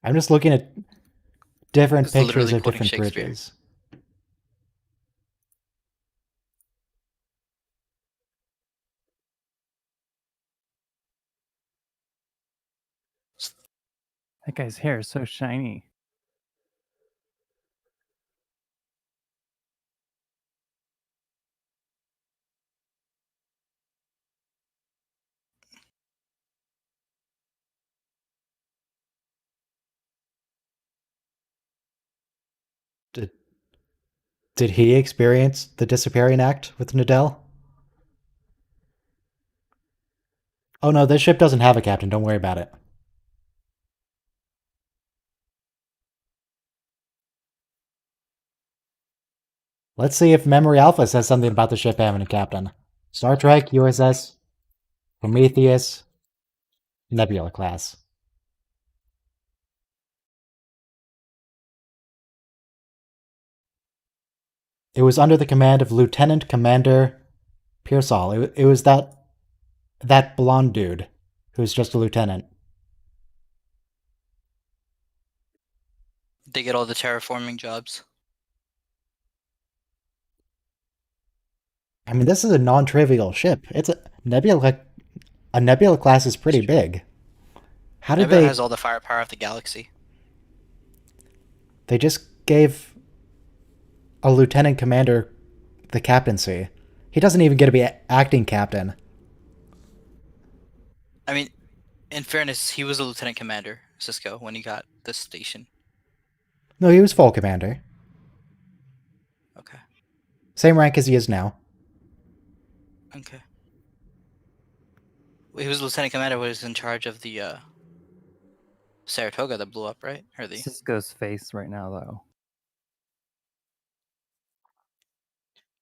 Speaker 1: I'm just looking at different
Speaker 5: It's
Speaker 1: pictures
Speaker 5: literally
Speaker 1: of
Speaker 5: quoting
Speaker 1: different
Speaker 5: Shakespeare.
Speaker 1: bridges.
Speaker 4: That guy's hair is so shiny.
Speaker 1: Did he experience the disappearing act with Nadell? Oh no, this ship doesn't have a captain. Don't worry about it. Let's see if Memory Alpha says something about the ship having a captain. Star Trek, USS, Prometheus, Nebula class. It was under the command of Lieutenant Commander Pearsall. It was that blonde dude who's just a lieutenant.
Speaker 5: They get all the terraforming jobs.
Speaker 1: I mean, this is a non-trivial ship. It's a Nebula class is pretty big. How did
Speaker 5: Nebula
Speaker 1: they?
Speaker 5: has all the firepower of the galaxy.
Speaker 1: They just gave a lieutenant commander the captaincy. He doesn't even get to be acting captain.
Speaker 5: I mean, in fairness, he was a lieutenant commander, Cisco, when he got this station.
Speaker 1: No, he was full commander.
Speaker 5: Okay.
Speaker 1: Same rank as he is now.
Speaker 5: Okay. He was lieutenant commander, was in charge of the Saratoga that blew up, right? Or the
Speaker 4: Cisco's face right now, though.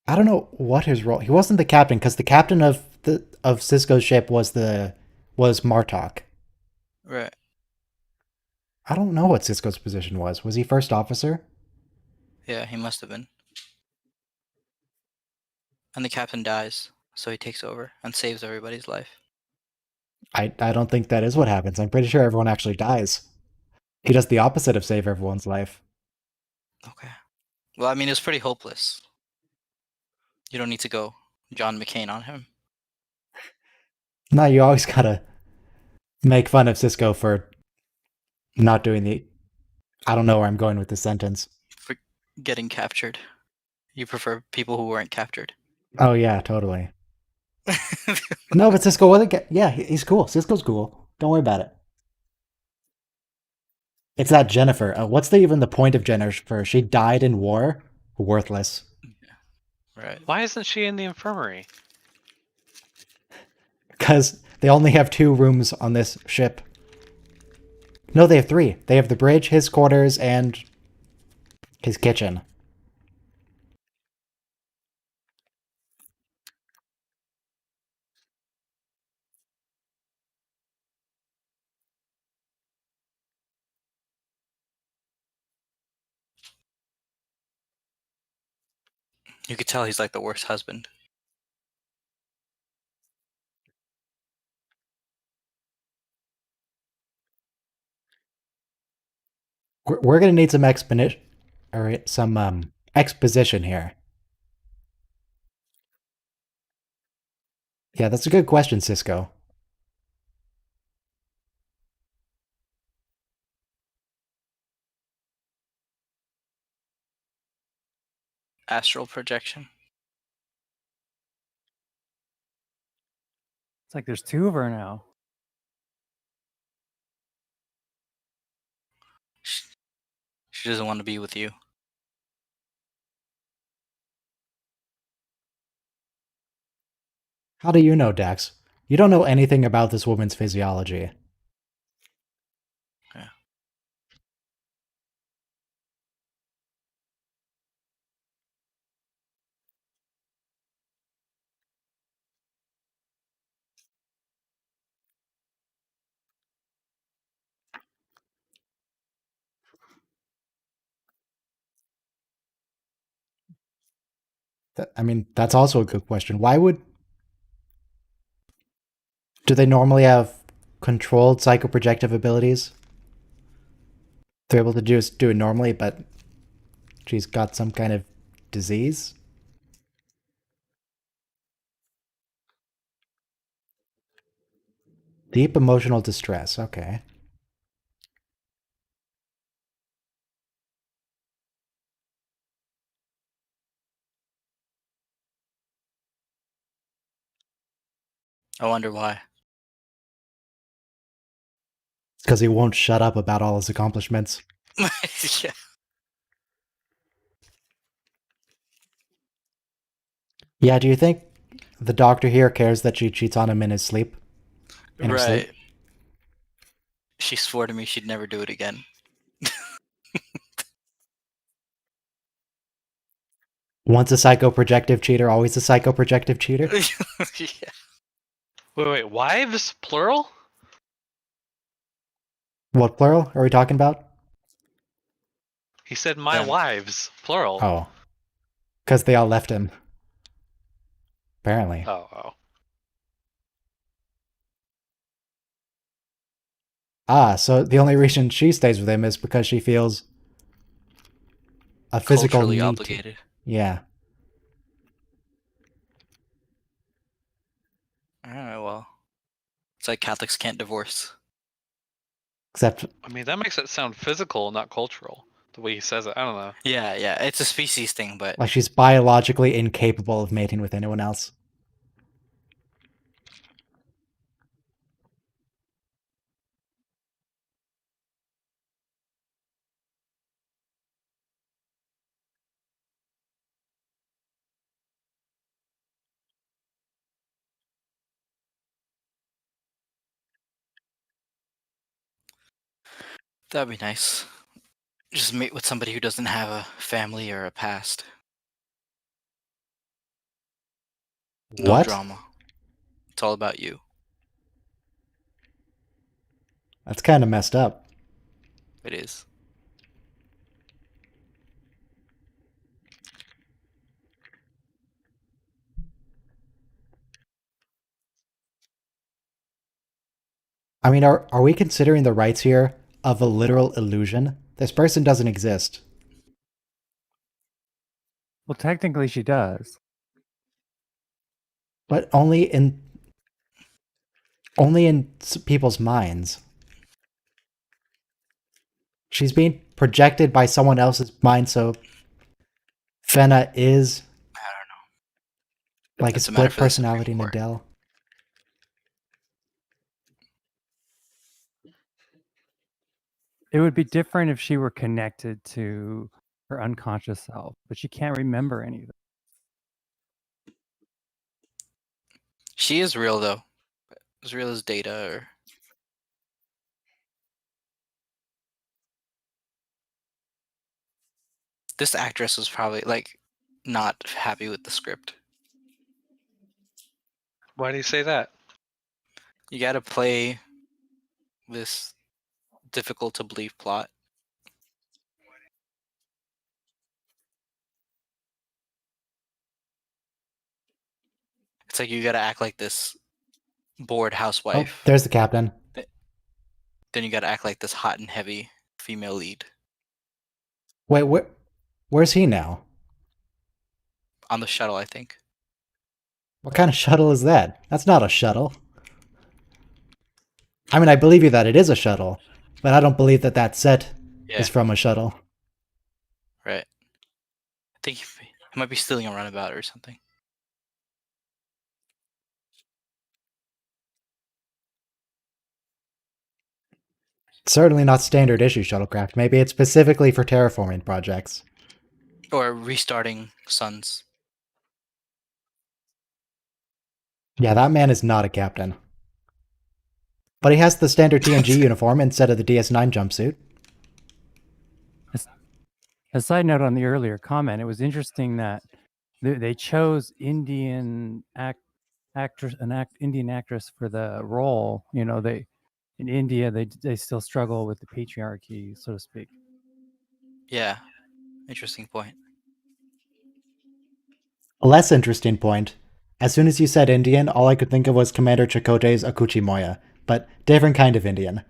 Speaker 1: I don't know what his role. He wasn't the captain because the captain of Cisco's ship was Martok.
Speaker 5: right.
Speaker 1: I don't know what Cisco's position was. Was he first officer?
Speaker 5: Yeah, he must have been. And the captain dies, so he takes over and saves everybody's life.
Speaker 1: I don't think that is what happens. I'm pretty sure everyone actually dies. He does the opposite of save everyone's life.
Speaker 5: Okay. Well, I mean, it's pretty hopeless. You don't need to go John McCain on him.
Speaker 1: No, you always gotta make fun of Cisco for not doing the. I don't know where I'm going with this sentence.
Speaker 5: For getting captured. You prefer people who weren't captured.
Speaker 1: Oh yeah, totally. No, but Cisco wasn't. Yeah, he's cool. Cisco's cool. Don't worry about it. It's that Jennifer. What's even the point of Jennifer? She died in war. Worthless.
Speaker 5: Right.
Speaker 2: Why isn't she in the infirmary?
Speaker 1: Because they only have 2 rooms on this ship. No, they have 3. They have the bridge, his quarters, and his kitchen.
Speaker 5: You could tell he's like the worst husband.
Speaker 1: We're gonna need some exposition here. Yeah, that's a good question, Cisco.
Speaker 5: Astral projection.
Speaker 4: It's like there's two of her now.
Speaker 5: She doesn't want to be with you.
Speaker 1: How do you know, Dax? You don't know anything about this woman's physiology.
Speaker 5: Yeah.
Speaker 1: I mean, that's also a good question. Why would... Do they normally have controlled psychoprojective abilities? They're able to just do it normally, but she's got some kind of disease? Deep emotional distress, okay.
Speaker 5: I wonder why.
Speaker 1: It's because he won't shut up about all his accomplishments.
Speaker 5: Yeah.
Speaker 1: Yeah, do you think the doctor here cares that she cheats on him in his sleep? In her sleep?
Speaker 5: Right. She swore to me she'd never do it again.
Speaker 1: Once a psychoprojective cheater, always a psychoprojective cheater?
Speaker 5: Yeah.
Speaker 2: Wait, wives plural?
Speaker 1: What plural are we talking about?
Speaker 2: He said my
Speaker 5: Them.
Speaker 2: wives plural.
Speaker 1: Oh. Because they all left him. Apparently.
Speaker 2: Oh.
Speaker 1: Ah, so the only reason she stays with him is because she feels a physical
Speaker 5: Culturally
Speaker 1: need
Speaker 5: obligated.
Speaker 1: to. Yeah.
Speaker 5: Alright, well. It's like Catholics can't divorce.
Speaker 1: Except,
Speaker 2: I mean, that makes it sound physical, not cultural. The way he says it, I don't know.
Speaker 5: Yeah, it's a species thing, but
Speaker 1: like, she's biologically incapable of mating with anyone else.
Speaker 5: that'd be nice. Just mate with somebody who doesn't have a family or a past. No
Speaker 1: What?
Speaker 5: drama. It's all about you.
Speaker 1: That's kind of messed up.
Speaker 5: It is.
Speaker 1: I mean, are we considering the rights here of a literal illusion? This person doesn't exist.
Speaker 4: Well, technically she does.
Speaker 1: But only in people's minds. She's being projected by someone else's mind, so Fenna is
Speaker 5: I don't know.
Speaker 1: like a
Speaker 5: That's a matter
Speaker 1: split
Speaker 5: for the Supreme
Speaker 1: personality in
Speaker 5: Court.
Speaker 1: Adele.
Speaker 4: It would be different if she were connected to her unconscious self, but she can't remember anything.
Speaker 5: She is real though. As real as Data or this actress was probably like not happy with the script.
Speaker 2: Why do you say that?
Speaker 5: You gotta play this difficult to believe plot. It's like you gotta act like this bored
Speaker 1: Oh,
Speaker 5: housewife.
Speaker 1: there's the captain.
Speaker 5: Then you gotta act like this hot and heavy female lead
Speaker 1: Wait, where's he now?
Speaker 5: on the shuttle, I think.
Speaker 1: What kind of shuttle is that? That's not a shuttle. I mean, I believe you that it is a shuttle, but I don't believe that that set
Speaker 5: Yeah,
Speaker 1: is from a shuttle.
Speaker 5: right. I think he might be stealing a runabout or something.
Speaker 1: Certainly not standard issue shuttlecraft. Maybe it's specifically for terraforming projects.
Speaker 5: Or restarting suns.
Speaker 1: Yeah, that man is not a captain. But he has the standard TNG uniform instead of the DS9 jumpsuit.
Speaker 4: A side note on the earlier comment, it was interesting that they chose Indian Indian actress for the role. You know, they in India they still struggle with the patriarchy, so to speak.
Speaker 5: Yeah, interesting point.
Speaker 1: A less interesting point. As soon as you said Indian, all I could think of was Commander Chakotay's Akuchi Moya, but different kind of Indian.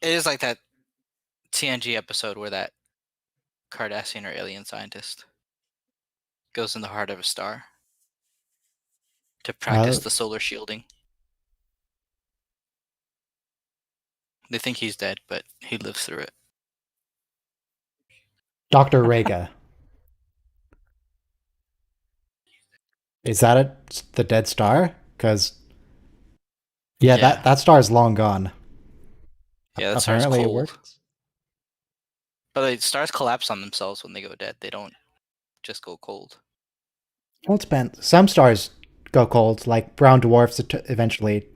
Speaker 5: It is like that TNG episode where that Cardassian or alien scientist goes in the heart of a star to practice the solar shielding. They think he's dead, but he lives through it.
Speaker 1: Dr. Rega. Is that it? The dead star? Because yeah,
Speaker 5: Yeah.
Speaker 1: that star is long gone.
Speaker 5: Yeah, that star's
Speaker 1: Apparently it
Speaker 5: cold.
Speaker 1: works.
Speaker 5: But like, stars collapse on themselves when they go dead. They don't just go cold.
Speaker 1: Well, it depends. Some stars go cold, like brown dwarfs eventually.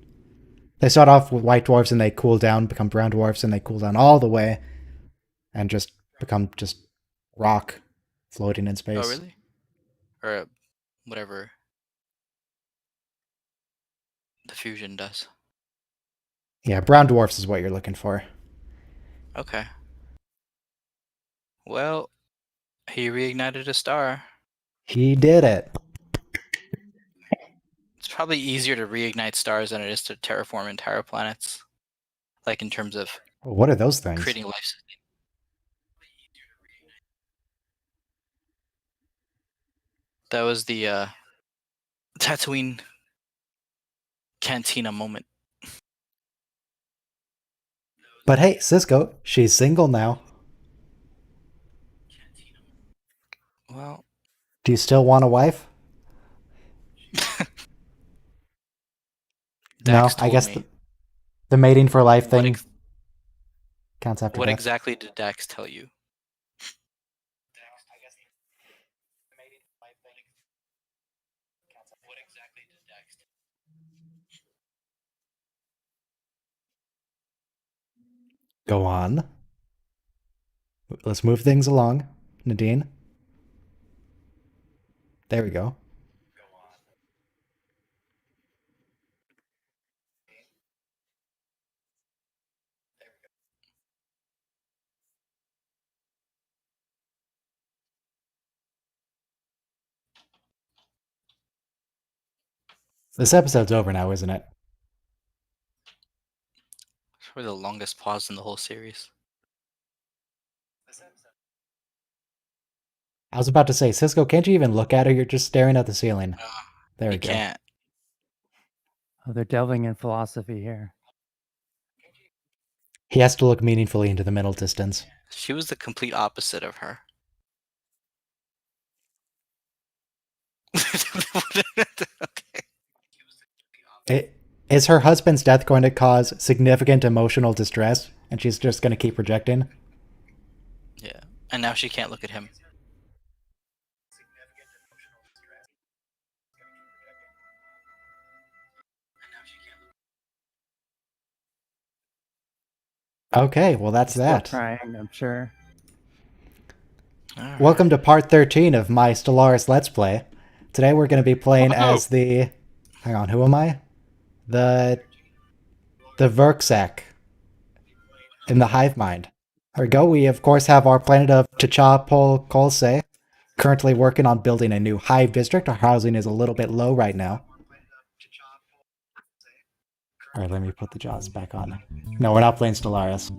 Speaker 1: They start off with white dwarfs and they cool down, become brown dwarfs, and they cool down all the way and just become just rock floating in space.
Speaker 5: Oh, really? Or whatever the fusion does.
Speaker 1: Yeah, brown dwarfs is what you're looking for.
Speaker 5: Okay. Well, he reignited a star.
Speaker 1: He did it.
Speaker 5: It's probably easier to reignite stars than it is to terraform entire planets. Like in terms of
Speaker 1: What are those things?
Speaker 5: creating life. That was the Tatooine cantina moment.
Speaker 1: But hey, Cisco, she's single now.
Speaker 5: Well,
Speaker 1: Do you still want a wife?
Speaker 5: Dax
Speaker 1: No, I guess
Speaker 5: told me.
Speaker 1: the mating for life
Speaker 5: What
Speaker 1: thing
Speaker 5: ex-
Speaker 1: counts after
Speaker 5: What
Speaker 1: death.
Speaker 5: exactly did Dax tell you?
Speaker 1: Go on. Let's move things along, Nadine. There we go. This episode's over now, isn't it?
Speaker 5: It's probably the longest pause in the whole series.
Speaker 1: I was about to say, Cisco, can't you even look at her? You're just staring at the ceiling. There we
Speaker 5: You
Speaker 1: go.
Speaker 5: can't.
Speaker 4: Oh, they're delving in philosophy here.
Speaker 1: He has to look meaningfully into the middle distance.
Speaker 5: She was the complete opposite of her. Okay.
Speaker 1: Is her husband's death going to cause significant emotional distress, and she's just going to keep projecting?
Speaker 5: Yeah. And now she can't look at him.
Speaker 1: Okay, well that's
Speaker 4: Still
Speaker 1: that.
Speaker 4: crying, I'm sure.
Speaker 5: Alright.
Speaker 1: Welcome to part 13 of my Stellaris Let's Play. Today we're going to be playing
Speaker 2: Whoa.
Speaker 1: as the... Hang on, who am I? The Verksak in the Hive Mind. There we go. We, of course, have our planet of Chachapol Kolse. Currently working on building a new hive district. Our housing is a little bit low right now. Alright, let me put the jaws back on. No, we're not playing Stellaris.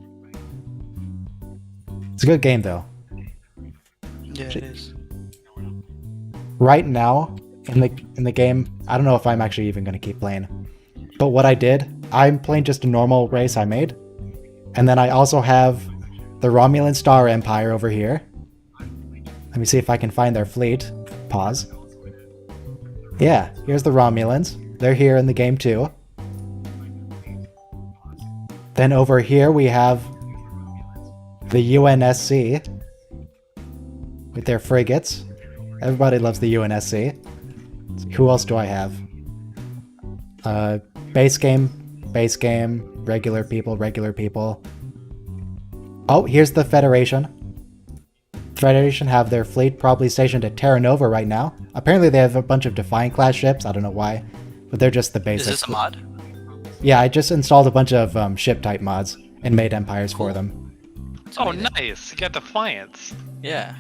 Speaker 1: It's a good game, though.
Speaker 5: Yeah, it is.
Speaker 1: right now in the game, I don't know if I'm actually even going to keep playing. But what I did, I'm playing just a normal race I made. And then I also have the Romulan Star Empire over here. Let me see if I can find their fleet. Pause. Yeah, here's the Romulans. They're here in the game too. Then over here we have the UNSC with their frigates. Everybody loves the UNSC. Who else do I have? Base game, regular people. Oh, here's the Federation. Federation have their fleet probably stationed at Terra Nova right now. Apparently they have a bunch of Defiant class ships, I don't know why, but they're just the basic.
Speaker 5: Is this a mod?
Speaker 1: Yeah, I just installed a bunch of ship type mods and made empires for them.
Speaker 2: Oh, nice! You got Defiance.
Speaker 5: Yeah.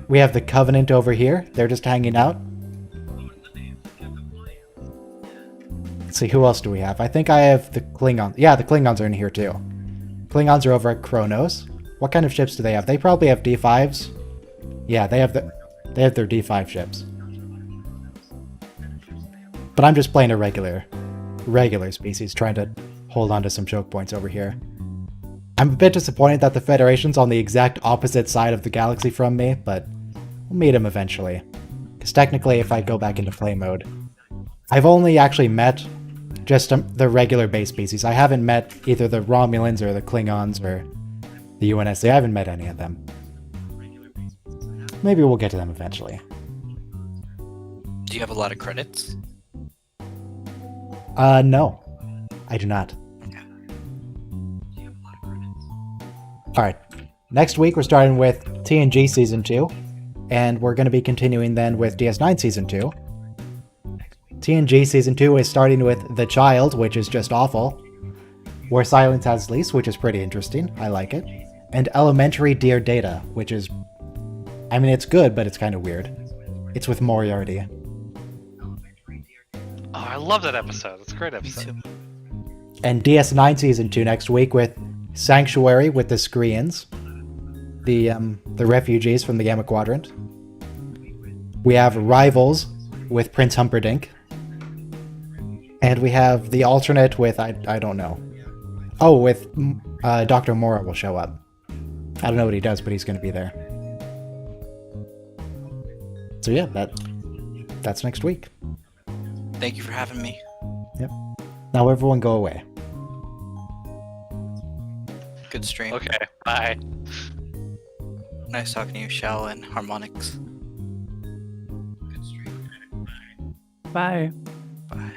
Speaker 1: We have the Covenant over here. They're just hanging out. Let's see, who else do we have? I think I have the Klingons. Yeah, the Klingons are in here too. Klingons are over at Kronos. What kind of ships do they have? They probably have D5s. Yeah, they have their D5 ships. But I'm just playing a regular species, trying to hold on to some choke points over here. I'm a bit disappointed that the Federation's on the exact opposite side of the galaxy from me, but we'll meet him eventually. Because technically, if I go back into play mode, I've only actually met just the regular base species. I haven't met either the Romulans or the Klingons or the UNSC. I haven't met any of them. Maybe we'll get to them eventually.
Speaker 5: Do you have a lot of credits?
Speaker 1: No. I do not. Alright. Next week we're starting with TNG Season 2. And we're going to be continuing then with DS9 Season 2. TNG Season 2 is starting with The Child, which is just awful. Where Silence Has Lease, which is pretty interesting. I like it. And Elementary Dear Data, which is... I mean, it's good, but it's kind of weird. It's with Moriarty.
Speaker 2: Oh, I love that episode. It's a great episode.
Speaker 1: And DS9 Season 2 next week with Sanctuary with the Skreans. The refugees from the Gamma Quadrant. We have Rivals with Prince Humperdinck. And we have the alternate with, I don't know. Oh, with Dr. Mora will show up. I don't know what he does, but he's going to be there. So yeah, that's next week.
Speaker 5: Thank you for having me.
Speaker 1: Yep. Now everyone go away.
Speaker 5: Good stream.
Speaker 2: Okay, bye.
Speaker 5: Nice talking to you, Shell and Harmonix.
Speaker 4: Bye.
Speaker 5: Bye.